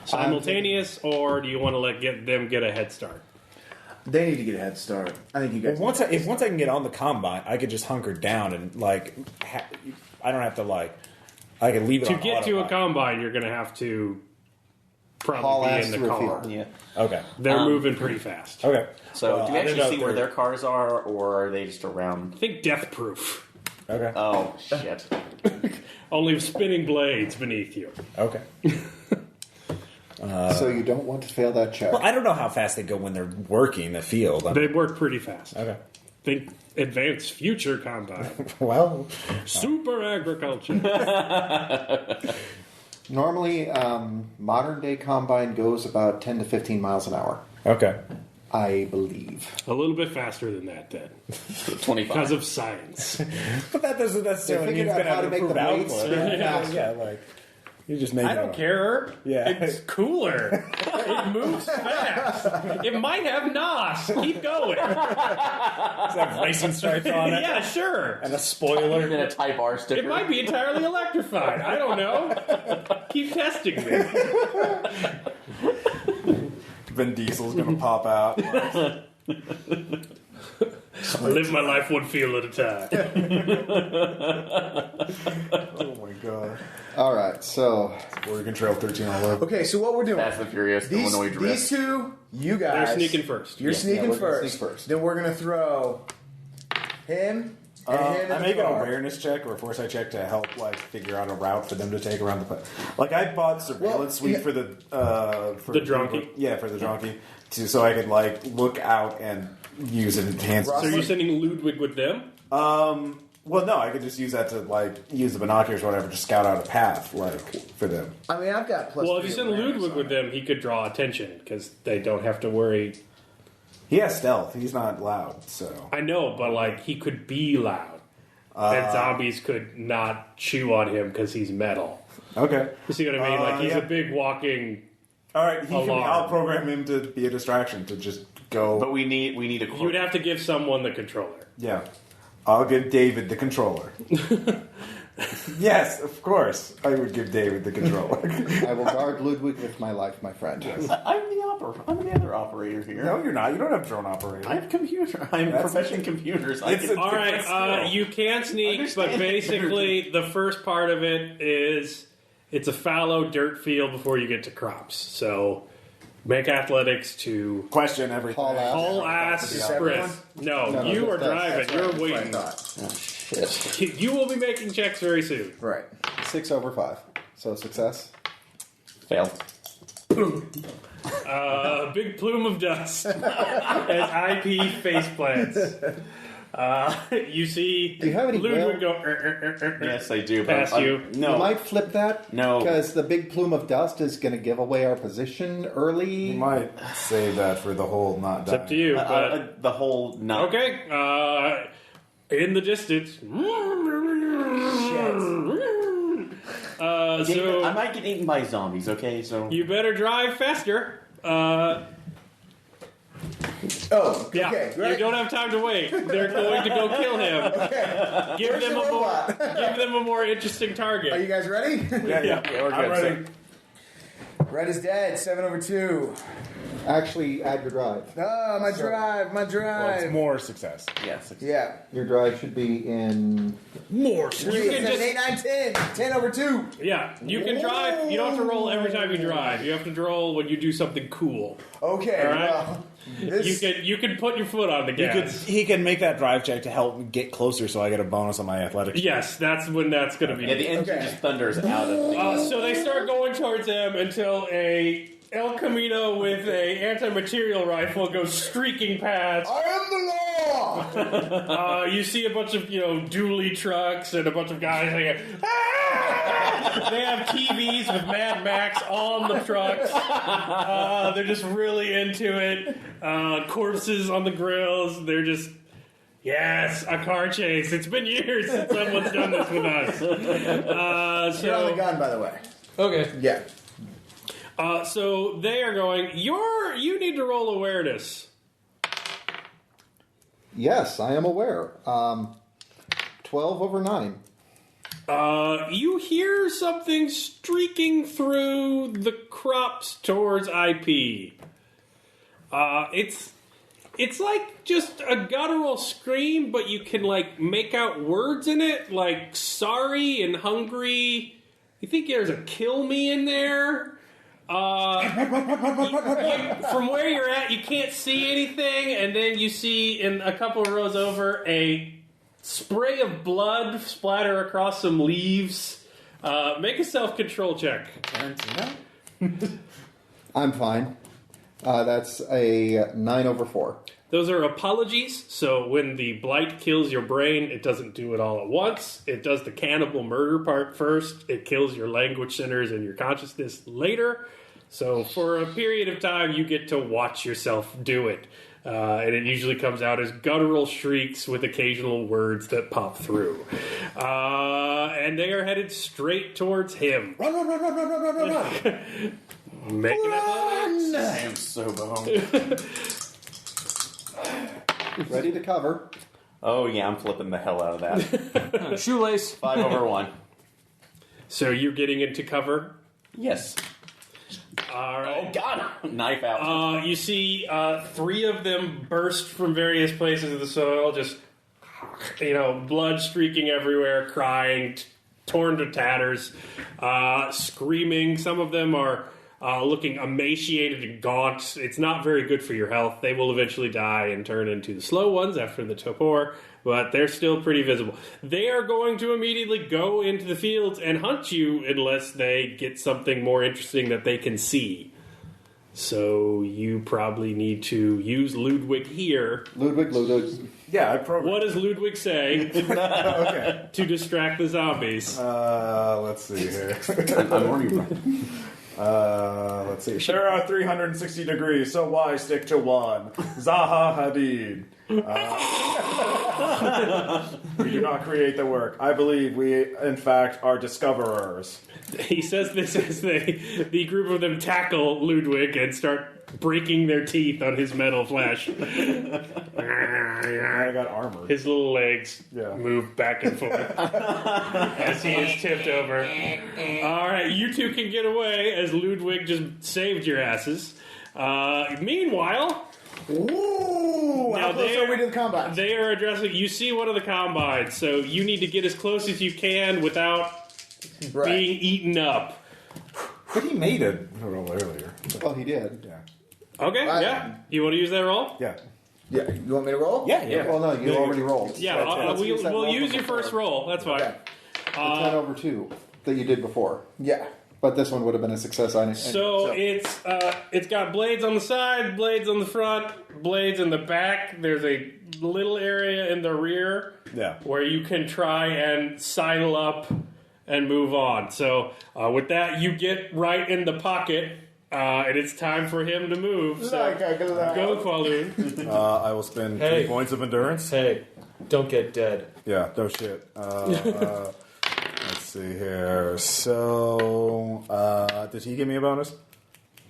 Simultaneous, or do you want to get them get a head start?
They need to get a head start. I think you guys.
Once I can get on the combine, I could just hunker down and like I don't have to like I can leave it
To
on
get to a
autopilot.
combine, you're going to have to
Haul
probably be
ass
in the
through a
car.
field.
Yeah.
Okay.
They're moving pretty fast.
Okay.
So
Well,
do we
I didn't
actually
know
see
if
where
they're-
their cars are, or are they just around?
I think death proof.
Okay.
Oh shit!
Only spinning blades beneath you.
Okay.
So you don't want to fail that check.
Well, I don't know how fast they go when they're working the field.
They work pretty fast.
Okay.
Think advanced future combine.
Well,
Super agriculture.
Normally, modern day combine goes about 10 to 15 miles an hour,
okay.
I believe.
A little bit faster than that, then.
25.
Because of science.
But that doesn't necessarily
They
mean
figured
it's
out
going
how
to
to make
improve
the blades
output.
spin faster.
Yeah, like you just make.
I don't care.
Yeah.
It's cooler. It moves fast. It might have NOS. Keep going.
Does it have racing stripes on it?
Yeah, sure.
And a spoiler.
And a Type R sticker.
It might be entirely electrified. I don't know. Keep testing me.
Vin Diesel's gonna pop out.
Live my life one field at a time.
Oh my god.
All right, so
Oregon Trail 1311.
Okay, so what we're doing?
Fast and Furious, Illinois
These
Drift.
two, you guys.
They're sneaking first.
You're
Yeah,
sneaking
we're gonna
first.
sneak first.
Then we're gonna throw him and him in
I
the
make an
car.
awareness check or a foresight check to help like figure out a route for them to take around the place. Like I bought surveillance suite
yeah.
for the
The drunkie?
Yeah, for the drunkie, so I could like look out and use it enhanced.
So you're sending Ludwig with them?
Well, no, I could just use that to like use the binoculars or whatever to scout out a path like for them.
I mean, I've got plus.
Well, if you
3
send
awareness
Ludwig
on
with
it.
them, he could draw attention because they don't have to worry.
He has stealth. He's not loud, so
I know, but like he could be loud, and zombies could not chew on him because he's metal.
okay.
You see what I mean? Like he's
yeah.
a big walking.
All right,
Alarm.
I'll program him to be a distraction to just go.
But we need a quote.
You would have to give someone the controller.
Yeah. I'll give David the controller. Yes, of course. I would give David the controller.
I will guard Ludwig with my life, my friend.
I'm the other operator here.
No, you're not. You don't have drone operator.
I have computer. I'm
That's-
professional computers. I
It's
can,
a-
All right,
skill.
you can sneak, but
Understand.
basically the first part of it is it's a fallow dirt field before you get to crops. So make athletics to
Question everything.
Haul ass.
haul ass
Is this
sprint.
everyone?
No,
No,
you are
that's-
driving. You're
That's what I
waiting.
thought.
oh, shit.
You will be making checks very soon.
Right.
6 over 5. So success.
Failed.
A big plume of dust as IP face plants. You see
Do you have any
Ludwig
whale-
go.
Yes, I do. But
Past you.
No.
You might flip that.
No.
Because the big plume of dust is going to give away our position early.
You might save that for the whole not
It's
dying.
up to you. But
the whole not.
okay, in the distance.
David,
So
I might get eaten by zombies. Okay, so
you better drive faster.
Oh,
Yeah,
okay.
you
Right.
don't have time to wait. They're going to go kill him.
Okay.
Give
Where's
them
the
a more,
robot?
give them a more interesting target.
Are you guys ready?
Yeah,
we're
I'm
good.
ready.
Red is dead. 7 over 2.
Actually, add your drive.
Oh, my drive. My
Well,
drive.
it's more success.
yes.
Yeah.
Your drive should be in.
More. You
3,
can
7,
just
8, 9, 10. 10 over 2.
yeah. You can drive. You don't have to roll every time you drive. You have to roll when you do something cool.
Okay.
All right.
Well, this,
You can put your foot on the gas.
He can make that drive check to help get closer, so I get a bonus on my athletics.
Yes, that's when that's going to be.
Yeah, the engine
Okay.
just thunders out of the.
So they start going towards him until a El Camino with a anti-material rifle goes streaking past.
I am the law.
You see a bunch of dually trucks and a bunch of guys saying, "Ah!" They have TVs with Mad Max on the trucks. They're just really into it. Corpses on the grills. They're just. Yes, a car chase. It's been years since someone's done this with us.
You're on the gun, by the way.
Okay.
Yeah.
So they are going. You need to roll awareness.
Yes, I am aware. 12 over 9.
You hear something streaking through the crops towards IP. It's It's like just a guttural scream, but you can like make out words in it, like sorry and hungry. You think there's a kill me in there? From where you're at, you can't see anything, and then you see in a couple of rows over a spray of blood splatter across some leaves. Make a self-control check.
I'm fine. That's a 9/4.
Those are apologies, so when the blight kills your brain, it doesn't do it all at once. It does the cannibal murder part first. It kills your language centers and your consciousness later. So for a period of time, you get to watch yourself do it. And it usually comes out as guttural shrieks with occasional words that pop through. And they are headed straight towards him.
Run!
Making athletics.
I am so boned.
Ready to cover.
Oh yeah, I'm flipping the hell out of that.
Shoelace.
5/1.
So you're getting into cover?
Yes.
All right.
Oh god! Knife out.
You see 3 of them burst from various places of the soil, just, blood streaking everywhere, crying, torn to tatters, screaming. Some of them are looking emaciated and gaunt. It's not very good for your health. They will eventually die and turn into the slow ones after the torpor, but they're still pretty visible. They are going to immediately go into the fields and hunt you unless they get something more interesting that they can see. So you probably need to use Ludwig here.
Ludwig.
Yeah, I programmed.
What does Ludwig say
Okay.
to distract the zombies?
Let's see here.
I'm already.
Let's see. There are 360 degrees, so why stick to one? Zaha Hadid. We do not create the work. I believe we, in fact, are discoverers.
He says this as the group of them tackle Ludwig and start breaking their teeth on his metal flesh.
I got armor.
His little legs
Yeah.
move back and forth as he is tipped over. All right, you two can get away as Ludwig just saved your asses. Meanwhile,
Ooh, how close are we to the combat?
they are addressing. You see one of the combines, so you need to get as close as you can without being eaten up.
But he made a roll earlier.
Well, he did.
Yeah.
Okay, yeah. You want to use that roll?
Yeah.
Yeah, you want me to roll?
Yeah.
Well, no, you already rolled.
Yeah,
Let's use that
we'll
roll
use
from
your
before.
first roll. That's fine.
Okay.
The 10/2 that you did before.
Yeah.
But this one would have been a success.
So it's got blades on the side, blades on the front, blades in the back. There's a little area in the rear
Yeah.
where you can try and sidle up and move on. So with that, you get right in the pocket, and it's time for him to move. So go, Qualoon.
I will spend 3 points of endurance.
Hey, don't get dead.
Yeah, no shit. Let's see here. So, did he give me a bonus?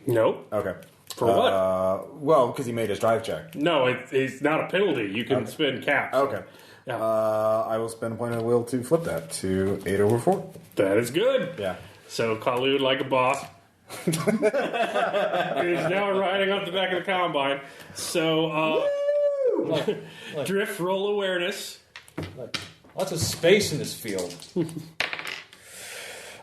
Nope.
Okay.
For what?
Well, because he made his drive check.
No, it's not a penalty. You can spend caps.
Okay.
Yeah.
I will spend a point of will to flip that to 8/4.
That is good.
Yeah.
So Qualoon, like a boss, is now riding up the back of the combine. So Drift, roll awareness.
Lots of space in this field.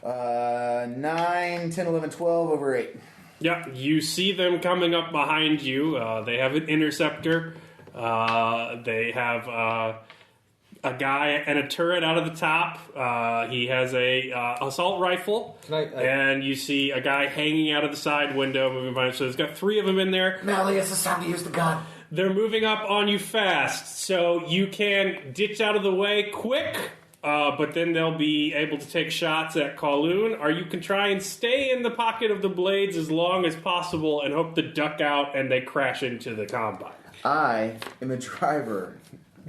9, 10, 11, 12 over 8.
Yeah, you see them coming up behind you. They have an interceptor. They have a guy and a turret out of the top. He has a assault rifle. And you see a guy hanging out of the side window moving by. So there's got 3 of them in there.
Malleus, it's time to use the gun.
They're moving up on you fast, so you can ditch out of the way quick, but then they'll be able to take shots at Qualoon, or you can try and stay in the pocket of the blades as long as possible and hope to duck out and they crash into the combine.
I am the driver,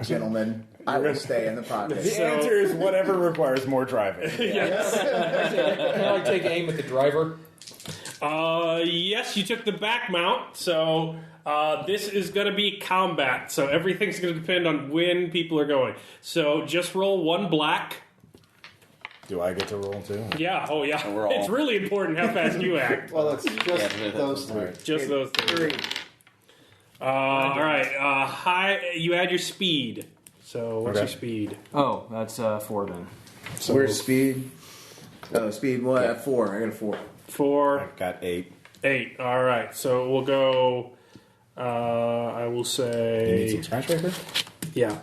gentlemen. I will stay in the pocket.
The answer is whatever requires more driving.
Yes.
Can I take aim at the driver?
Yes, you took the back mount, so this is going to be combat, so everything's going to depend on when people are going. So just roll 1 black.
Do I get to roll too?
Yeah, oh yeah.
Overall.
It's really important how fast you act.
Well, it's just those 3.
Just those 3. All right. High. You add your speed. So what's
Okay.
your speed?
Oh, that's 4 then.
So where's speed? Oh, speed. What? At 4. I got a 4.
4,
I've got 8.
8. All right. So we'll go. I will
You need
say.
some scratch paper?
Yeah.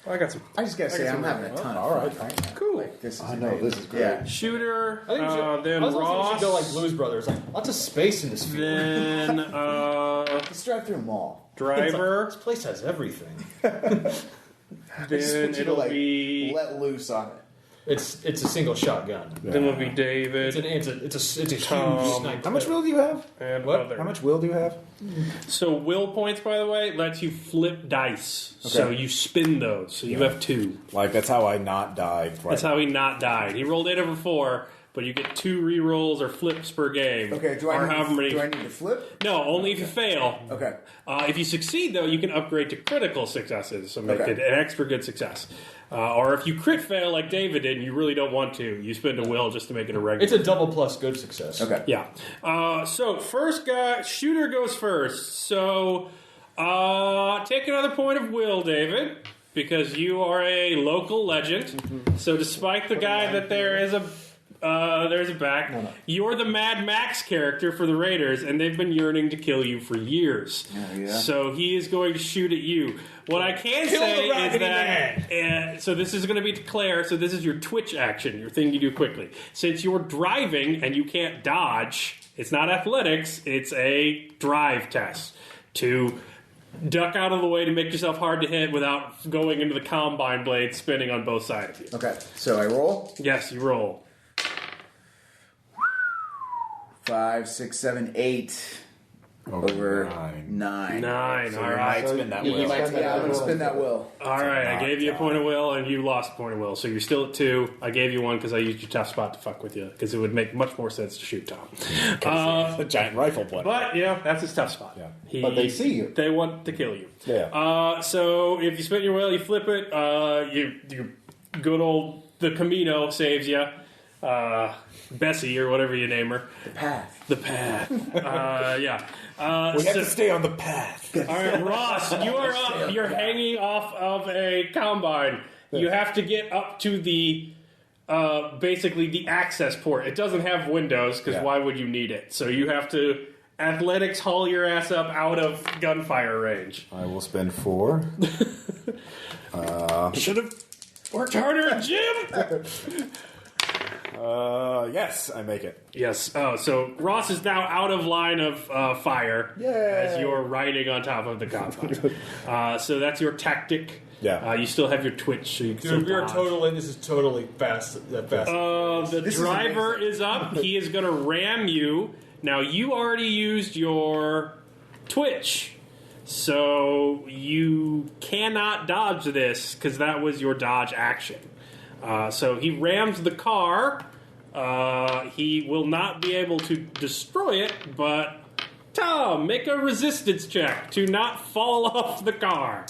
I got some.
I just gotta say, I'm having a ton of
All right.
fun right now.
Cool.
Like, this is
I know,
amazing.
this is great.
Yeah.
Shooter.
I think we should,
Then
I was also thinking we
Ross.
should go like Blues Brothers. Like, lots of space in this field.
Then
Let's drive through a mall.
driver.
This place has everything.
I just
Then
want you to,
it'll
like,
be.
let loose on it.
It's a single shotgun.
Then it'll be
It's
David
a huge
Tom.
sniper.
How much will do you have?
and
What?
other.
How much will do you have?
So will points, by the way, lets you flip dice. So you spin those. So you have 2.
Like, that's how I not died. Right.
That's how he not died. He rolled 8 over 4, but you get 2 re-rolls or flips per game.
Okay, do
or
I
however many.
need to flip?
No, only if you fail.
Okay.
If you succeed, though, you can upgrade to critical successes, so make
Okay.
it an extra good success. Or if you crit fail like David did and you really don't want to, you spend a will just to make it a regular.
It's a double plus good success.
Okay.
Yeah. So first guy, shooter goes first. So take another point of will, David, because you are a local legend. So despite the guy that there's a back, you're the Mad Max character for the Raiders, and they've been yearning to kill you for years.
Oh, yeah.
So he is going to shoot at you. What I can
Kill
say
the
is
Raggedy
that so this is going to be declare. So this is your twitch action, your thing you do quickly. Since you're driving and you can't dodge, it's not athletics. It's a drive test to duck out of the way to make yourself hard to hit without going into the combine blade spinning on both sides of you.
Okay. So I roll.
Yes, you roll.
5, 6, 7, 8 over 9.
9. All right.
Spin that
You
will.
might spend
Yeah, I'm
that
gonna
will.
spin that will.
All right, I
not
gave you a
die.
point of will, and you lost a point of will. So you're still at 2. I gave you 1 because I used your tough spot to fuck with you, because it would make much more sense to shoot Tom.
A giant rifle blade.
But, that's his tough spot.
Yeah.
But they see you.
They want to kill you.
Yeah.
So if you spin your will, you flip it. You good old the Camino saves you. Bessie or whatever you name her.
The path.
The path. Yeah.
We have to stay on the path.
All right, Ross, you are up. You're hanging off of a combine. You have to get up to the basically the access port. It doesn't have windows because why would you need it? So you have to athletics haul your ass up out of gunfire range.
I will spend 4.
Should have worked harder, Jim.
Yes, I make it.
Yes. Oh, so Ross is now out of line of fire as you're riding on top of the combine. So that's your tactic.
Yeah.
You still have your twitch, so you can still
Dude, we are
dodge.
totally. This is totally fast. Fast.
The
This is
driver is up. He is going to ram you. Now, you already used your twitch, so you cannot dodge this because that was your dodge action. So he rams the car. He will not be able to destroy it, but Tom, make a resistance check to not fall off the car.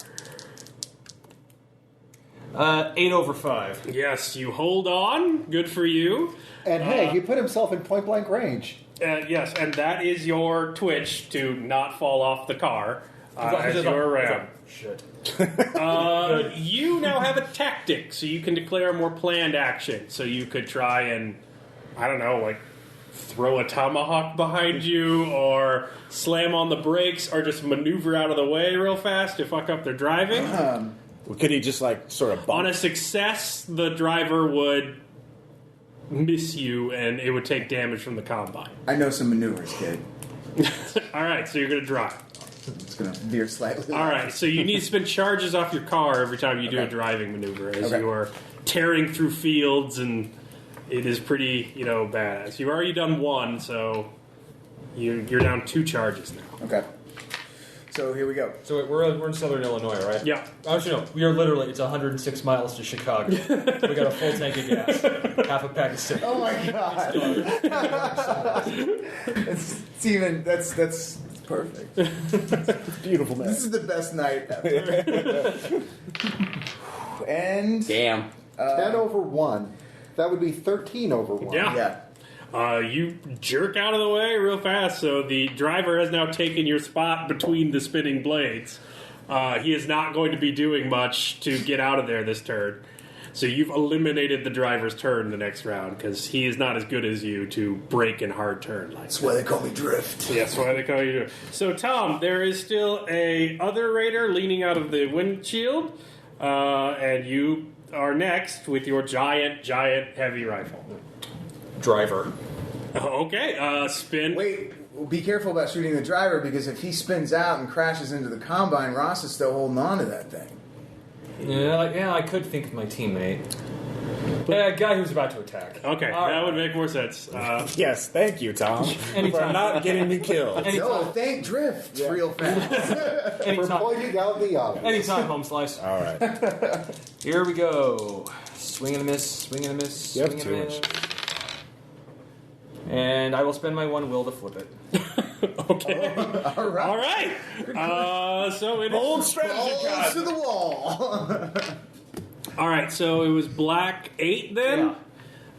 8 over 5.
Yes, you hold on. Good for you.
And hey, he put himself in point blank range.
Yes, and that is your twitch to not fall off the car as your ram.
Shit.
You now have a tactic, so you can declare a more planned action. So you could try and, I don't know, like throw a tomahawk behind you, or slam on the brakes, or just maneuver out of the way real fast to fuck up their driving.
Could he just like sort of bump?
On a success, the driver would miss you, and it would take damage from the combine.
I know some maneuvers, kid.
All right, so you're going to drive.
It's gonna veer slightly.
All right, so you need to spend charges off your car every time you do a
Okay.
driving maneuver as
Okay.
you are tearing through fields, and it is pretty, badass. You've already done 1, so you're down 2 charges now.
Okay. So here we go.
So wait, we're in Southern Illinois, right?
Yeah.
Actually, no. We are literally. It's 106 miles to Chicago. We got a full tank of gas, half a pack of cigarettes.
Oh my god. it's even. That's perfect.
Beautiful man.
This is the best night ever. And
Damn.
10 over 1. That would be 13 over 1.
Yeah.
yeah.
You jerk out of the way real fast, so the driver has now taken your spot between the spinning blades. He is not going to be doing much to get out of there this turn. So you've eliminated the driver's turn the next round, because he is not as good as you to break in hard turn.
That's why they call me Drift.
Yeah, that's why they call you Drift. So, Tom, there is still a other raider leaning out of the windshield, and you are next with your giant heavy rifle.
Driver.
Okay, spin.
Wait, be careful about shooting the driver, because if he spins out and crashes into the combine, Ross is still holding on to that thing.
Yeah, I could think of my teammate. A guy who's about to attack.
Okay, that would make more sense.
Yes, thank you, Tom, for
Anytime.
not getting me killed.
No, thank Drift real fast.
For
Anytime.
pointing out the obvious.
Anytime, home slice.
All right.
Here we go. Swing and a miss, swing and a miss,
You have
swing and
two
a miss. And I will spend my one will to flip it.
Okay.
All right.
All right. So it
Bold
is.
strategy,
Balls to
God.
the wall.
All right. So it was black 8 then.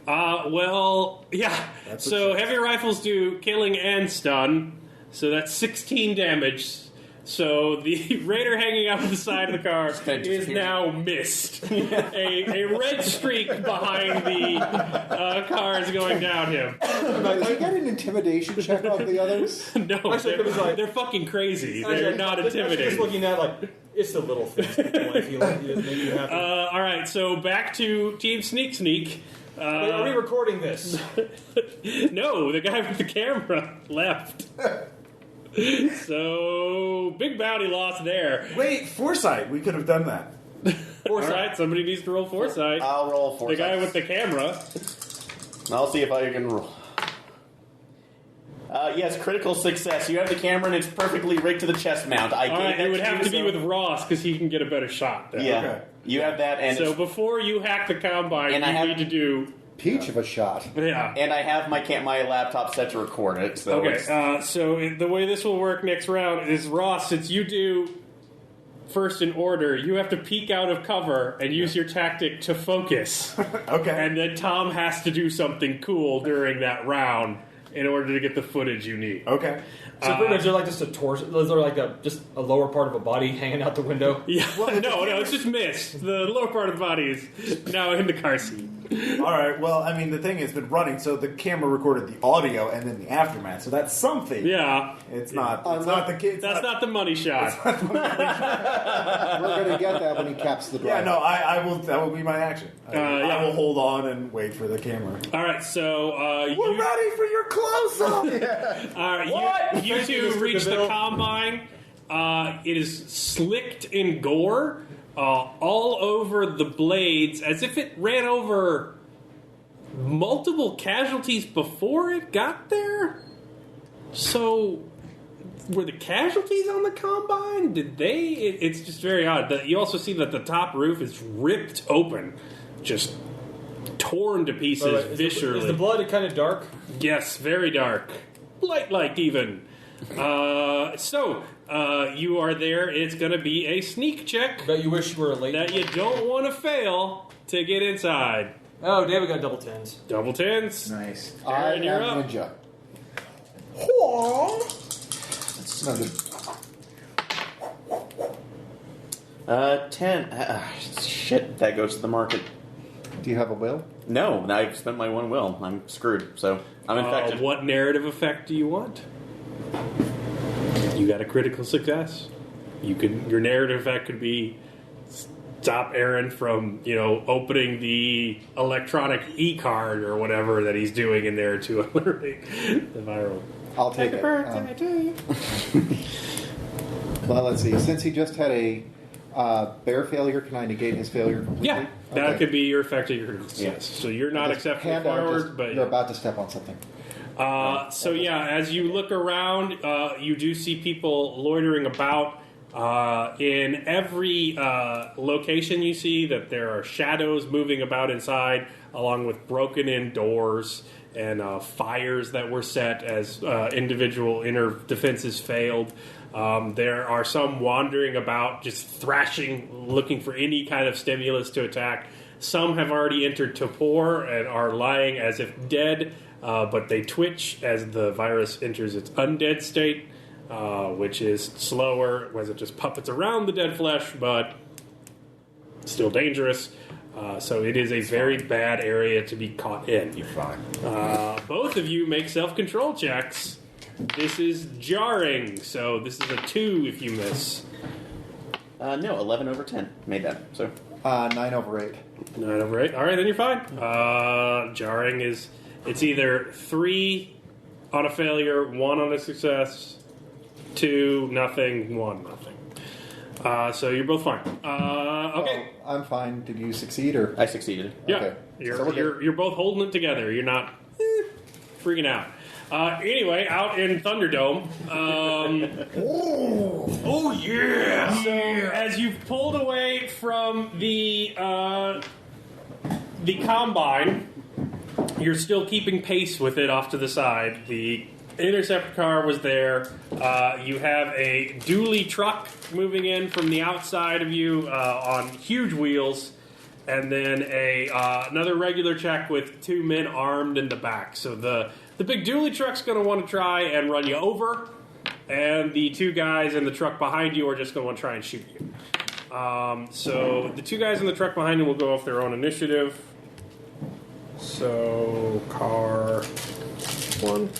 Well, yeah. So heavy rifles do killing and stun. So that's 16 damage. So the raider hanging out the side of the car is now missed. a red streak behind the car is going down him.
Does he get an intimidation check on the others?
No,
Actually, it was like-
they're fucking crazy. They're not
Just
intimidating.
looking at it's the little things in life you make you happy.
All right, so back to Team Sneak.
Wait, are we recording this?
No, the guy with the camera left. So big bounty loss there.
Wait, foresight. We could have done that.
All right, somebody needs to roll foresight.
I'll roll
The
foresight.
guy with the camera.
I'll see if I can roll. Yes, critical success. You have the camera and it's perfectly rigged to the chest mount. I
All
gave
right,
that
it would
to
have
you,
to be
so-
with Ross because he can get a better shot. There.
Yeah,
Okay.
you have that, and
So before you hack the combine,
And
you
I have-
need to do.
Peach of a shot.
Yeah.
and I have my laptop set to record it. So
Okay,
it's-
so the way this will work next round is Ross, since you do first in order, you have to peek out of cover and use your tactic to focus.
Okay.
And then Tom has to do something cool during that round in order to get the footage you need.
Okay.
So pretty much they're like just a torso. They're like just a lower part of a body hanging out the window.
Yeah, no, it's just missed. The lower part of the body is now in the car seat.
All right. Well, I mean, the thing has been running, so the camera recorded the audio and then the aftermath. So that's something.
Yeah,
It's not. It's not the kid.
that's not the money shot.
We're going to get that when he caps the drive.
Yeah. No. I will. That will be my action.
yeah.
I will hold on and wait for the camera.
All right, so
We're ready for your close up.
all right,
What?
you
Thank you,
two
Mr.
reach the
DeVille.
combine. It is slicked in gore all over the blades, as if it ran over multiple casualties before it got there. So, were the casualties on the combine? Did they? It's just very odd. You also see that the top roof is ripped open, just torn to pieces viscerally.
Is the blood kind of dark?
Yes, very dark. Light-like, even. So, you are there. It's going to be a sneak check
Bet you wish you were late.
that you don't want to fail to get inside.
Oh, damn, we got double tens.
Double tens.
Nice.
I
Aaron, you're
am
up.
ninja. No, the-
10. Shit, that goes to the market.
do you have a will?
No, I've spent my one will. I'm screwed. So I'm infected.
What narrative effect do you want? You got a critical success. Your narrative effect could be stop Aaron from, opening the electronic e-card or whatever that he's doing in there to eliminate the viral.
I'll take it. Well, let's see. Since he just had a bear failure, can I negate his failure completely?
Yeah, that
Okay.
could be your effect of your critical success. So you're not
Just
accepting
hand out,
forward,
just-
but
you're about to step on something.
So yeah, as you look around, you do see people loitering about. In every location you see that there are shadows moving about inside, along with broken-in doors and fires that were set as individual inner defenses failed. There are some wandering about, just thrashing, looking for any kind of stimulus to attack. Some have already entered torpor and are lying as if dead. but they twitch as the virus enters its undead state, which is slower as it just puppets around the dead flesh, but still dangerous. So it is a very bad area to be caught in.
You're fine.
Both of you make self-control checks. This is jarring, so this is a 2 if you miss.
No, 11 over 10 made that. So
9 over 8.
9 over 8. All right, then you're fine. Jarring is it's either 3 on a failure, 1 on a success, 2 nothing, 1 nothing. So you're both fine. Okay.
Oh, I'm fine. Did you succeed or?
I succeeded.
Yeah,
Okay.
you're both holding it together. You're not freaking out. Anyway, out in Thunderdome. Oh yeah! So as you've pulled away from the combine, you're still keeping pace with it off to the side. The intercept car was there. You have a dually truck moving in from the outside of you on huge wheels. And then another regular check with 2 men armed in the back. So the big dually truck's going to want to try and run you over, and the 2 guys in the truck behind you are just going to want to try and shoot you. So the 2 guys in the truck behind you will go off their own initiative. So car 1,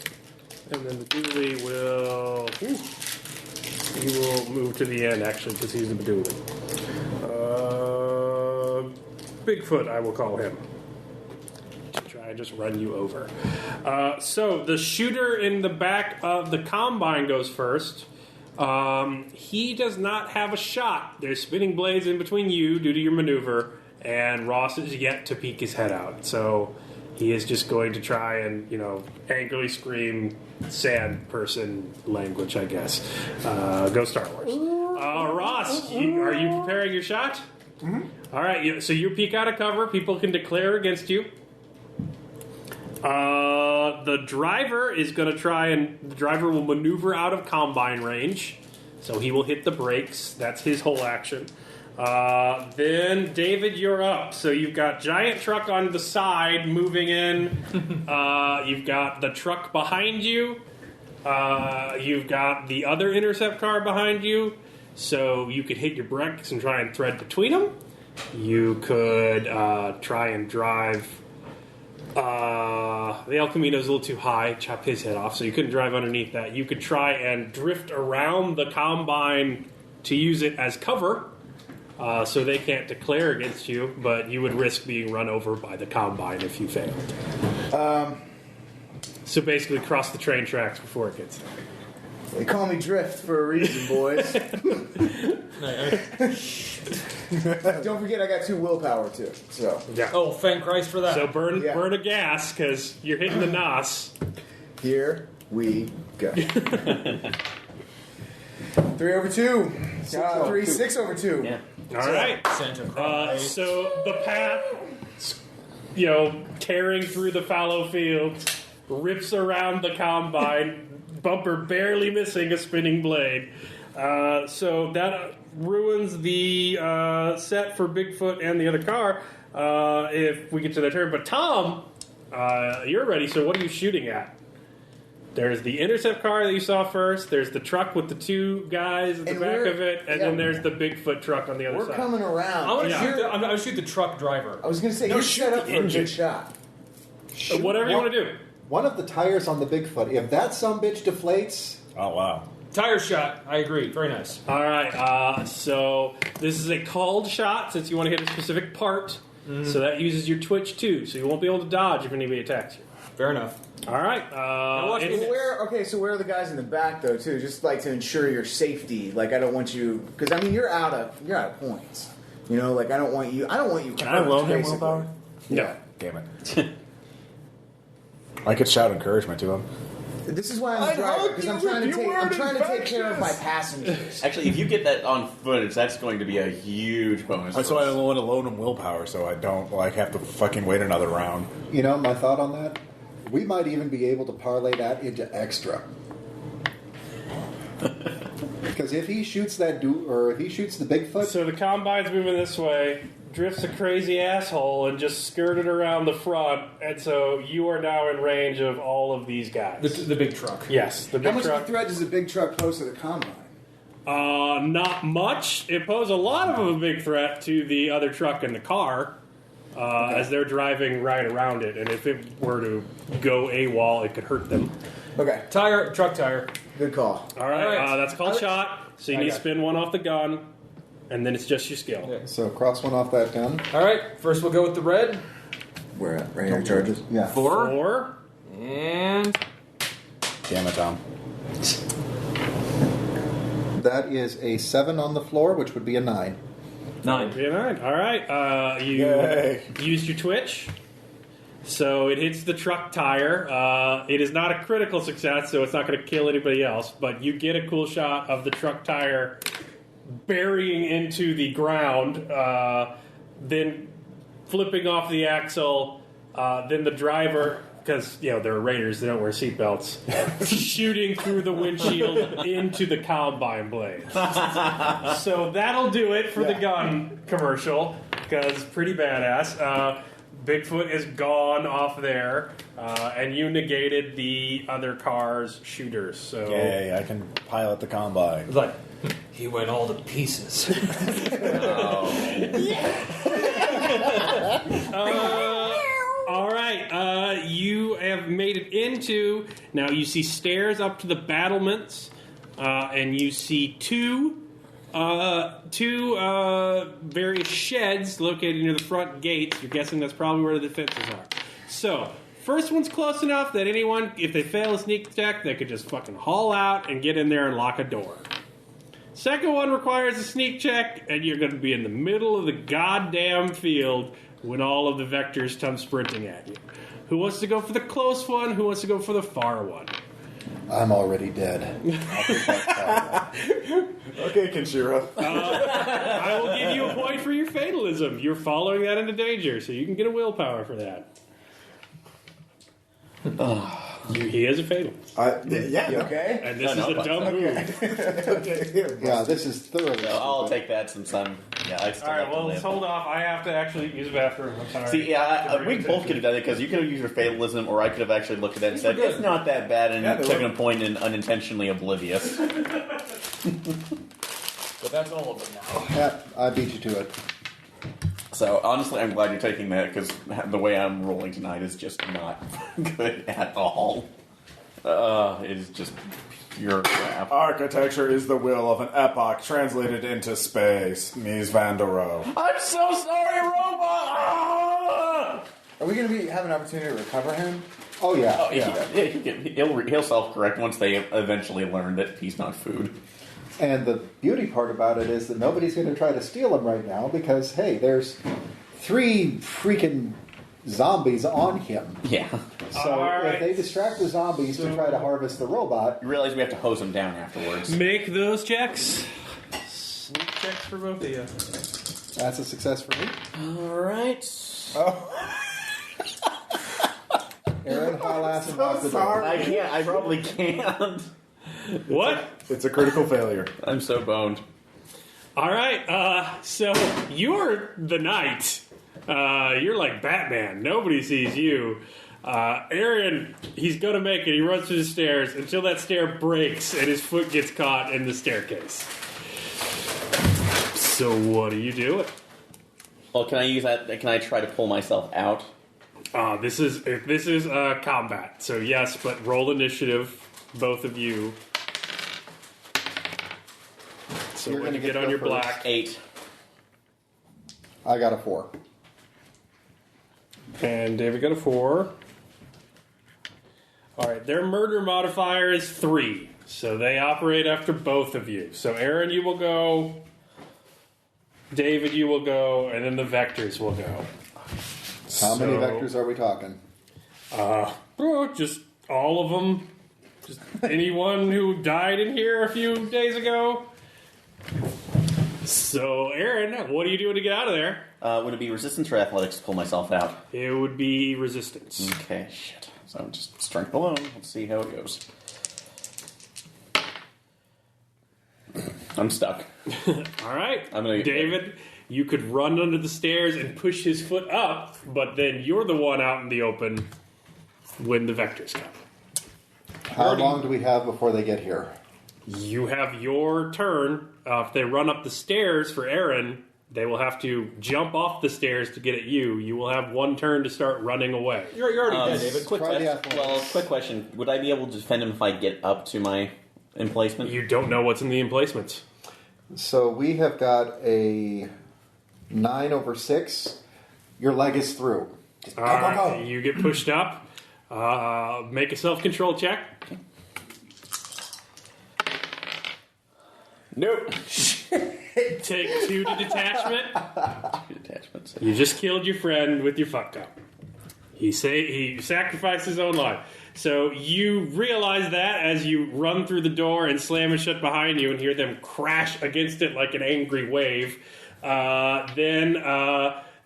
and then the dually will he will move to the end actually because he's the dually. Bigfoot, I will call him. To try and just run you over. So the shooter in the back of the combine goes first. He does not have a shot. There's spinning blades in between you due to your maneuver, and Ross is yet to peek his head out. So he is just going to try and, angrily scream sand person language, I guess. Go Star Wars. Ross, are you preparing your shot?
Mm-hmm.
All right, so you peek out of cover. People can declare against you. The driver is going to try and... The driver will maneuver out of combine range. So he will hit the brakes. That's his whole action. Then, David, you're up. So you've got giant truck on the side moving in. You've got the truck behind you. You've got the other intercept car behind you. So you could hit your brakes and try and thread between them. You could try and drive... the El Camino's a little too high, chop his head off, so you couldn't drive underneath that. You could try and drift around the combine to use it as cover, so they can't declare against you, but you would risk being run over by the combine if you failed. So basically cross the train tracks before it gets there.
They call me Drift for a reason, boys. Don't forget, I got 2 willpower too. So
Yeah.
Oh, thank Christ for that.
So burn
Yeah.
a gas, because you're hitting the NOS.
here we go. 3 over 2. 6 over 2.
Yeah.
All right.
Santa Claus.
So the path, tearing through the fallow fields, rips around the combine, bumper barely missing a spinning blade. So that ruins the set for Bigfoot and the other car if we get to their turn. But Tom, you're ready, so what are you shooting at? There's the intercept car that you saw first. There's the truck with the 2 guys at the
And
back
we're-
of it. And
yeah.
then there's the Bigfoot truck on the other
We're
side.
coming around.
I'm
Yeah.
gonna shoot the truck driver.
I was going to say, you're set up for a good shot.
Whatever you want to do.
One of the tires on the Bigfoot, if that sumbitch deflates,
Oh, wow.
Tire shot. I agree. Very nice.
All right, so this is a called shot since you want to hit a specific part. So that uses your twitch too, so you won't be able to dodge if anybody attacks you.
Fair enough.
All right.
watch me
So where are the guys in the back though too? Just like to ensure your safety. Like I don't want you because I mean you're out of points. I don't want you.
Can I loan him
basically.
willpower?
No.
Damn it. I could shout encouragement to him.
This is why I'm driving because I'm trying to take care of my passengers.
Actually, if you get that on footage, that's going to be a huge bonus.
That's
for
why I
us.
want to loan him willpower so I don't have to fucking wait another round.
my thought on that, we might even be able to parlay that into extra. Because if he shoots if he shoots the Bigfoot,
So the combine's moving this way. Drift's a crazy asshole and just skirted around the front, and so you are now in range of all of these guys.
The big truck.
Yes, the
How
big
much of
truck.
a threat does a big truck pose to the combine?
Not much. It posed a lot of a big threat to the other truck in the car, as they're driving right around it, and if it were to go AWOL, it could hurt them.
Okay,
Truck tire.
good call.
All right,
All right.
That's called shot, so you
I
need to
got it.
spin one off the gun, and then it's just your skill.
Yeah.
So cross one off that gun.
All right, first we'll go with the red.
We're at right here, charges.
Yeah.
4.
And
Damn it, Tom.
That is a 7 on the floor, which would be a 9.
9.
9. All right, you
Yay.
used your twitch, so it hits the truck tire. It is not a critical success, so it's not going to kill anybody else, but you get a cool shot of the truck tire burying into the ground, then flipping off the axle, then the driver, because they're raiders, they don't wear seatbelts, shooting through the windshield into the combine blades. So that'll do it for the gun commercial, because pretty badass. Bigfoot is gone off there, and you negated the other car's shooters. So
Yay, I can pilot the combine.
It's like, he went all to pieces.
all right, you have made it into. Now you see stairs up to the battlements, and you see two various sheds located near the front gates. You're guessing that's probably where the defenses are. So, first one's close enough that anyone, if they fail a sneak check, they could just fucking haul out and get in there and lock a door. Second one requires a sneak check, and you're going to be in the middle of the goddamn field when all of the vectors come sprinting at you. Who wants to go for the close one? Who wants to go for the far one?
I'm already dead. I'll take that far.
Okay, Kenshiro.
I will give you a point for your fatalism. You're following that into danger, so you can get a willpower for that. He is a fatalist.
Yeah.
You okay?
And this
No,
is a dumb move.
Yeah, this is thoroughly.
So I'll take that since I'm. Yeah, I still
All right,
have to
well,
live.
let's hold off. I have to actually use the bathroom. I'm sorry.
See, yeah,
To
we
bring
both could
attention.
have done it because you could have used your fatalism, or I could have actually looked at that and said,
good.
"It's not that bad," and
Yeah, they
taken
were.
a point and unintentionally oblivious.
But that's all of it now.
Yeah, I beat you to it.
So honestly, I'm glad you're taking that because the way I'm rolling tonight is just not good at all. It is just pure crap.
Architecture is the will of an epoch translated into space. Mies van der Rohe.
I'm so sorry, robot. Ah!
Are we going to have an opportunity to recover him?
Oh yeah.
Oh, yeah. He'll self-correct once they eventually learn that he's not food.
And the beauty part about it is that nobody's going to try to steal him right now because hey, there's 3 freaking zombies on him.
Yeah.
So
All right.
if they distract the zombies to try to harvest the robot,
You realize we have to hose him down afterwards.
Make those checks. Sneak checks for both of you.
that's a success for me.
All right.
Aaron, haul ass and lock the door.
I can't. I probably can't.
What?
It's a critical failure.
I'm so boned.
All right, so you're the knight. You're like Batman. Nobody sees you. Aaron, he's going to make it. He runs through the stairs until that stair breaks and his foot gets caught in the staircase. So what do you do?
Well, can I use that? Can I try to pull myself out?
This is combat. So yes, but roll initiative, both of you. So
You're
when you
gonna
get
get
on
to
your
go first.
black,
8.
I got a 4.
and David got a 4. All right, their murder modifier is 3, so they operate after both of you. So Aaron, you will go. David, you will go, and then the vectors will go.
How many
So-
vectors are we talking?
Just all of them. Just anyone who died in here a few days ago. So, Aaron, what are you doing to get out of there?
Would it be resistance or athletics to pull myself out?
It would be resistance.
Okay, shit. So just strength alone. Let's see how it goes. I'm stuck.
All right,
I'm gonna-
David. You could run under the stairs and push his foot up, but then you're the one out in the open when the vectors come.
How long do we have before they get here?
You have your turn. If they run up the stairs for Aaron, they will have to jump off the stairs to get at you. You will have one turn to start running away.
You're already dead, David.
Quick question. Would I be able to defend him if I get up to my emplacement?
You don't know what's in the emplacements.
So we have got a 9/6. Your leg is through. Just go.
You get pushed up. Make a self-control check.
Nope.
Take 2 to detachment.
Detachments.
You just killed your friend with your fuck up. He sacrificed his own life. So you realize that as you run through the door and slam it shut behind you and hear them crash against it like an angry wave. Then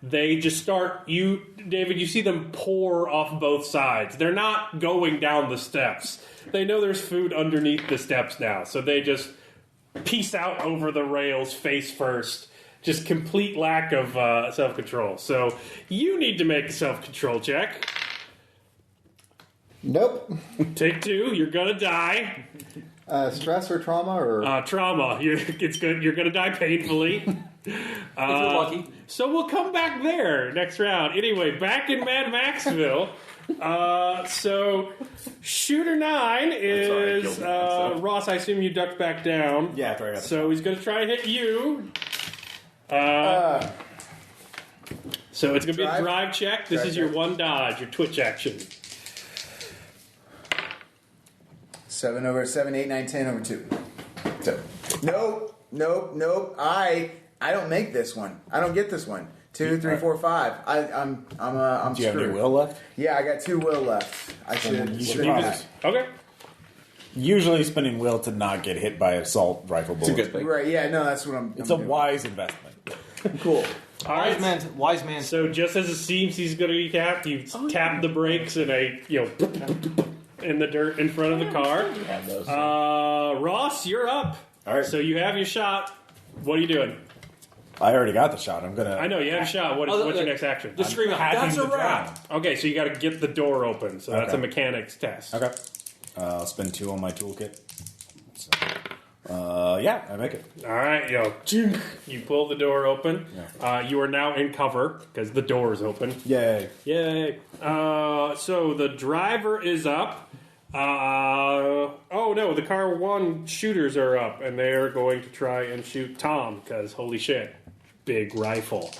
they just start, David, you see them pour off both sides. They're not going down the steps. They know there's food underneath the steps now. So they just peace out over the rails face first. Just complete lack of self-control. So you need to make a self-control check.
Nope.
Take 2. You're gonna die.
Stress or trauma or
Trauma. You're gonna die painfully.
If you're lucky.
So we'll come back there next round. Anyway, back in Mad Maxville. So Shooter 9 is Ross. I assume you ducked back down.
Yeah, after I got
So he's gonna try and hit you. So it's gonna be a drive check. This is your one dodge, your twitch action.
7/7, 8, 9, 10/2. So, nope. I don't make this one. I don't get this one. 2, 3, 4, 5. I'm
Do you have
screwed.
any will left?
Yeah, I got 2 will left. I should.
You should
do
probably-
that.
Okay.
Usually spending will to not get hit by assault rifle bullets.
It's a good thing.
Right? Yeah. No, that's what I'm.
It's a
doing.
wise investment.
Cool.
All right.
Wise man.
So just as it seems he's going to be tapped, you tap the brakes in in the dirt in front of the car. Ross, you're up.
All right.
So you have your shot. What are you doing?
I already got the shot. I'm gonna.
I know you have a shot. What's your next action?
The scream out.
hacking
That's a
the
wrap.
Okay, so you got to get the door open. So that's a
Okay.
mechanics test.
Okay. I'll spend 2 on my toolkit. So, yeah, I make it.
All right, you pull the door open. You are now in cover because the door is open.
Yay.
Yay! So the driver is up. Oh no, the car 1 shooters are up, and they're going to try and shoot Tom because holy shit, big rifle.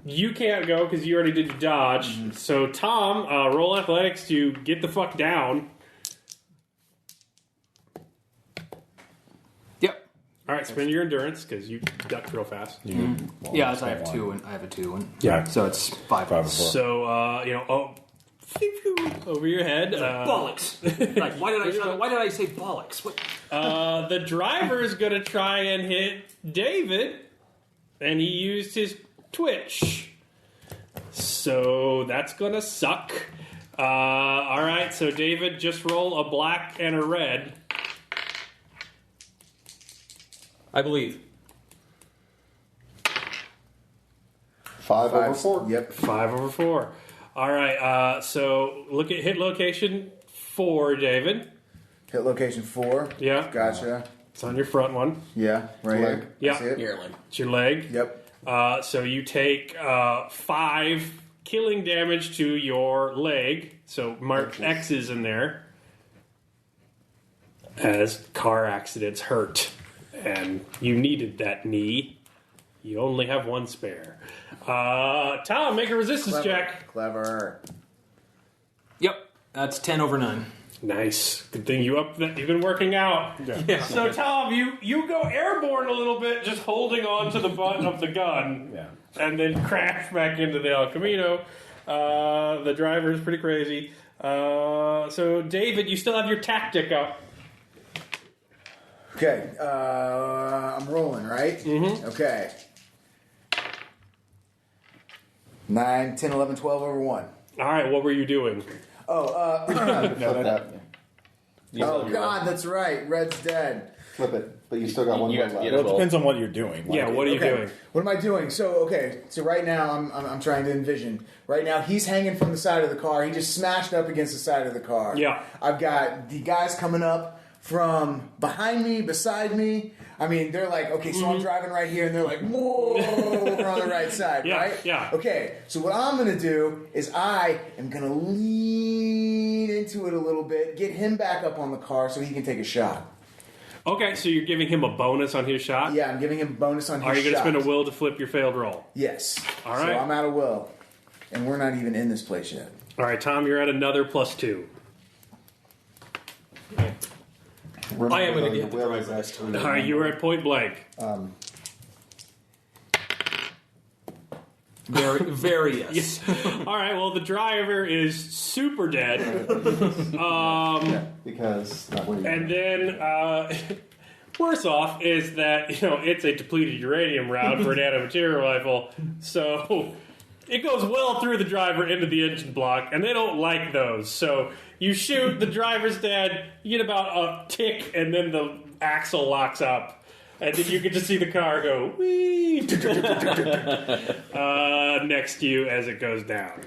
You can't go because you already did your dodge. So Tom, roll athletics to get the fuck down.
Yep.
All right, spend your endurance because you ducked real fast.
Yeah, so I have 2 and I have a 2 one.
Yeah.
So it's 5.
5 or 4.
So over your head.
Bollocks. Like, why did I say bollocks? What?
The driver is going to try and hit David, and he used his twitch. So that's going to suck. All right, so David, just roll a black and a red.
I believe.
5/4.
Yep.
5/4. All right, so look at hit location 4, David.
Hit location 4.
Yeah.
Gotcha.
It's on your front one.
Yeah. Right
Leg.
here.
Yeah.
That's it.
Your leg.
It's your leg.
Yep.
So you take 5 killing damage to your leg. So mark X's in there. As car accidents hurt. And you needed that knee. You only have 1 spare. Tom, make a resistance check.
Clever.
Yep. That's 10/9.
Nice. Good thing you've been working out.
Yeah.
So Tom, you go airborne a little bit, just holding on to the butt of the gun.
Yeah.
And then crash back into the El Camino. The driver is pretty crazy. So David, you still have your tactic up.
Okay. I'm rolling, right?
Mm-hmm.
Okay. 9, 10, 11, 12/1.
All right, what were you doing?
Oh,
No, that.
oh God, that's right. Red's dead.
Flip it, but you still got one
You
more
have to
left.
get
Well,
it
it depends on what you're doing. Like,
Yeah, what are you
Okay.
doing?
What am I doing? So right now I'm trying to envision. Right now he's hanging from the side of the car. He just smashed up against the side of the car.
Yeah.
I've got the guys coming up from behind me, beside me. I mean, they're like, okay, so I'm driving right here, and they're like, whoa, over on the right side,
Yeah,
right?
yeah.
Okay, so what I'm going to do is I am going to lean into it a little bit, get him back up on the car so he can take a shot.
Okay, so you're giving him a bonus on his shot?
Yeah, I'm giving him a bonus on his shot.
Are you going to spend a will to flip your failed roll?
Yes.
All
So
right.
I'm out of will. And we're not even in this place yet.
All right, Tom, you're at another +2.
Remember,
I am going
though,
to
your
get the
will
driver
is
this
actually-
All right, you were at point blank.
Very yes.
All right, well, the driver is super dead.
Because not where you
And then, worse off is that, it's a depleted uranium round for an anti-material rifle, so it goes well through the driver into the engine block, and they don't like those. So you shoot, the driver's dead, you get about a tick, and then the axle locks up. And then you get to see the car go, wee, next to you as it goes down.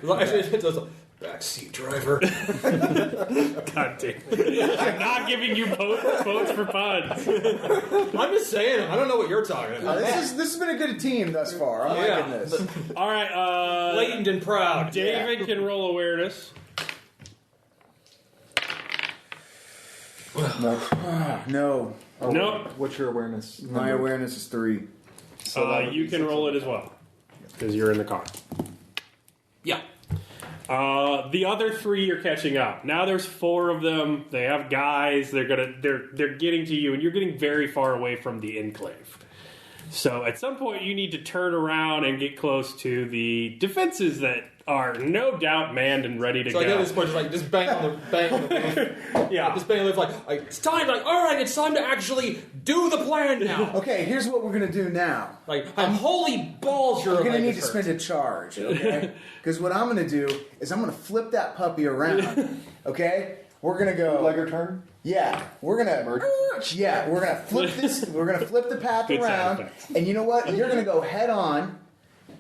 Backseat driver.
God damn it. I'm not giving you votes for puns.
I'm just saying. I don't know what you're talking about.
This has been a good team thus far. I'm
Yeah.
liking this.
All right,
Blatant and proud.
David can roll awareness.
No.
Nope.
What's your awareness?
My awareness is 3.
So that would
You
be
can roll it as well because you're in the car.
Yeah.
The other 3 you're catching up. Now there's 4 of them. They have guys. They're getting to you, and you're getting very far away from the enclave. So at some point you need to turn around and get close to the defenses that are no doubt manned and ready to
So
go.
I get this point, just bang on the roof.
Yeah.
Just bang on the roof, like it's time. Like, all right, it's time to actually do the plan now.
Okay, here's what we're going to do now.
Like, holy balls, you're
We're going to
like,
need
it
to
hurts.
spend a charge, okay? Because what I'm going to do is I'm going to flip that puppy around, okay? We're going to go...
Legger turn?
Yeah, we're gonna. Yeah, we're gonna flip this. We're gonna flip the path
Good sound
around,
effects.
and you know what? You're gonna go head on.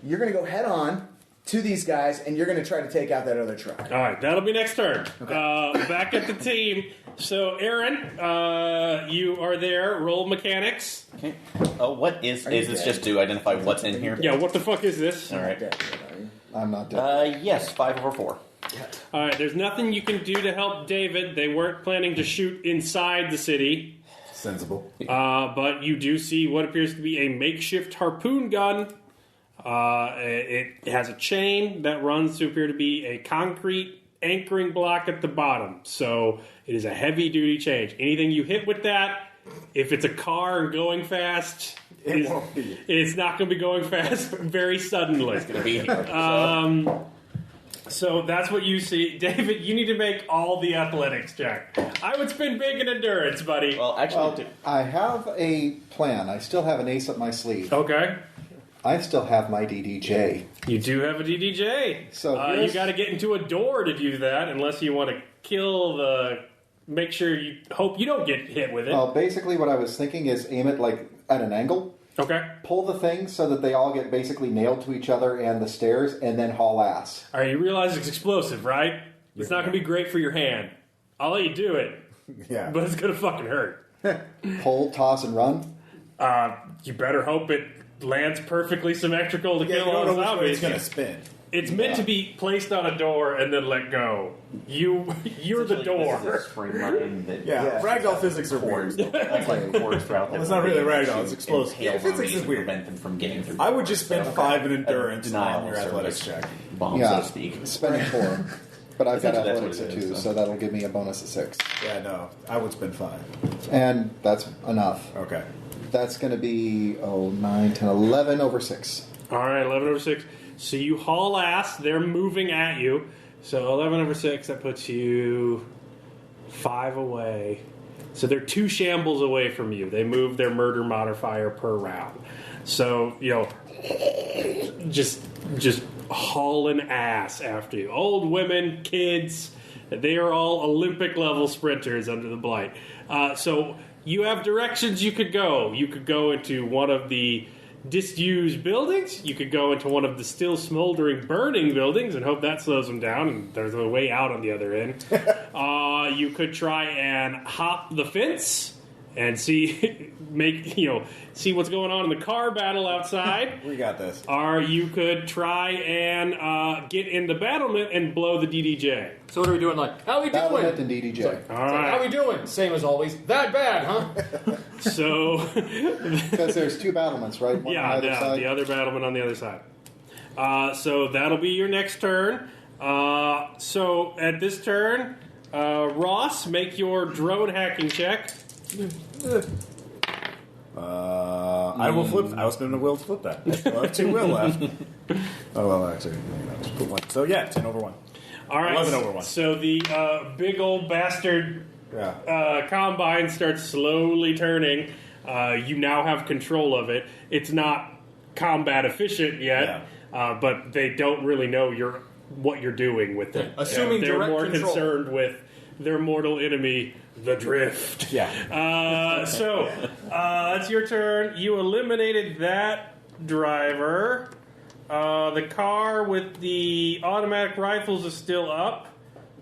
You're gonna go head on to these guys, and you're gonna try to take out that other truck.
All right, that'll be next turn. Back at the team. So, Aaron, you are there. Roll mechanics.
Okay. What is
you
this
dead?
just to identify what's in here?
Yeah, what the fuck is this?
All right.
I'm not dead.
Yes, 5 over 4.
All right, there's nothing you can do to help David. They weren't planning to shoot inside the city.
sensible.
But you do see what appears to be a makeshift harpoon gun. It has a chain that runs to appear to be a concrete anchoring block at the bottom. So it is a heavy-duty chain. Anything you hit with that, if it's a car and going fast,
It won't be.
it's not going to be going fast very suddenly.
It's going to be here.
So that's what you see. David, you need to make all the athletics check. I would spin big in endurance, buddy.
Well, actually,
I have a plan. I still have an ace up my sleeve.
Okay.
I still have my DDJ.
You do have a DDJ.
So
you
here's-
got to get into a door to do that, unless you want to kill the... Make sure you... Hope you don't get hit with it.
Well, basically what I was thinking is aim it like at an angle,
Okay.
pull the thing so that they all get basically nailed to each other and the stairs, and then haul ass.
All right, you realize it's explosive, right? It's not going to be great for your hand. I'll let you do it,
Yeah.
but it's going to fucking hurt.
Pull, toss, and run.
You better hope it lands perfectly symmetrical to
Yeah, you
kill all
don't know
the
which way
zombies.
it's going to spin.
It's meant to be placed on a door and then let go. You're the door.
spring line that
Yeah, ragdoll physics are weird.
That's like cords throughout that.
Well, it's not really ragdoll, it's explosive.
Impale
Yeah, physics
zombies
is
and
weird.
Prevent them from getting through.
I would just spend 5 in endurance
Denial
on your
of
athletics
service.
check.
Bomb,
Yeah,
so to speak.
spending 4. But I've got
Essentially, that's
athletics
what
at
it
2,
is,
so that'll give me a bonus of 6.
Yeah, no, I would spend 5.
And that's enough.
Okay.
That's going to be, 9, 10, 11 over 6.
All right, 11 over 6. So you haul ass. They're moving at you. So 11 over 6, that puts you 5 away. So they're 2 shambles away from you. They move their murder modifier per round. So, just hauling ass after you. Old women, kids, they are all Olympic level sprinters under the blight. So you have directions you could go. You could go into one of the disused buildings. You could go into one of the still smoldering, burning buildings and hope that slows them down, and there's a way out on the other end. You could try and hop the fence and see what's going on in the car battle outside.
We got this.
Or you could try and get in the battlement and blow the DDJ.
So what are we doing? Like, how we doing?
Battlement and DDJ.
All right.
How we doing? Same as always. That bad, huh?
So,
Because there's two battlements, right? One on either side.
the other battlement on the other side. So that'll be your next turn. So at this turn, Ross, make your drone hacking check.
I will flip. I was spinning the wheel to flip that. I still have 2 will left. Oh well, actually, just put 1. So yeah, 10 over 1.
All right.
11 over 1.
So the big old bastard combine starts slowly turning. You now have control of it. It's not combat efficient yet, but they don't really know what you're doing with it.
Assuming
they're
direct
more
control.
concerned with their mortal enemy, the drift.
Yeah.
So it's your turn. You eliminated that driver. The car with the automatic rifles is still up.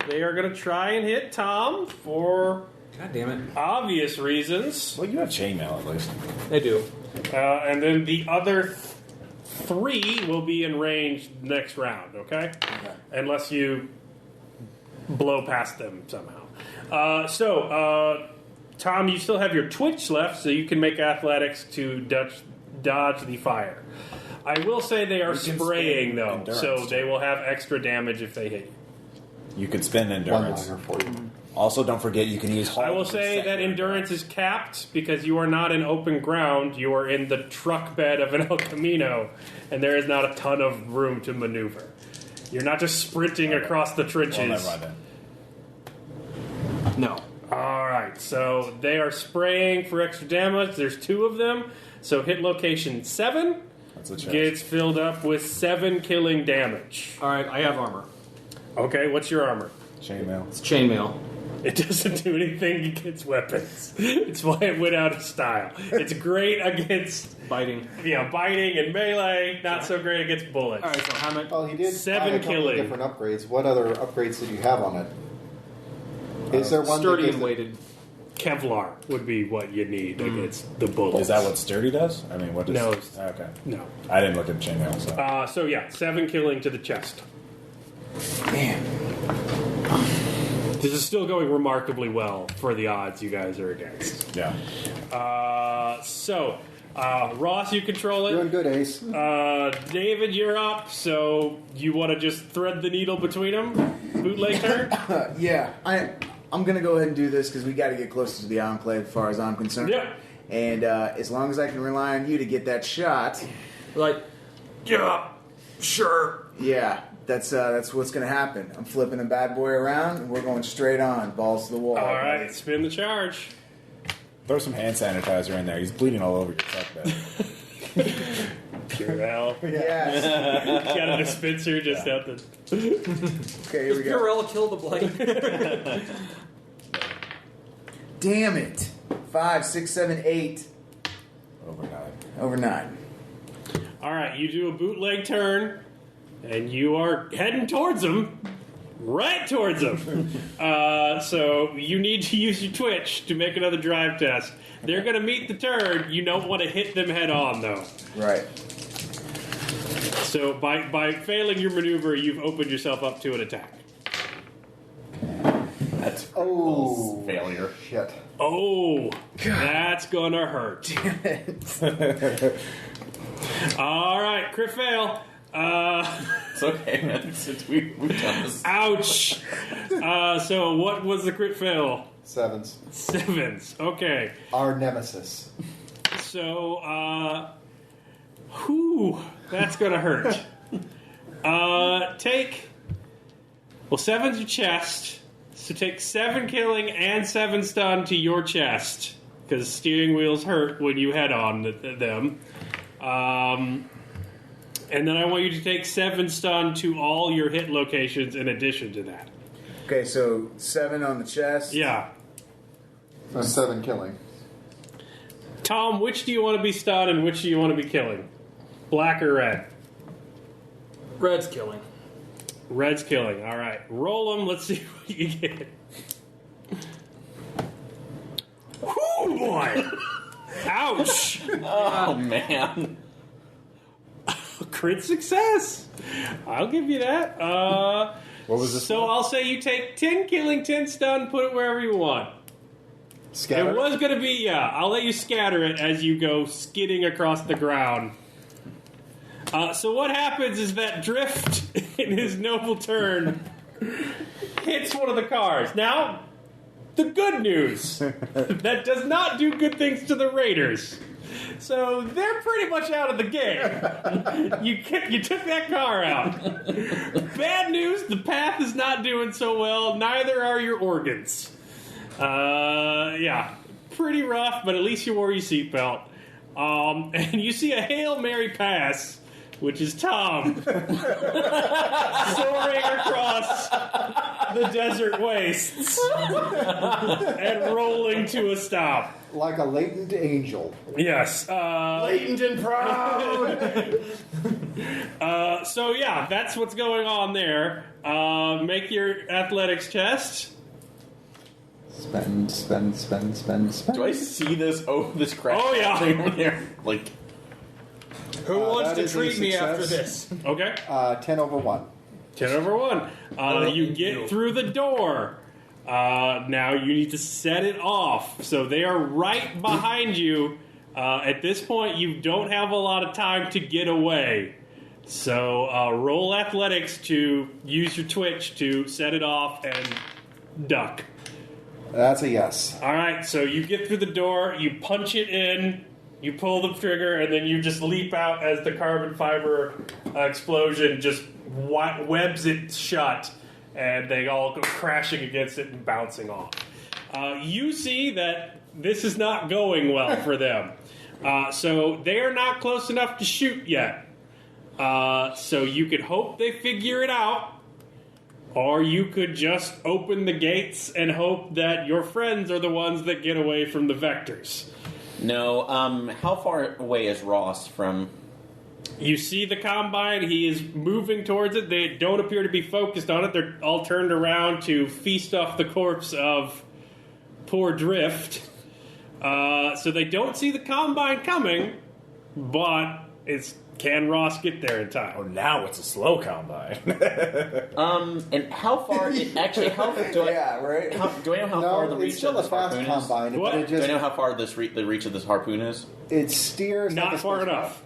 They are going to try and hit Tom for
God damn it.
obvious reasons.
Well, you have chainmail at least.
They do.
And then the other 3 will be in range next round, okay? Unless you blow past them somehow. Tom, you still have your twitch left, so you can make athletics to dodge the fire. I will say they are spraying, though,
endurance,
so they
too.
will have extra damage if they hit you.
You could spend endurance.
One liner for you.
Also, don't forget you can use.
I will say that endurance is capped because you are not in open ground. You are in the truck bed of an El Camino, and there is not a ton of room to maneuver. You're not just sprinting across the trenches.
Well, never mind then.
No.
All right, so they are spraying for extra damage. There's 2 of them, so hit location 7
That's a chest.
gets filled up with 7 killing damage.
All right, I have armor.
Okay, what's your armor?
Chainmail.
It's chainmail.
It doesn't do anything against weapons. It's why it went out of style. It's great against
Biting.
biting and melee. Not so great against bullets.
All right, so how much?
Well, he did
7
buy a couple
killing.
of different upgrades. What other upgrades did you have on it? Is there one
Sturdy
that
and weighted.
Kevlar would be what you need against the bullets.
Is that what sturdy does? I mean, what does?
No.
Okay.
No.
I didn't look at chainmail. So.
So yeah, 7 killing to the chest.
Man.
This is still going remarkably well for the odds you guys are against.
Yeah.
Ross, you control it.
Doing good, Ace.
David, you're up. So you want to just thread the needle between them? Bootleg turn?
Yeah, I'm gonna go ahead and do this because we got to get closer to the enclave, as far as I'm concerned.
Yeah.
And as long as I can rely on you to get that shot,
Like,
Yeah. Sure.
yeah, that's what's gonna happen. I'm flipping the bad boy around, and we're going straight on, balls to the wall.
All right, spin the charge.
Throw some hand sanitizer in there. He's bleeding all over your truck bed.
Purell.
Yes.
Got a dispenser just out the.
Okay, here we go.
Purell kill the blight.
Damn it. 5, 6, 7, 8
Over 9.
over 9.
All right, you do a bootleg turn, and you are heading towards them. Right towards them. So you need to use your twitch to make another drive test. They're going to meet the turn. You don't want to hit them head on, though.
Right.
So by failing your maneuver, you've opened yourself up to an attack.
That's
Oh,
failure.
shit.
Oh, that's going to hurt. All right, crit fail.
It's okay, man. Since we've done this.
Ouch. So what was the crit fail?
7s.
7s. Okay.
Our nemesis.
So, that's gonna hurt. Take 7's your chest. So take 7 killing and 7 stun to your chest because steering wheels hurt when you head on them. And then I want you to take 7 stun to all your hit locations in addition to that.
Okay, so 7 on the chest.
Yeah.
And 7 killing.
Tom, which do you want to be stunned and which do you want to be killing? Black or red?
Red's killing.
Red's killing. All right. Roll them. Let's see what you get. Oh, boy. Ouch.
Oh, man.
Crit success. I'll give you that.
What was this?
So I'll say you take 10 killing, 10 stun, put it wherever you want.
Scatter.
It was going to be, I'll let you scatter it as you go skidding across the ground. So what happens is that Drift, in his noble turn, hits one of the cars. Now, the good news, that does not do good things to the Raiders. So they're pretty much out of the game. You took that car out. Bad news, the path is not doing so well. Neither are your organs. Yeah, pretty rough, but at least you wore your seatbelt. And you see a Hail Mary pass, which is Tom soaring across the desert wastes and rolling to a stop.
Like a latent angel.
Yes.
Latent and proud.
So yeah, that's what's going on there. Make your athletics test.
Spend.
Do I see this? Oh, this crap.
Oh, yeah.
thing over there. Like,
Who wants
that
to
is a
treat me after
success.
this?
Okay.
10 over 1.
10 over 1. You get through the door. Now you need to set it off. So they are right behind you. At this point, you don't have a lot of time to get away. So roll athletics to use your twitch to set it off and duck.
That's a yes.
All right, so you get through the door, you punch it in, you pull the trigger, and then you just leap out as the carbon fiber explosion just webs it shut, and they all go crashing against it and bouncing off. You see that this is not going well for them. So they are not close enough to shoot yet. So you could hope they figure it out. Or you could just open the gates and hope that your friends are the ones that get away from the vectors.
no. How far away is Ross from?
You see the Combine, he is moving towards it. They don't appear to be focused on it. They're all turned around to feast off the corpse of poor Drift. So they don't see the Combine coming, but can Ross get there in
Oh,
time?
now it's a slow combine.
And how far? Actually, how do I?
Yeah, right.
Do I know how far the
No, it's
reach
still
of
a
this
fast
harpoon is?
combine,
What?
but it
Do I
just
know how far the reach of this harpoon is?
it steers like
Not
a
far
spacecraft.
enough.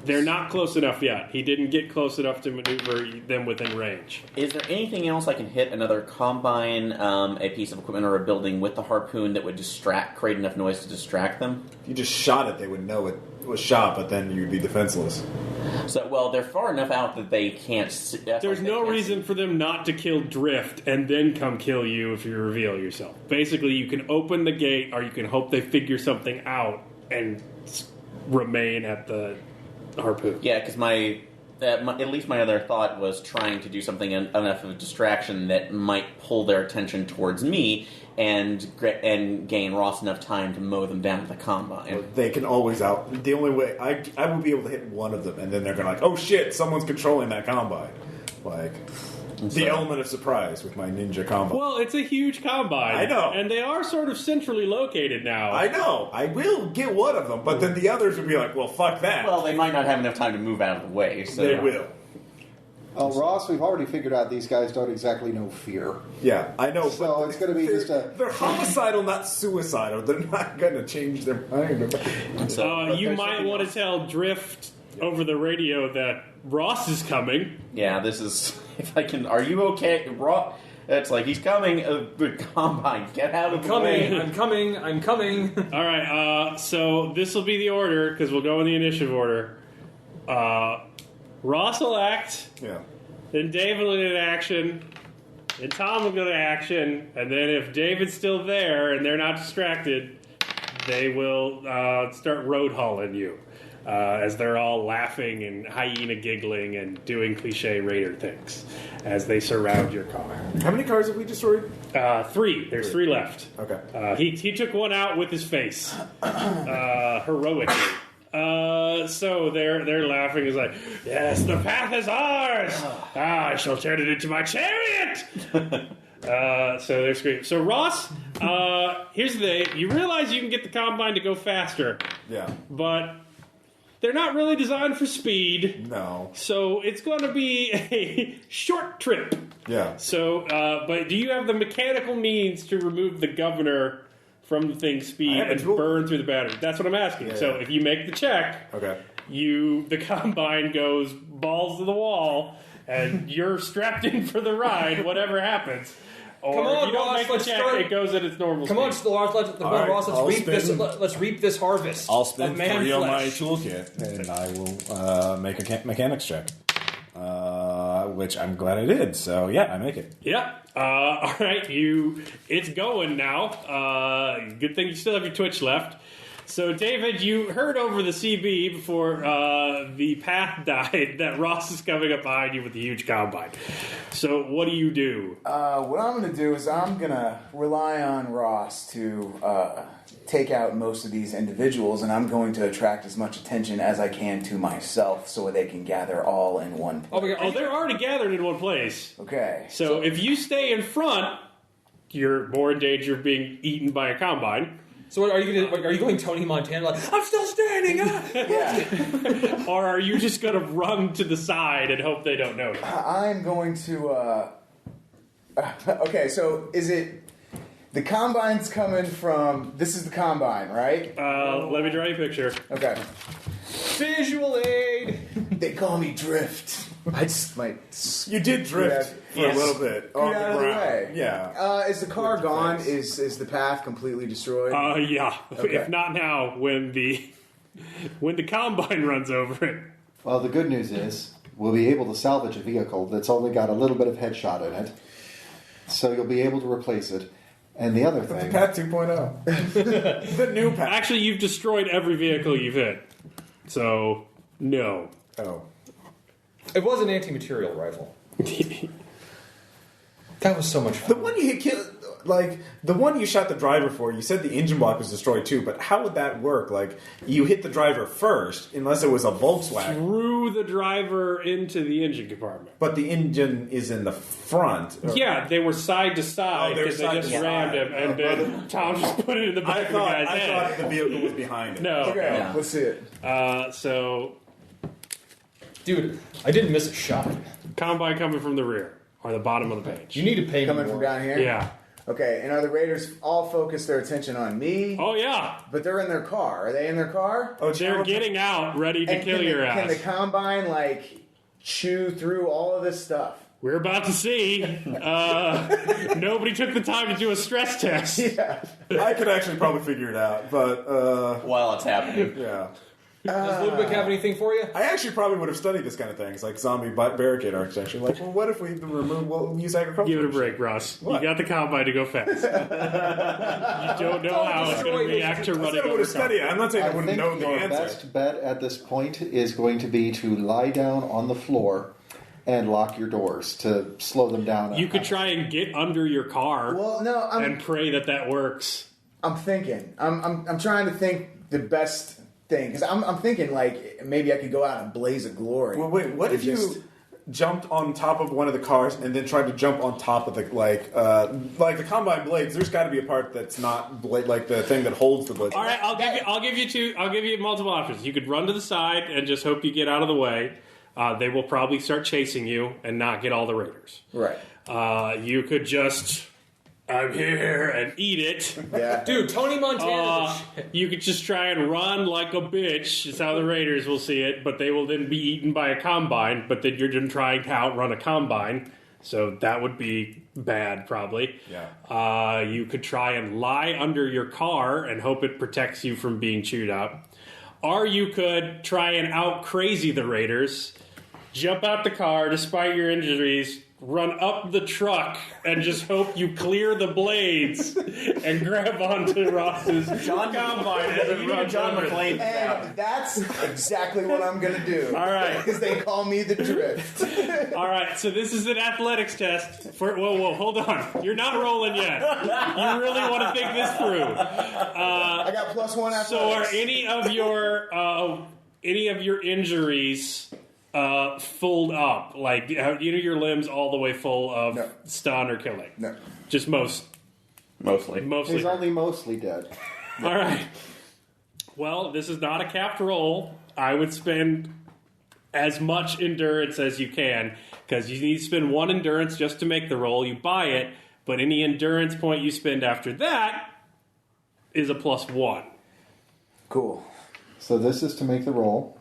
They're not close enough yet. He didn't get close enough to maneuver them within range.
Is there anything else I can hit another combine, a piece of equipment, or a building with the harpoon that would create enough noise to distract them?
If you just shot it, they would know it was shot, but then you'd be defenseless.
So, well, they're far enough out that they can't.
There's no reason for them not to kill Drift and then come kill you if you reveal yourself. Basically, you can open the gate, or you can hope they figure something out and remain at the harpoon.
Yeah, because at least my other thought was trying to do something enough of a distraction that might pull their attention towards me and gain Ross enough time to mow them down with the combine.
They can always out. The only way I would be able to hit one of them, and then they're gonna like, oh shit, someone's controlling that combine. Like the element of surprise with my ninja combine.
Well, it's a huge combine.
I know.
And they are sort of centrally located now.
I know. I will get one of them, but then the others would be like, well, fuck that.
Well, they might not have enough time to move out of the way. So
they will.
Well, Ross, we've already figured out these guys don't exactly know fear.
Yeah, I know.
So
but
it's gonna be just a-
They're homicidal, not suicidal. They're not going to change their mind.
So,
You might want to tell Drift over the radio that Ross is coming.
yeah, this is. If I can, are you okay, Ross? It's like he's coming. The combine, get out of the way.
I'm coming.
All right, so this will be the order, because we'll go in the initiative order. Ross will act,
Yeah.
then David will get an action, then Tom will go to action, and then if David's still there and they're not distracted, they will start road hauling you. as they're all laughing and hyena giggling and doing cliche raider things as they surround your car.
How many cars have we destroyed?
3. There's 3 left.
Okay.
He took one out with his face, heroically. So they're laughing. It's like, yes, the path is ours. I shall turn it into my chariot. So they're screaming. So Ross, here's the thing: you realize you can get the combine to go faster.
Yeah.
But they're not really designed for speed.
No.
So it's going to be a short trip.
Yeah.
So, but do you have the mechanical means to remove the governor from the thing's speed
I have a
and
tool.
burn through the battery? That's what I'm asking.
Yeah,
So
yeah.
if you make the check,
Okay.
the combine goes balls to the wall, and you're strapped in for the ride, whatever happens. Or
Come on,
if you don't
Ross,
make the
let's
check,
start.
it goes at its normal
Come on,
speed.
Ross,
right, I'll
reap this.
spin.
Let's reap this harvest.
I'll
of
spend
man
3 on my
flesh.
toolkit, and I will make a mechanics check. Which I'm glad I did. So yeah, I make it.
Yeah. All right. It's going now. Good thing you still have your Twitch left. So, David, you heard over the CB before the path died that Ross is coming up behind you with a huge combine. So, what do you do?
What I'm going to do is I'm going to rely on Ross to take out most of these individuals, and I'm going to attract as much attention as I can to myself so they can gather all in one place.
Oh, they're already gathered in one place.
Okay.
So, if you stay in front, you're more in danger of being eaten by a combine.
So what, are you going Tony Montana? Like, I'm still standing.
Yeah.
Or are you just going to run to the side and hope they don't notice?
I'm going to... okay, so is it... The combine's coming from... This is the combine, right?
Let me draw you a picture.
Okay.
Visual aid.
They call me Drift. I just might...
You did drift for
Yes.
a little bit on
Get out
the
of the
ground.
way.
Yeah.
Is the car
With the
gone?
fence.
Is the path completely destroyed?
Yeah.
Okay.
If not now, when the combine runs over it.
Well, the good news is we'll be able to salvage a vehicle that's only got a little bit of headshot in it. So you'll be able to replace it. And the other thing...
Path 2.0. The new path.
Actually, you've destroyed every vehicle you've hit. So, no.
Oh.
It was an anti-material rifle. That was so much
The
fun.
one you killed, like the one you shot the driver for, you said the engine block was destroyed too, but how would that work? Like you hit the driver first, unless it was a Volkswagen,
Threw the driver into the engine compartment.
but the engine is in the front.
Yeah, they were side to side
Oh, they were
because they
side
just
to
rammed
side.
him, and then Tom just put it in the
I
back of the
thought
guy's head.
the vehicle was behind it.
No.
Okay,
Yeah.
let's see it.
So,
Dude, I didn't miss a shot.
combine coming from the rear, or the bottom of the page.
You need to pay me
Coming
more.
from down here?
Yeah.
Okay, and are the Raiders all focused their attention on me?
Oh, yeah.
But they're in their car. Are they in their car?
Oh,
They're getting out, ready to
And
kill
can
your
Can the
ass.
combine, like, chew through all of this stuff?
We're about to see. Nobody took the time to do a stress test.
Yeah.
I could actually probably figure it out, but
While it's happening.
yeah.
Does Ludwig have anything for you?
I actually probably would have studied this kind of things, like zombie barricade architecture. Like, well, what if we remove? We'll use agriculture.
Give it a break, Ross.
What?
You got the combine to go fast. You don't know how it's going to react to
I
running
said I would
over
have studied it. I'm not saying I,
I
wouldn't
think
know the
your
answer.
best bet at this point is going to be to lie down on the floor and lock your doors to slow them down.
You could try and get under your car
Well, no,
and pray that works.
I'm thinking. I'm trying to think the best thing. Because I'm thinking, like, maybe I could go out in a blaze of glory.
Well, wait. What if you jumped on top of one of the cars and then tried to jump on top of the like the combine blades? There's got to be a part that's not blade, like the thing that holds the blades.
All right, I'll give you multiple options. You could run to the side and just hope you get out of the way. They will probably start chasing you and not get all the raiders.
Right.
You could just, I'm here, and eat it.
Yeah.
Dude, Tony Montana.
You could just try and run like a bitch. It's how the raiders will see it, but they will then be eaten by a combine. But then you're just trying to outrun a combine, so that would be bad, probably.
Yeah.
You could try and lie under your car and hope it protects you from being chewed up. Or you could try and out-crazy the raiders, jump out the car despite your injuries, run up the truck and just hope you clear the blades and grab onto Ross's combine as it runs
John
over.
McClane.
And that's exactly what I'm gonna do.
All right.
Because they call me the Drift.
All right, so this is an athletics test. Whoa, hold on. You're not rolling yet. You really want to think this through.
I got +1 athletics.
So are any of your injuries fulled up? Like, have any of your limbs all the way full of
No.
stun or killing?
No.
Just
Mostly.
He's only mostly dead.
All right. Well, this is not a capped roll. I would spend as much endurance as you can, because you need to spend 1 endurance just to make the roll. You buy it, but any endurance point you spend after that is a +1.
Cool.
So this is to make the roll.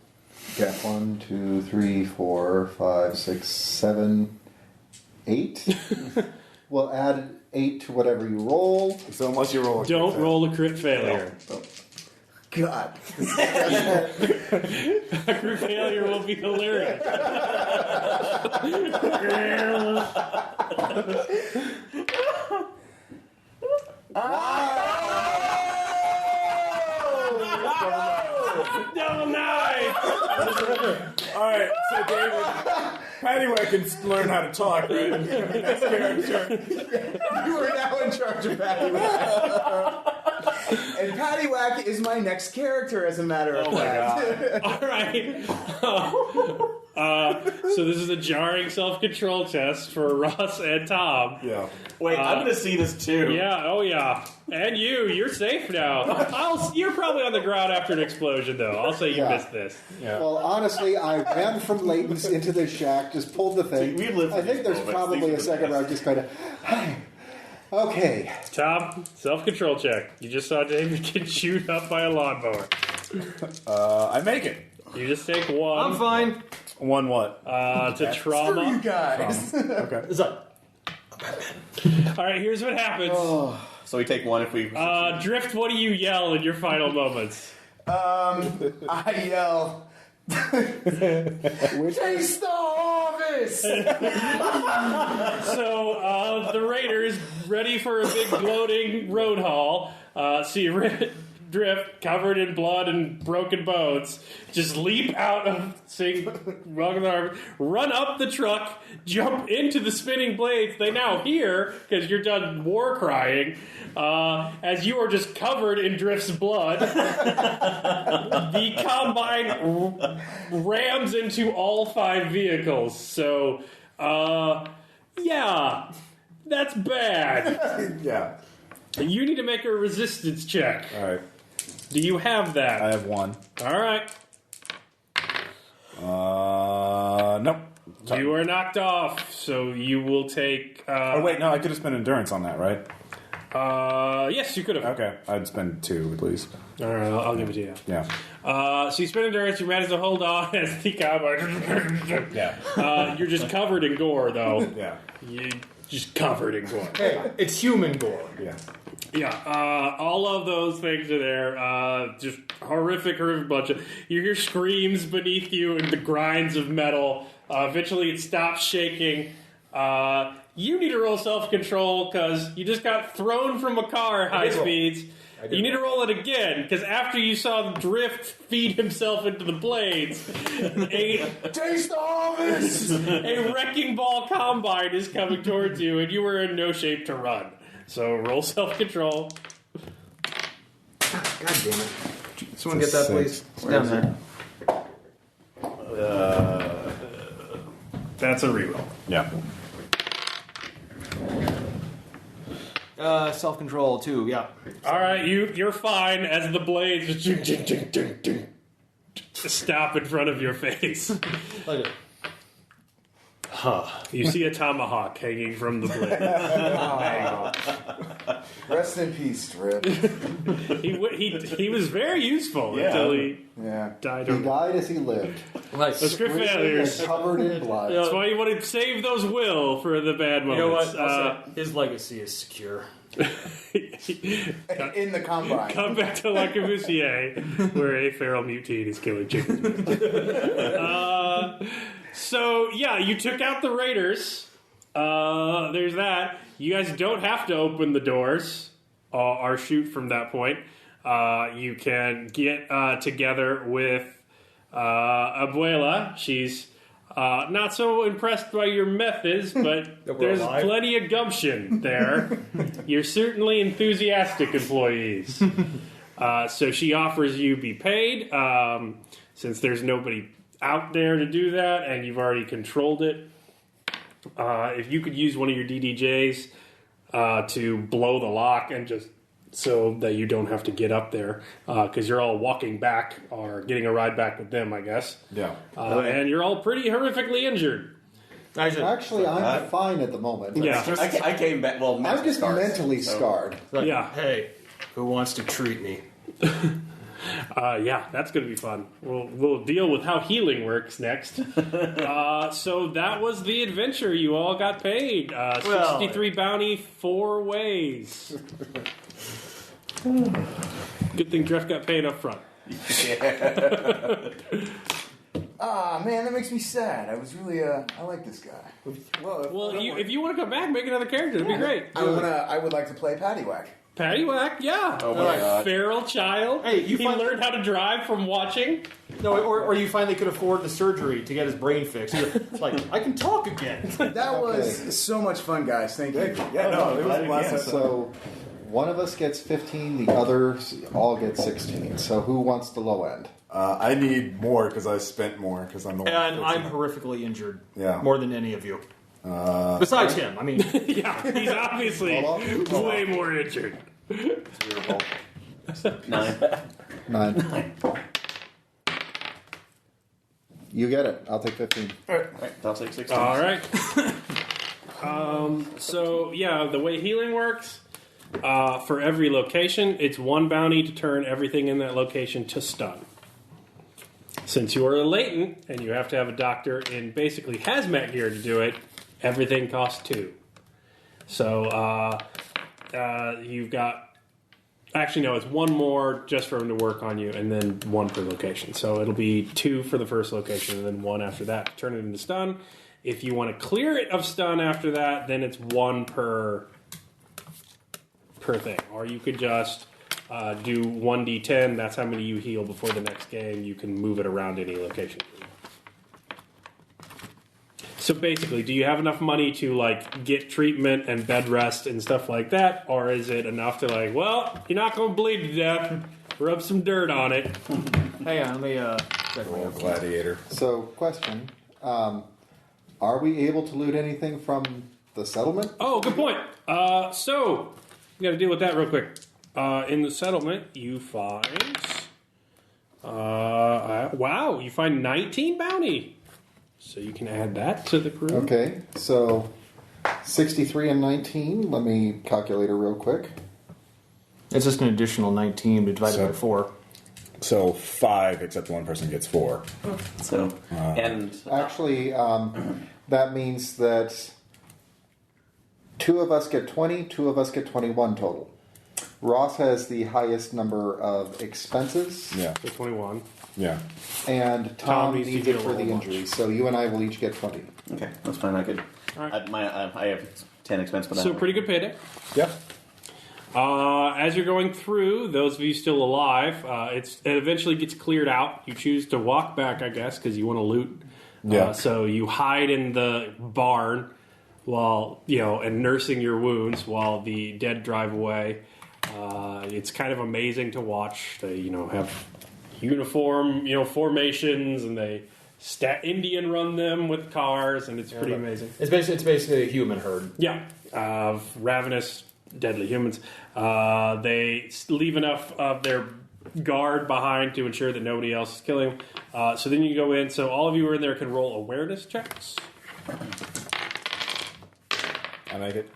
Okay.
1, 2, 3, 4, 5, 6, 7, 8. We'll add 8 to whatever you roll.
So unless you roll,
Don't roll a crit failure.
God.
A crit failure will be hilarious. Double 9!
All right, so David, Paddywhack can learn how to talk, right? And become the next character.
You are now in charge of Paddywhack. And Paddywhack is my next character, as a matter of fact.
All right. So this is a jarring self-control test for Ross and Tom.
Yeah.
Wait, I'm going to see this too.
Yeah, oh yeah. And you're safe now. You're probably on the ground after an explosion, though. I'll say you
Yeah.
missed this.
Well, honestly, I ran from Layton's into the shack, just pulled the thing.
See, we lived
I
through
think
these
there's
moments.
probably
These
a
are the
second where I
best.
just kind of, okay.
Tom, self-control check. You just saw David get chewed up by a lawnmower.
I make it.
You just take 1.
I'm fine.
1 what?
To
Screw you
trauma.
guys.
Okay.
It's like,
All right, here's what happens.
So we take 1 if we...
Drift, what do you yell in your final moments?
I yell, "Chase the harvest!"
So the raiders, ready for a big gloating road haul, see Drift covered in blood and broken bones, just leap out of Welcome to the Harvest, run up the truck, jump into the spinning blades. They now hear, because you're done war crying, as you are just covered in Drift's blood. The combine rams into all 5 vehicles. So, yeah, that's bad.
Yeah.
You need to make a resistance check.
All right.
Do you have that?
I have 1.
All right.
Nope.
You are knocked off, so you will take...
Oh, wait, no, I could have spent endurance on that, right?
Yes, you could have.
Okay, I'd spend 2 at least.
All right, I'll give it to you.
Yeah.
So you spend endurance, you manage to hold on as the combine...
Yeah.
You're just covered in gore, though.
Yeah.
You just covered in gore.
hey, it's human gore.
Yeah.
Yeah, all of those things are there. Just horrific bunch of... You hear screams beneath you and the grinds of metal. Eventually it stops shaking. You need to roll self-control because you just got thrown from a car at high speeds. You need to roll it again because after you saw the Drift feed himself into the blades,
Taste the harvest!
a wrecking ball combine is coming towards you and you were in no shape to run. So roll self-control.
God damn it. Someone get that, please. It's down there.
That's a reroll.
Yeah.
Self-control, too, yeah.
All right, you're fine as the blades stop in front of your face.
Like it.
You see a tomahawk hanging from the blade.
Rest in peace, Drip.
He was very useful until he
Yeah.
died.
He died as he lived.
Nice.
Those crit
Screaming
failures.
and covered in blood.
That's why you want to save those will for the bad
You know
moments.
what? I'll say his legacy is secure.
In the combine.
Come back to La Cavusier, where a feral mutine is killing chickens. So, yeah, you took out the raiders. there's that. You guys don't have to open the doors or shoot from that point. You can get together with Abuela. She's not so impressed by your methods, but there's plenty of gumption there. You're certainly enthusiastic employees. So she offers you be paid, since there's nobody out there to do that, and you've already controlled it. If you could use one of your DDJs to blow the lock and just so that you don't have to get up there, because you're all walking back or getting a ride back with them, I guess.
Yeah.
And you're all pretty horrifically injured.
Actually, I'm fine at the moment.
Yeah.
I came back. Well,
I'm just mentally scarred.
Like,
Yeah.
Hey, who wants to treat me?
Yeah, that's going to be fun. We'll deal with how healing works next. So that was the adventure. You all got paid. 63 bounty 4 ways. Good thing Drift got paid up front.
Ah, man, that makes me sad. I was really, I like this guy.
Well, if you want to come back, make another character. That'd be great.
I would like to play Paddywhack.
Paddywhack, yeah.
Oh my God.
Feral child.
Hey,
he learned how to drive from watching.
No, or you finally could afford the surgery to get his brain fixed. It's like, I can talk again.
That was so much fun, guys. Thank you.
Yeah, no, it was a blast.
So one of us gets 15, the others all get 16. So who wants the low end?
I need more because I spent more because I'm the one.
And
fixing
I'm
it.
horrifically injured.
Yeah.
More than any of you. Besides him, I mean.
Yeah, he's obviously way more injured.
Beautiful. 9.
9. You get it. I'll take 15.
Right, I'll take 16.
All right. So, yeah, the way healing works, for every location, it's 1 bounty to turn everything in that location to stun. Since you are a latent, and you have to have a doctor in basically hazmat gear to do it, everything costs 2. So, you've got... Actually, no, it's 1 more just for him to work on you, and then 1 per location. So it'll be 2 for the first location, and then 1 after that to turn it into stun. If you want to clear it of stun after that, then it's 1 per thing. Or you could just do 1d10. That's how many you heal before the next game. You can move it around any location. So basically, do you have enough money to like get treatment and bed rest and stuff like that, or is it enough to like, well, you're not going to bleed to death, rub some dirt on it?
Hang on, let me check my
Oh, gladiator.
So, question. Are we able to loot anything from the settlement?
Oh, good point. So you got to deal with that real quick. In the settlement, you find wow, you find 19 bounty. So you can add that to the crew.
Okay, so 63 and 19. Let me calculate it real quick.
It's just an additional 19 divided by 4.
So 5, except 1 person gets 4.
So, and
Actually, that means that 2 of us get 20, 2 of us get 21 total. Ross has the highest number of expenses,
Yeah.
So 21.
Yeah.
and Tom
needs to
needs
get
it
a
for the
little
injuries. So you and I will each get 20.
okay, that's fine. I could.
All right.
I have 10 expense, but
So pretty good payday.
Yeah.
As you're going through, those of you still alive, it eventually gets cleared out. You choose to walk back, I guess, because you want to loot.
Yeah.
So you hide in the barn while and nursing your wounds while the dead drive away. It's kind of amazing to watch. They have uniform formations, and they Indian run them with cars, and it's pretty amazing.
It's basically a human herd.
Yeah, ravenous, deadly humans. They leave enough of their guard behind to ensure that nobody else is killing them. So then you go in. So all of you who are in there can roll awareness checks.
I make it.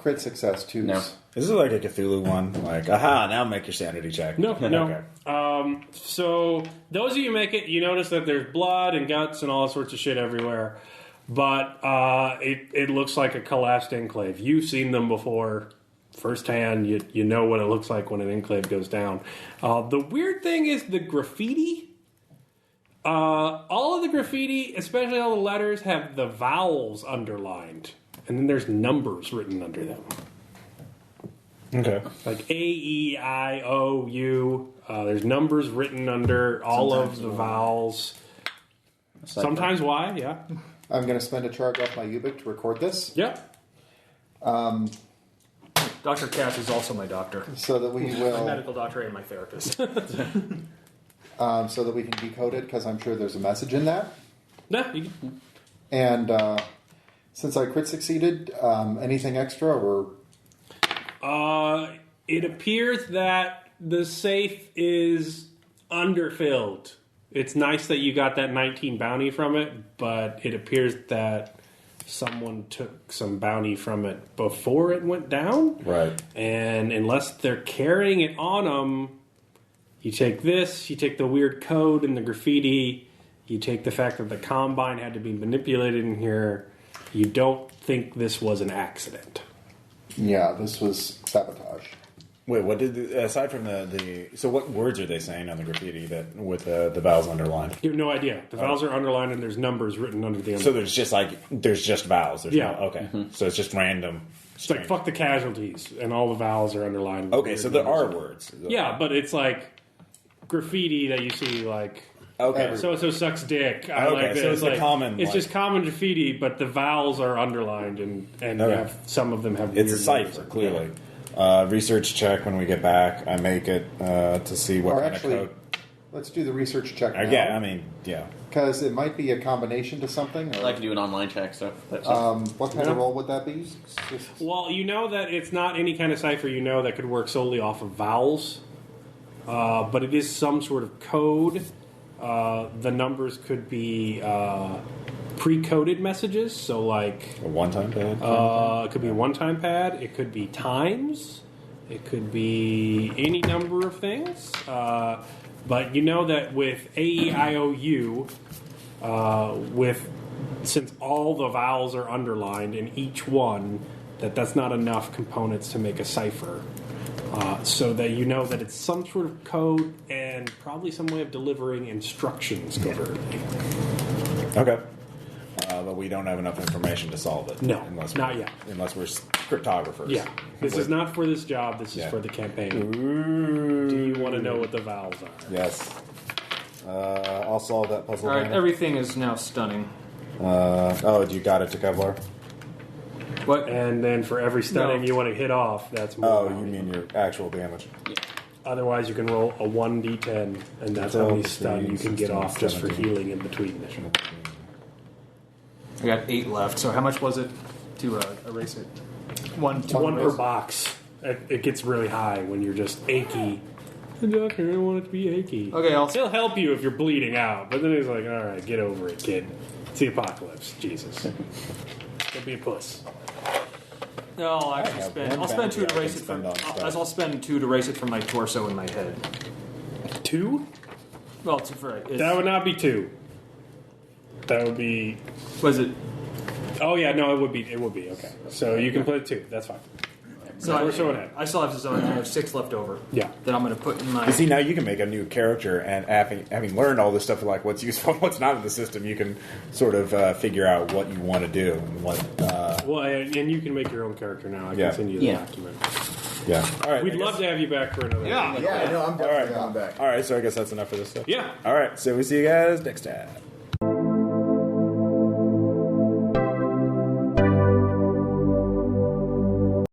Crit success, 2s.
No.
This is like a Cthulhu one. Like, aha, now make your sanity check.
No.
Okay.
So those of you who make it, you notice that there's blood and guts and all sorts of shit everywhere. But it looks like a collapsed enclave. You've seen them before firsthand. You know what it looks like when an enclave goes down. The weird thing is the graffiti All of the graffiti, especially all the letters, have the vowels underlined. And then there's numbers written under them.
Okay.
Like A, E, I, O, U. There's numbers written under all of the vowels. Sometimes Y, yeah.
I'm going to spend a charge off my Ubik to record this.
Yeah.
Dr. Cass is also my doctor.
So that we
My
will,
medical doctor and my therapist.
so that we can decode it, because I'm sure there's a message in that.
No, you can.
And since I crit succeeded, anything extra or?
It appears that the safe is underfilled. It's nice that you got that 19 bounty from it, but it appears that someone took some bounty from it before it went down.
Right.
And unless they're carrying it on them, you take this, you take the weird code and the graffiti, you take the fact that the Combine had to be manipulated in here, you don't think this was an accident.
Yeah, this was sabotage.
Wait, what did aside from the so what words are they saying on the graffiti that with the vowels underlined?
You have no idea. The vowels are underlined and there's numbers written under the
So there's just vowels. There's
Yeah.
no, okay. So it's just random.
It's like fuck the casualties and all the vowels are underlined.
Okay, so there are words.
Yeah, but it's like graffiti that you see like
Okay.
so sucks dick. I
Okay,
like this.
so it's the
like,
common,
It's
like-
just common graffiti, but the vowels are underlined and
Okay.
have, some of them have
It's a
weird
cipher,
names.
clearly. Research check when we get back. I make it to see what
Or
kind
actually,
of code.
let's do the research check now.
Yeah, I mean, yeah.
Because it might be a combination to something. Or,
I'd like to do an online check, so that's
what kind of roll would that be?
Well, you know that it's not any kind of cipher you know that could work solely off of vowels, but it is some sort of code. The numbers could be pre-coded messages, so like
A one-time pad.
it could be a one-time pad, it could be times, it could be any number of things. But you know that with AEIOU, since all the vowels are underlined in each one, that's not enough components to make a cipher. So that you know that it's some sort of code and probably some way of delivering instructions covertly.
Okay. But we don't have enough information to solve it.
No,
unless
not
we're,
yet.
Unless we're cryptographers.
Yeah, this is not for this job. This is
Yeah.
for the campaign.
Ooh.
Do you want to know what the vowels are?
Yes. I'll solve that puzzle.
All right,
Dana.
everything is now stunning.
You got it to Kevlar?
What?
And then for every stunning
No.
you want to hit off, that's more.
Oh,
bounty.
you mean your actual damage.
Otherwise, you can roll a 1d10, and that's how many stun you can get
16,
off just for
17.
healing in between.
I got 8 left, so how much was it to erase it?
One per box. It gets really high when you're just achy. The doctor, I don't want it to be achy.
Okay, I'll
He'll help you if you're bleeding out, but then he's like, all right, get over it, kid. It's the apocalypse. Jesus. Don't be a puss.
No, I'll actually
have
spend.
one
I'll spend 2
bounty
to
I
erase
can
it from.
spend on stuff.
I'll spend 2 to erase it from my torso and my head.
2?
Well, it's for it's,
That would not be 2. That would be.
was it?
Oh yeah, no, it would be. It would be okay. So you can play 2. That's fine.
So
We're showing it.
I still have I have 6 left over.
Yeah.
That I'm going to put in my.
You see, now you can make a new character, and having learned all this stuff, like what's useful and what's not in the system, you can sort of figure out what you want to do and what.
Well, and you can make your own character now. I can
Yeah.
send you the
Yeah.
document.
Yeah. All right.
We'd
I
love
guess-
to have you back for another.
Yeah.
Yeah, no, I'm
All
definitely
right.
going back.
All right. So I guess that's enough for this stuff.
Yeah.
All right. So we see you guys next time.